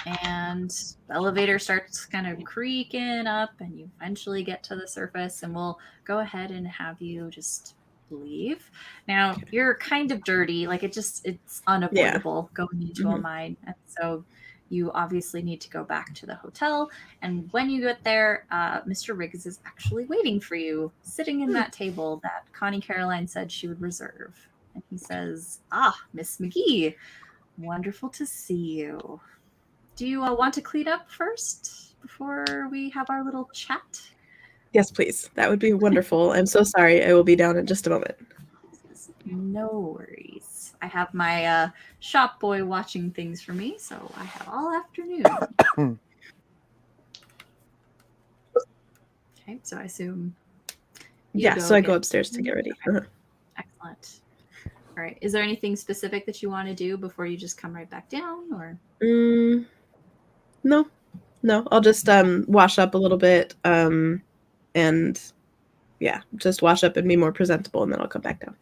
And the elevator starts kind of creaking up, and you eventually get to the surface, and we'll go ahead and have you just leave. Now, you're kind of dirty. Like, it's unavoidable going into a mine. And so you obviously need to go back to the hotel. And when you get there, Mr. Riggs is actually waiting for you, sitting in that table that Connie Caroline said she would reserve. And he says, Miss McGee, wonderful to see you. Do you want to clean up first before we have our little chat? Yes, please. That would be wonderful. I'm so sorry. I will be down in just a moment. No worries. I have my shop boy watching things for me, so I have all afternoon. Okay, so I assume. So I go upstairs to get ready. Okay. Excellent. All right. Is there anything specific that you want to do before you just come right back down, or? No. I'll just wash up a little bit, and just wash up and be more presentable, and then I'll come back down.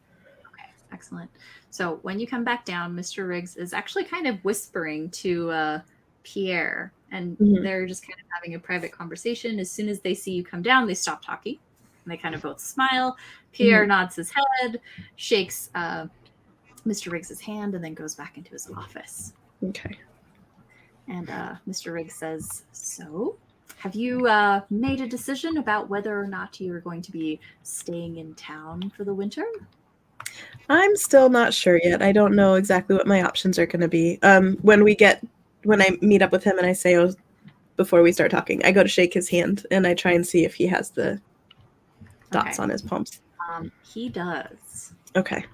Okay, excellent. So when you come back down, Mr. Riggs is actually kind of whispering to Pierre, and they're just kind of having a private conversation. As soon as they see you come down, they stop talking, and they kind of both smile. Pierre nods his head, shakes Mr. Riggs's hand, and then goes back into his office. Okay. And Mr. Riggs says, so, have you made a decision about whether or not you're going to be staying in town for the winter? I'm still not sure yet. I don't know exactly what my options are going to be. When I meet up with him and I say, before we start talking, I go to shake his hand and I try and see if he has the dots on his palms. He does. Okay.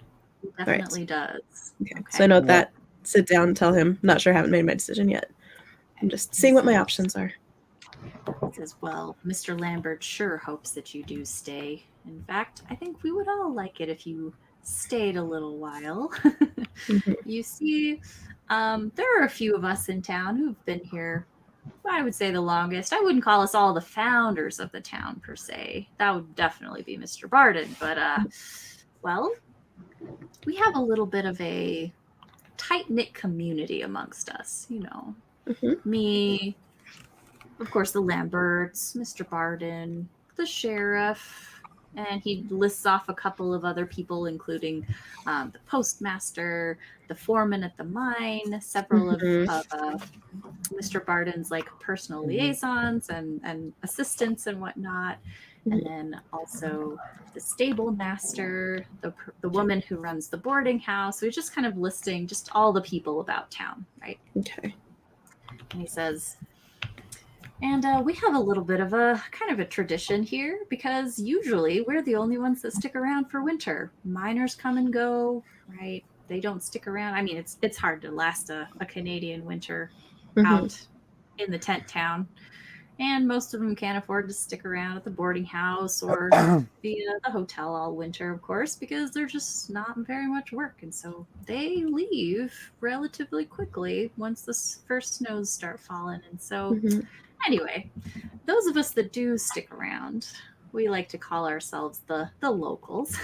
He definitely does. Okay. So I note that. Sit down and tell him, not sure, haven't made my decision yet. I'm just seeing what my options are. He says, well, Mr. Lambert sure hopes that you do stay. In fact, I think we would all like it if you stayed a little while. You see, there are a few of us in town who've been here, I would say, the longest. I wouldn't call us all the founders of the town, per se. That would definitely be Mr. Barden. But, well, we have a little bit of a tight-knit community amongst us, you know. Me, of course, the Lamberts, Mr. Barden, the sheriff, and he lists off a couple of other people, including the postmaster, the foreman at the mine, several of Mr. Barden's like personal liaisons and assistants and whatnot. And then also the stable master, the woman who runs the boarding house. So he's just kind of listing just all the people about town, right? Okay. And he says, and we have a little bit of a kind of a tradition here because usually we're the only ones that stick around for winter. Miners come and go, right? They don't stick around. I mean, it's hard to last a Canadian winter out in the tent town. And most of them can't afford to stick around at the boarding house or the hotel all winter, of course, because there's just not very much work. And so they leave relatively quickly once the first snows start falling. And so anyway, those of us that do stick around, we like to call ourselves the locals.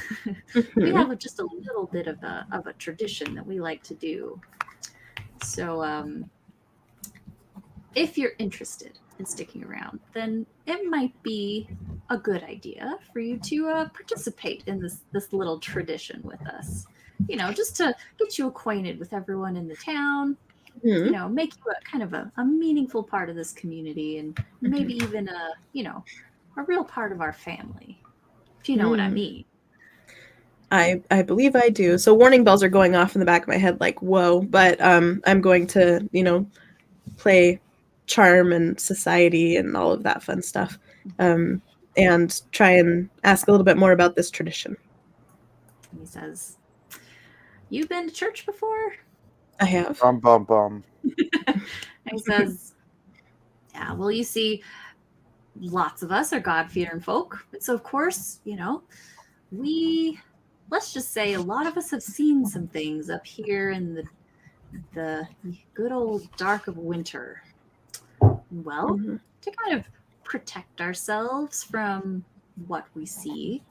We have just a little bit of a tradition that we like to do. So if you're interested in sticking around, then it might be a good idea for you to participate in this little tradition with us. You know, just to get you acquainted with everyone in the town. You know, make you a kind of a meaningful part of this community, and maybe even a real part of our family. If you know what I mean. I believe I do. So warning bells are going off in the back of my head, like whoa. But I'm going to play charm and society and all of that fun stuff, and try and ask a little bit more about this tradition. And he says, you've been to church before? I have. Bum bum bum. And he says, yeah, well, you see, lots of us are God-fearing folk. So, of course, let's just say a lot of us have seen some things up here in the good old dark of winter. Well, to kind of protect ourselves from what we see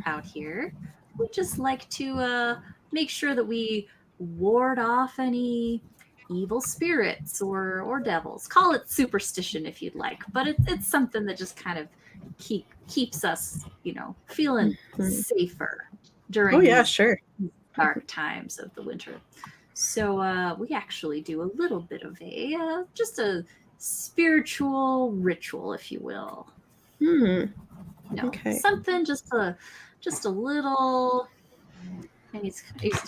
out here, we just like to make sure that we ward off any evil spirits or devils. Call it superstition if you'd like, but it's something that just kind of keeps us, feeling safer during sure. dark times of the winter. So we actually do a little bit of just a spiritual ritual, if you will. Okay. Something just a little. And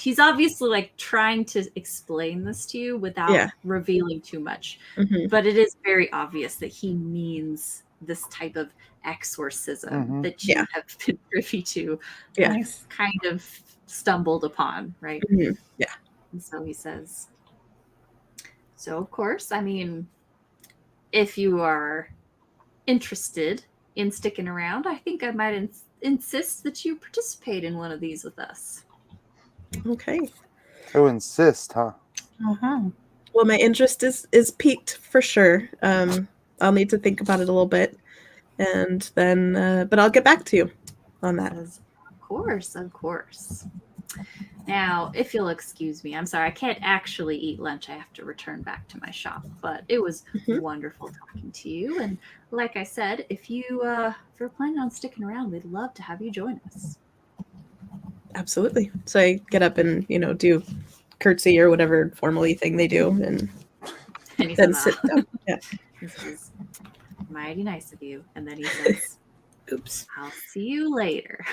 he's obviously like trying to explain this to you without revealing too much, but it is very obvious that he means this type of exorcism that you have been privy to, kind of stumbled upon, right? Yeah. And so he says, so of course, I mean, if you are interested in sticking around, I think I might insist that you participate in one of these with us. Okay. Oh, insist, huh? Well, my interest is piqued for sure. I'll need to think about it a little bit, and then, but I'll get back to you on that. Of course. Now, if you'll excuse me, I'm sorry, I can't actually eat lunch. I have to return back to my shop, but it was wonderful talking to you. And like I said, if you're planning on sticking around, we'd love to have you join us. Absolutely. So I get up and, do curtsy or whatever formally thing they do, and then sit down. Yeah. This is mighty nice of you. And then he says, oops, I'll see you later.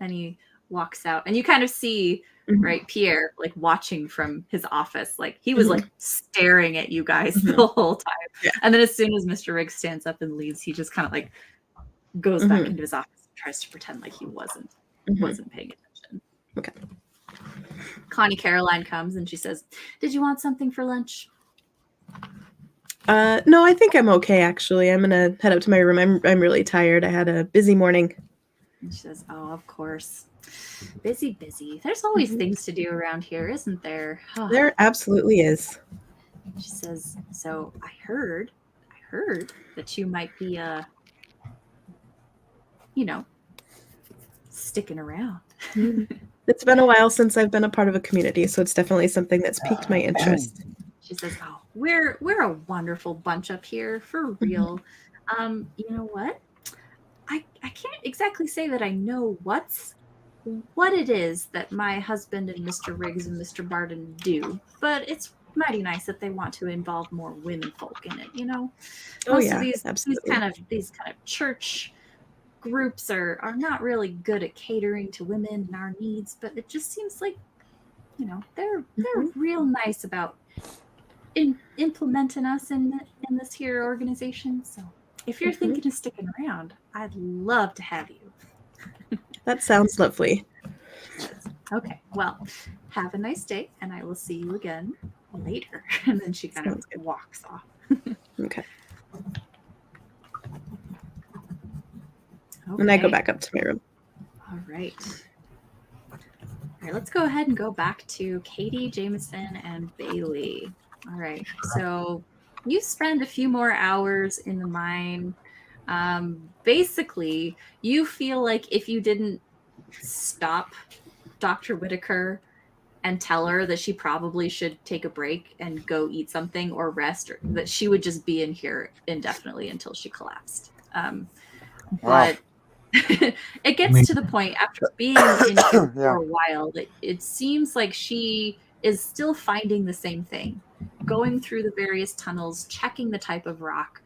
And he walks out, and you kind of see, right, Pierre, like watching from his office. Like he was like staring at you guys the whole time. Yeah. And then as soon as Mr. Riggs stands up and leaves, he just kind of like goes back into his office and tries to pretend like he wasn't paying attention. Okay. Connie Caroline comes and she says, did you want something for lunch? No, I think I'm okay, actually. I'm gonna head up to my room. I'm really tired. I had a busy morning. And she says, oh, of course. Busy. There's always things to do around here, isn't there? Oh. There absolutely is. She says, so I heard that you might be sticking around. It's been a while since I've been a part of a community, so it's definitely something that's piqued my interest. She says, oh, we're a wonderful bunch up here, for real. You know what? I can't exactly say that I know what it is that my husband and Mr. Riggs and Mr. Barden do, but it's mighty nice that they want to involve more women folk in it, Most of these kind of church groups are not really good at catering to women and our needs, but it just seems like, they're real nice about implementing us in this here organization. So if you're thinking of sticking around, I'd love to have you. That sounds lovely. Okay, well, have a nice day, and I will see you again later. And then she kind of walks off. Okay. And I go back up to my room. All right, let's go ahead and go back to Katie, Jameson, and Bailey. All right, so you spend a few more hours in the mine. Basically, you feel like if you didn't stop Dr. Whitaker and tell her that she probably should take a break and go eat something or rest, or that she would just be in here indefinitely until she collapsed. But it gets to the point after being in here for a while that it seems like she is still finding the same thing, going through the various tunnels, checking the type of rock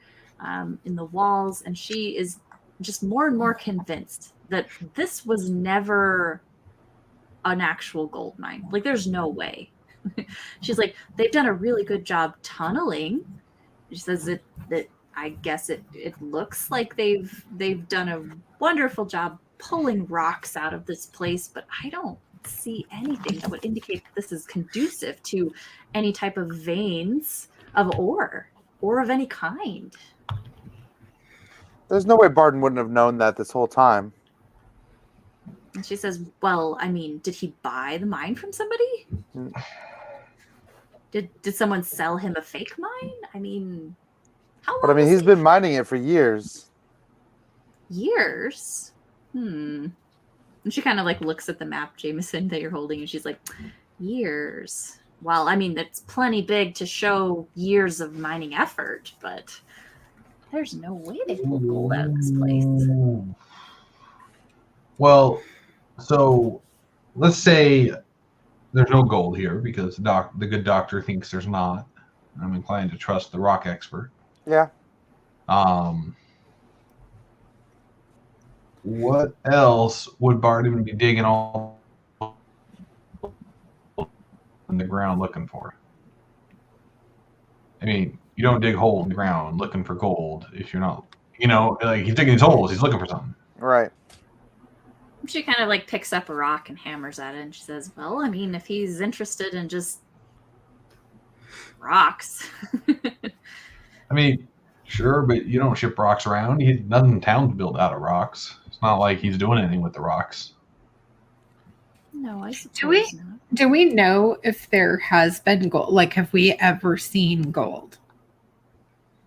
in the walls, and she is just more and more convinced that this was never an actual gold mine. Like, there's no way. She's like, they've done a really good job tunneling. She says that I guess it looks like they've done a wonderful job pulling rocks out of this place, but I don't see anything that would indicate that this is conducive to any type of veins of ore or of any kind. There's no way Barton wouldn't have known that this whole time. And she says, well, I mean, did he buy the mine from somebody? Did someone sell him a fake mine? I mean, how long? But I mean, he's been mining it for years. Years? And she kind of like looks at the map, Jameson, that you're holding, and she's like, years. Well, I mean, it's plenty big to show years of mining effort, but there's no way they pulled gold out of this place. Well, so let's say there's no gold here because the good doctor thinks there's not. I'm inclined to trust the rock expert. Yeah. What else would Bart even be digging all in the ground looking for? I mean, you don't dig holes in the ground looking for gold if you're not, like he's digging these holes, he's looking for something. Right. She kind of like picks up a rock and hammers at it, and she says, well, I mean, if he's interested in just rocks. I mean, sure, but you don't ship rocks around. He's nothing in town to build out of rocks. It's not like he's doing anything with the rocks. No, I suppose not. Do we know if there has been gold? Like, have we ever seen gold?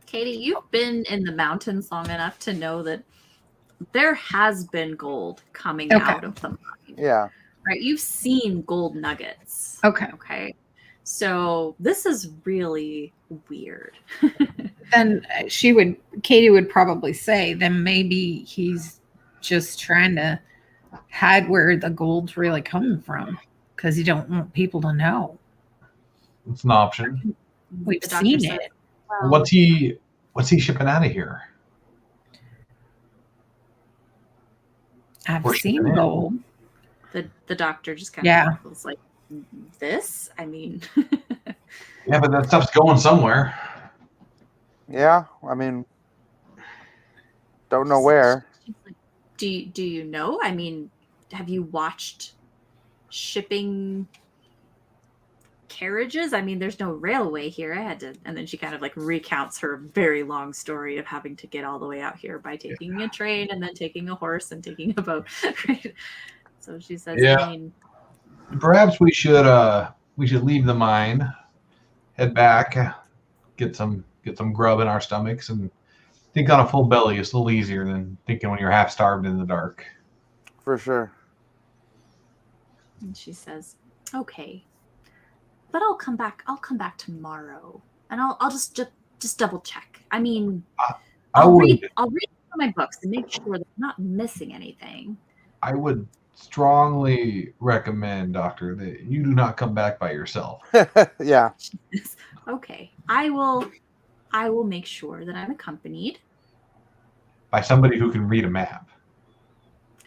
Katie, you've been in the mountains long enough to know that there has been gold coming out of the mine. Yeah. Right? You've seen gold nuggets. Okay. Okay. So this is really weird. Then Katie would probably say, then maybe he's just trying to hide where the gold's really coming from because you don't want people to know. It's an option. We've The doctor seen said, it. well, What's he shipping out of here? I've Or seen shipping in. gold. the doctor just kind Yeah. of was like, this? I mean, Yeah, but that stuff's going somewhere. Yeah. I mean, don't know where. do you know? I mean, have you watched shipping carriages? I mean, there's no railway here. I had to, and then she kind of like recounts her very long story of having to get all the way out here by taking a train and then taking a horse and taking a boat. Right? So she says, Yeah. I mean, Perhaps we should leave the mine, head back, get some grub in our stomachs, and think on a full belly. It's a little easier than thinking when you're half starved in the dark. For sure. and she says, okay, but I'll come back tomorrow, and I'll just double check. I mean, I'll read my books and make sure that I'm not missing anything. I would strongly recommend, Doctor, that you do not come back by yourself. Yeah. Okay, I will make sure that I'm accompanied. By somebody who can read a map,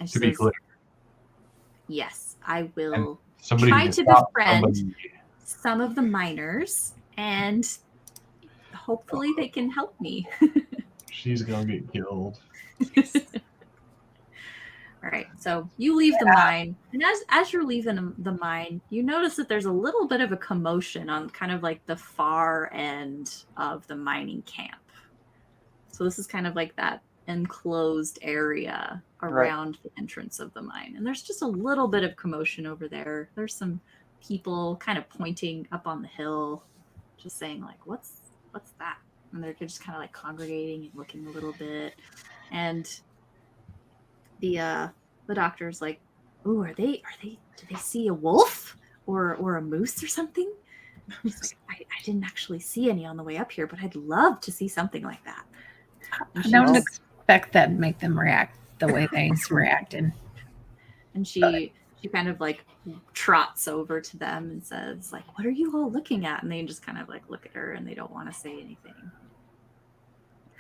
And she to be says, clear. yes, I will Somebody try who to can stop befriend somebody. some of the miners, and hopefully they can help me. She's going to get killed. All right, so you leave the mine, and as you're leaving the mine, you notice that there's a little bit of a commotion on kind of like the far end of the mining camp. So this is kind of like that enclosed area around the entrance of the mine, and there's just a little bit of commotion over there. There's some people kind of pointing up on the hill, just saying like, "What's that?" And they're just kind of like congregating and looking a little bit, and the doctor's like, "Oh, are they? Do they see a wolf or a moose or something?" He's like, I didn't actually see any on the way up here, but I'd love to see something like that. I don't expect that to make them react the way they's reacting. And she kind of like trots over to them and says, like, "What are you all looking at?" And they just kind of like look at her and they don't want to say anything.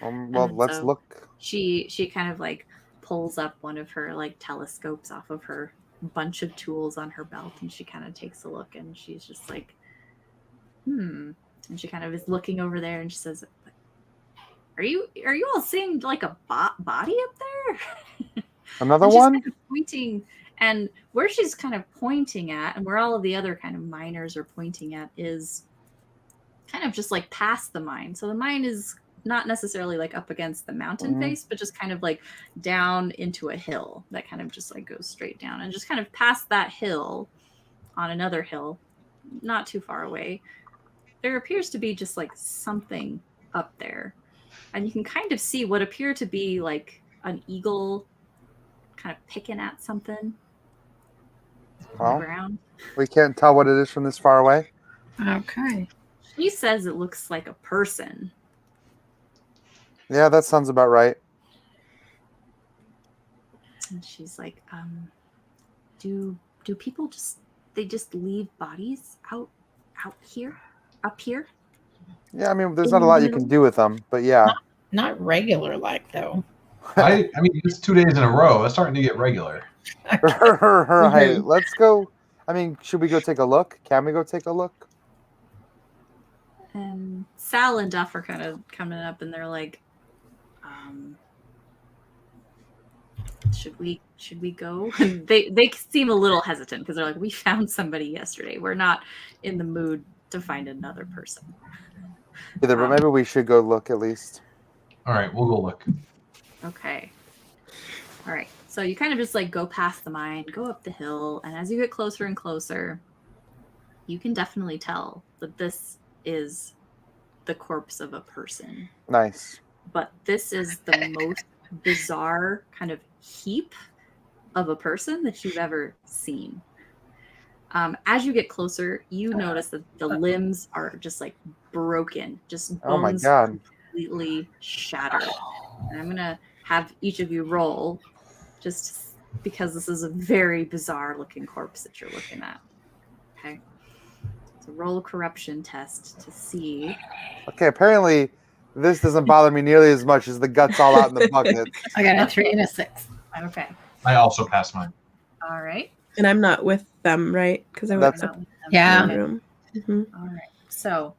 Well, And let's so look. She kind of like pulls up one of her like telescopes off of her bunch of tools on her belt, and she kind of takes a look, and she's just like, and she kind of is looking over there, and she says, are you all seeing like a body up there? Another And she's one? kind of pointing And where she's kind of pointing at, and where all of the other kind of miners are pointing at, is kind of just like past the mine. So the mine is not necessarily like up against the mountain face, but just kind of like down into a hill that kind of just like goes straight down. And just kind of past that hill, on another hill, not too far away, there appears to be just like something up there. And you can kind of see what appear to be like an eagle kind of picking at something on the ground. We can't tell what it is from this far away. Okay. She says it looks like a person. Yeah, that sounds about right. And she's like, do people just leave bodies out here, up here? Yeah, I mean, there's not a lot you can do with them, but yeah. Not regular like though. I mean, it's 2 days in a row. It's starting to get regular. Hey, let's go. I mean, should we go take a look? Can we go take a look? And Sal and Duff are kind of coming up, and they're like, should we go? And they seem a little hesitant because they're like, we found somebody yesterday. We're not in the mood to find another person. Either, but maybe we should go look at least. All right, we'll go look. Okay. All right. So you kind of just like go past the mine, go up the hill, and as you get closer and closer, you can definitely tell that this is the corpse of a person. Nice. But this is the most bizarre kind of heap of a person that you've ever seen. As you get closer, you notice that the limbs are just like broken, just bones Oh my God. completely shattered. And I'm gonna have each of you roll, just because this is a very bizarre looking corpse that you're looking at. Okay. So roll a corruption test to see. Okay, apparently this doesn't bother me nearly as much as the guts all out in the bucket. I got a 3 and a 6. Okay. I also passed mine. All right. And I'm not with them, right? Because I went That's- to Yeah. the room. Mhm. All right. So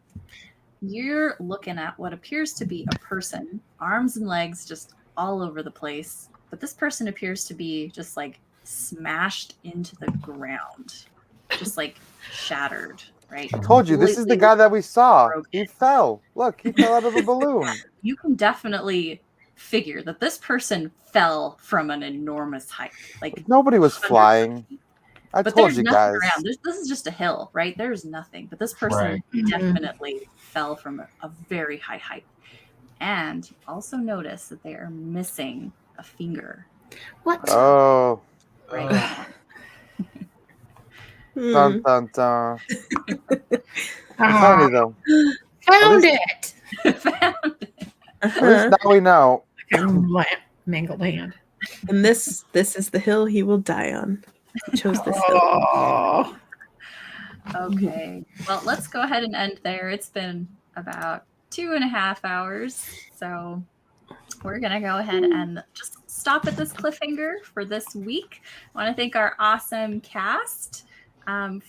you're looking at what appears to be a person, arms and legs just all over the place. But this person appears to be just like smashed into the ground, just like shattered, right? I told you, this is the Completely guy that we saw. broken. He fell. Look, he fell out of a balloon. You can definitely figure that this person fell from an enormous height. Like Nobody was hundreds flying. of feet. I But told there's you nothing guys. around. This is just a hill, right? There's nothing. But this person Right. definitely fell from a very high height. And also notice that they are missing a finger. What? Oh, Right. Hmm. dun dun dun. Ah, Funny though. found least- it. Found it. At least now we know. Mangled hand. And this is the hill he will die on. He chose this hill. Oh. Okay. Well, let's go ahead and end there. It's been about 2.5 hours. So we're going to go ahead and just stop at this cliffhanger for this week. I want to thank our awesome cast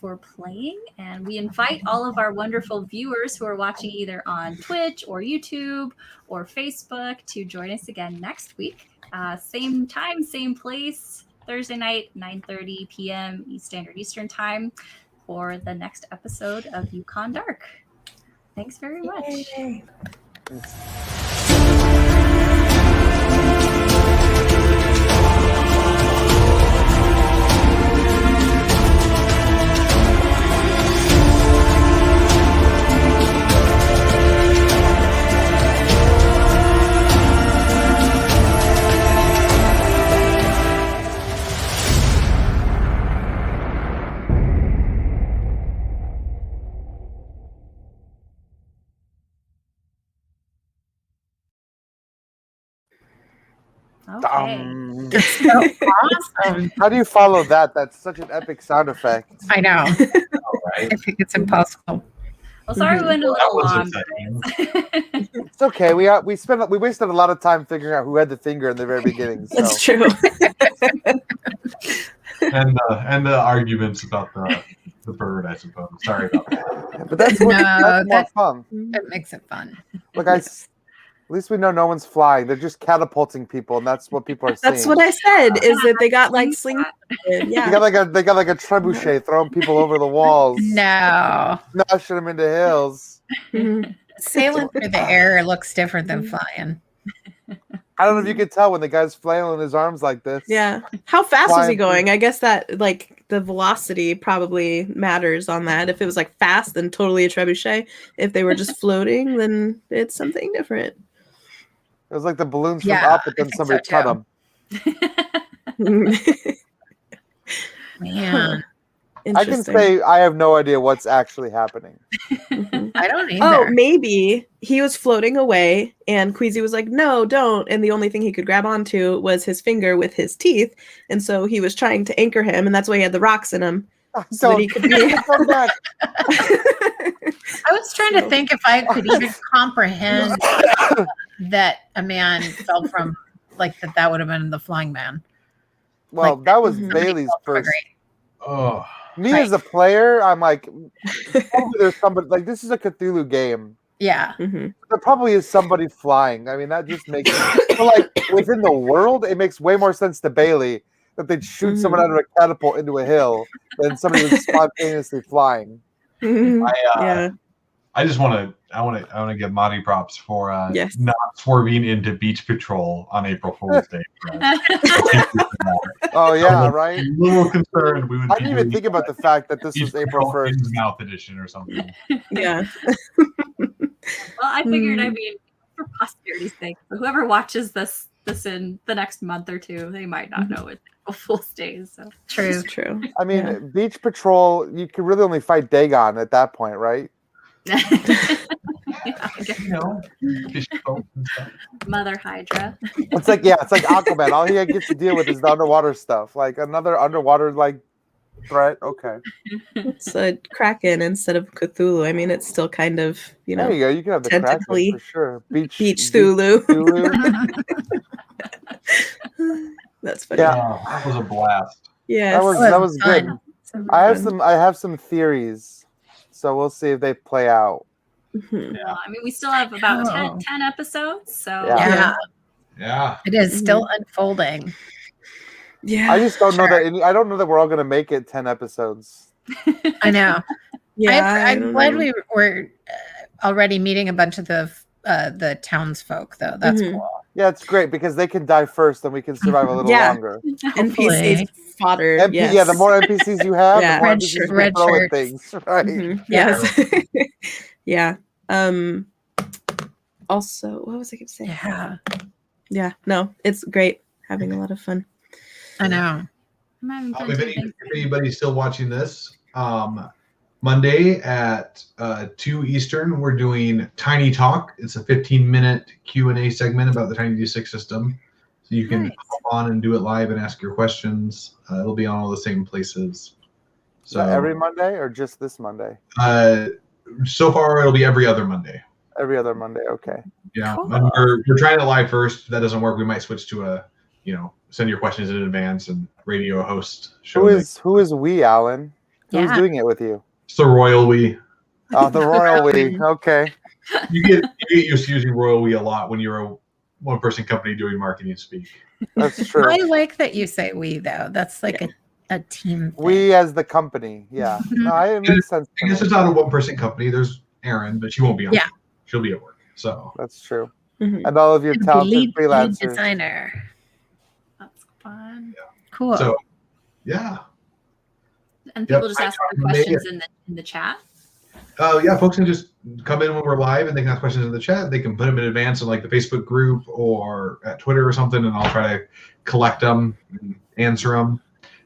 for playing. And we invite all of our wonderful viewers who are watching either on Twitch or YouTube or Facebook to join us again next week. Same time, same place, Thursday night, 9:30 p.m. Eastern Time for the next episode of Yukon Dark. Thanks very much. Yay. Okay. So awesome. How do you follow that? That's such an epic sound effect. I know. All right. I think it's impossible. Well, sorry we went a That little was long. exciting. It's okay. We wasted a lot of time figuring out who had the finger in the very beginning. So. That's true. And the arguments about the bird, I suppose. Sorry about that. But that's more No, more that's- fun. It makes it fun. Look, I At least we know no one's flying. They're just catapulting people, and that's what people are seeing. That's what I said. Is that they got like sling? They Yeah. got like a trebuchet throwing people over the walls, No. smashing them into hills. Mhm. Sailing through the air looks different than flying. I don't know if you could tell when the guy's flailing his arms like this. Yeah. How fast was he Flying through- going? I guess that like the velocity probably matters on that. If it was like fast, then totally a trebuchet. If they were just floating, then it's something different. It was like the balloons Yeah, from Up, but I then think somebody so, cut too. them. Man, I can say I have no idea what's actually happening. Mhm. I don't either. Oh, maybe he was floating away and Queasy was like, no, don't. And the only thing he could grab onto was his finger with his teeth. And so he was trying to anchor him, and that's why he had the rocks in him. So that he could be. Come back. I was trying to think if I could even comprehend that a man fell from, like, that would have been the flying man. Well, Like, that was mhm. Bailey's first. Great. Oh, Me Right. as a player, I'm like, probably there's somebody like this is a Cthulhu game. Yeah. Mhm. There probably is somebody flying. I mean, that just makes but like within the world, it makes way more sense to Bailey that they'd shoot someone out of a catapult into a hill than somebody was spontaneously flying. Mhm. I Yeah. I just want to give Monty props for Yes. not swerving into Beach Patrol on April Fool's Day. Oh yeah, I'm right. a little concerned we would. I be didn't even doing think about the fact that this Beach was April Patrol 1st. Mouth edition or something. Yeah. Well, I figured, I mean, for posterity's sake, whoever watches this in the next month or two, they might not know it's April Fool's Day. So True. It's true. I mean, Yeah. Beach Patrol, you could really only fight Dagon at that point, right? yeah, I guess You know, fish boats and stuff. Mother Hydra. It's like Aquaman. All he gets to deal with is the underwater stuff. Like another underwater like threat. Okay. It's a Kraken instead of Cthulhu. I mean, it's still kind of, There you go. You can have the Kraken tentacly. for sure. Beach Thulu. Thulu. That's funny. Yeah. Oh, that was a blast. Yes. That was good. fun. I have some theories, so we'll see if they play out. Mhm. Yeah. Well, I mean, we still have about Oh. 10 episodes. So Yeah. Yeah. Yeah. It is still unfolding. Yeah. I just don't know that. I don't know that we're all going to make it 10 episodes. I know. Yeah. I I'm don't glad know. we were already meeting a bunch of the townsfolk, though. That's Mhm. cool. Yeah, it's great because they can die first, and we can survive a little Yeah. longer. NPCs fodder. Yes. Yeah, the more NPCs you have, Yeah. the more Red NPCs shirt- you red can throw at shirts. things. Right. Mhm. Yeah. Yes. Yeah. Also, what was I going to say? Yeah. Yeah. No, it's great. Having a lot of fun. I know. I'm having fun If too. anybody's still watching this, Monday at 2 Eastern, we're doing Tiny Talk. It's a 15-minute Q&A segment about the Tiny D6 system. So you can Nice. hop on and do it live and ask your questions. It'll be on all the same places. So every Monday or just this Monday? So far, it'll be every other Monday. Every other Monday. Okay. Yeah, Cool. and we're trying it live first. If that doesn't work, we might switch to send your questions in advance and radio host show. Who is we, Alan? Who's Yeah. doing it with you? It's the Royal We. Oh, the Royal We. Okay. You get used to using Royal We a lot when you're a one-person company doing marketing speak. That's true. I like that you say we, though. That's like a team thing. We as the company. Yeah. No, it makes sense. to I guess me. it's not a one-person company. There's Erin, but she won't be on. Yeah. She'll be at work. So That's true. Mhm. And all of your The talented lead freelancers. designer. That's fun. Cool. So, yeah. And people Yep. just ask the Monday. questions in the chat. Yeah, folks can just come in when we're live and they can ask questions in the chat. They can put them in advance in like the Facebook group or at Twitter or something, and I'll try to collect them and answer them.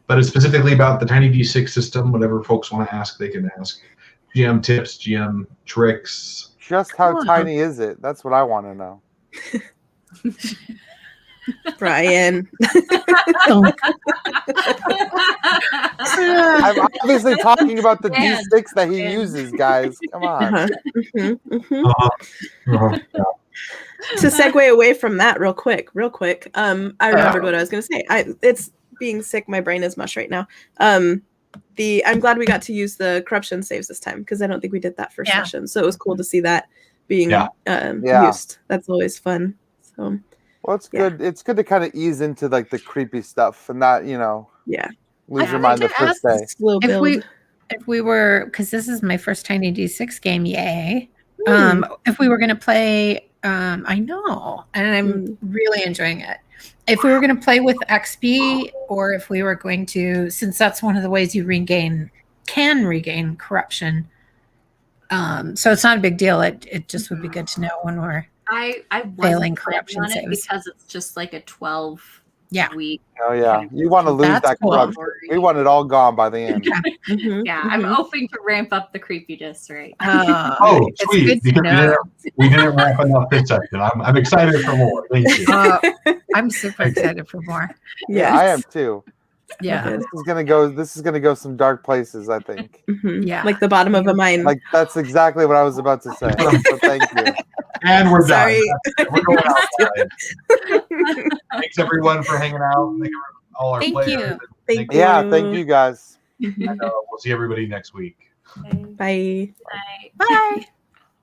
But it's specifically about the Tiny D6 system. Whatever folks want to ask, they can ask. GM tips, GM tricks. Just how Cool. tiny is it? That's what I want to know. Brian. I'm obviously talking about the Man. D6 that he Man. uses, guys. Come on. Uh-huh. Mhm, mhm. Yeah. To segue away from that real quick, I remembered what I was going to say. It's being sick. My brain is mush right now. I'm glad we got to use the corruption saves this time because I don't think we did that first Yeah. session. So it was cool to see that. being Yeah. used. That's always fun. So Well, it's Yeah. good. It's good to kind of ease into like the creepy stuff and not, yeah, lose I your wanted mind the to first ask day. slow If build. we were, because this is my first Tiny D6 game, yay. Hmm. If we were going to play, I know, and I'm really enjoying it. If we were going to play with XP, or if we were going to, since that's one of the ways you can regain corruption. So it's not a big deal. It just would be good to know when we're I failing wasn't corruption on it saves. because it's just like a 12 Yeah. week. Oh yeah, you want to lose That's that cool. corruption. We want it all gone by the end. Yeah, I'm hoping to ramp up the creepiness, right? Oh, It's sweet! good to Because know. we didn't wrap enough this section. I'm excited for more. Thank you. I'm super excited for more. Yeah, I am too. Yeah. Good. This is gonna go some dark places, I think. Yeah. Like the bottom of a mine. Like that's exactly what I was about to say. So thank you. And we're Sorry. done. We're going outside. Thanks everyone for hanging out. Thank all our Thank players. you. And Thank Yeah, thank you guys. we'll see everybody next week. Bye. Bye. Bye.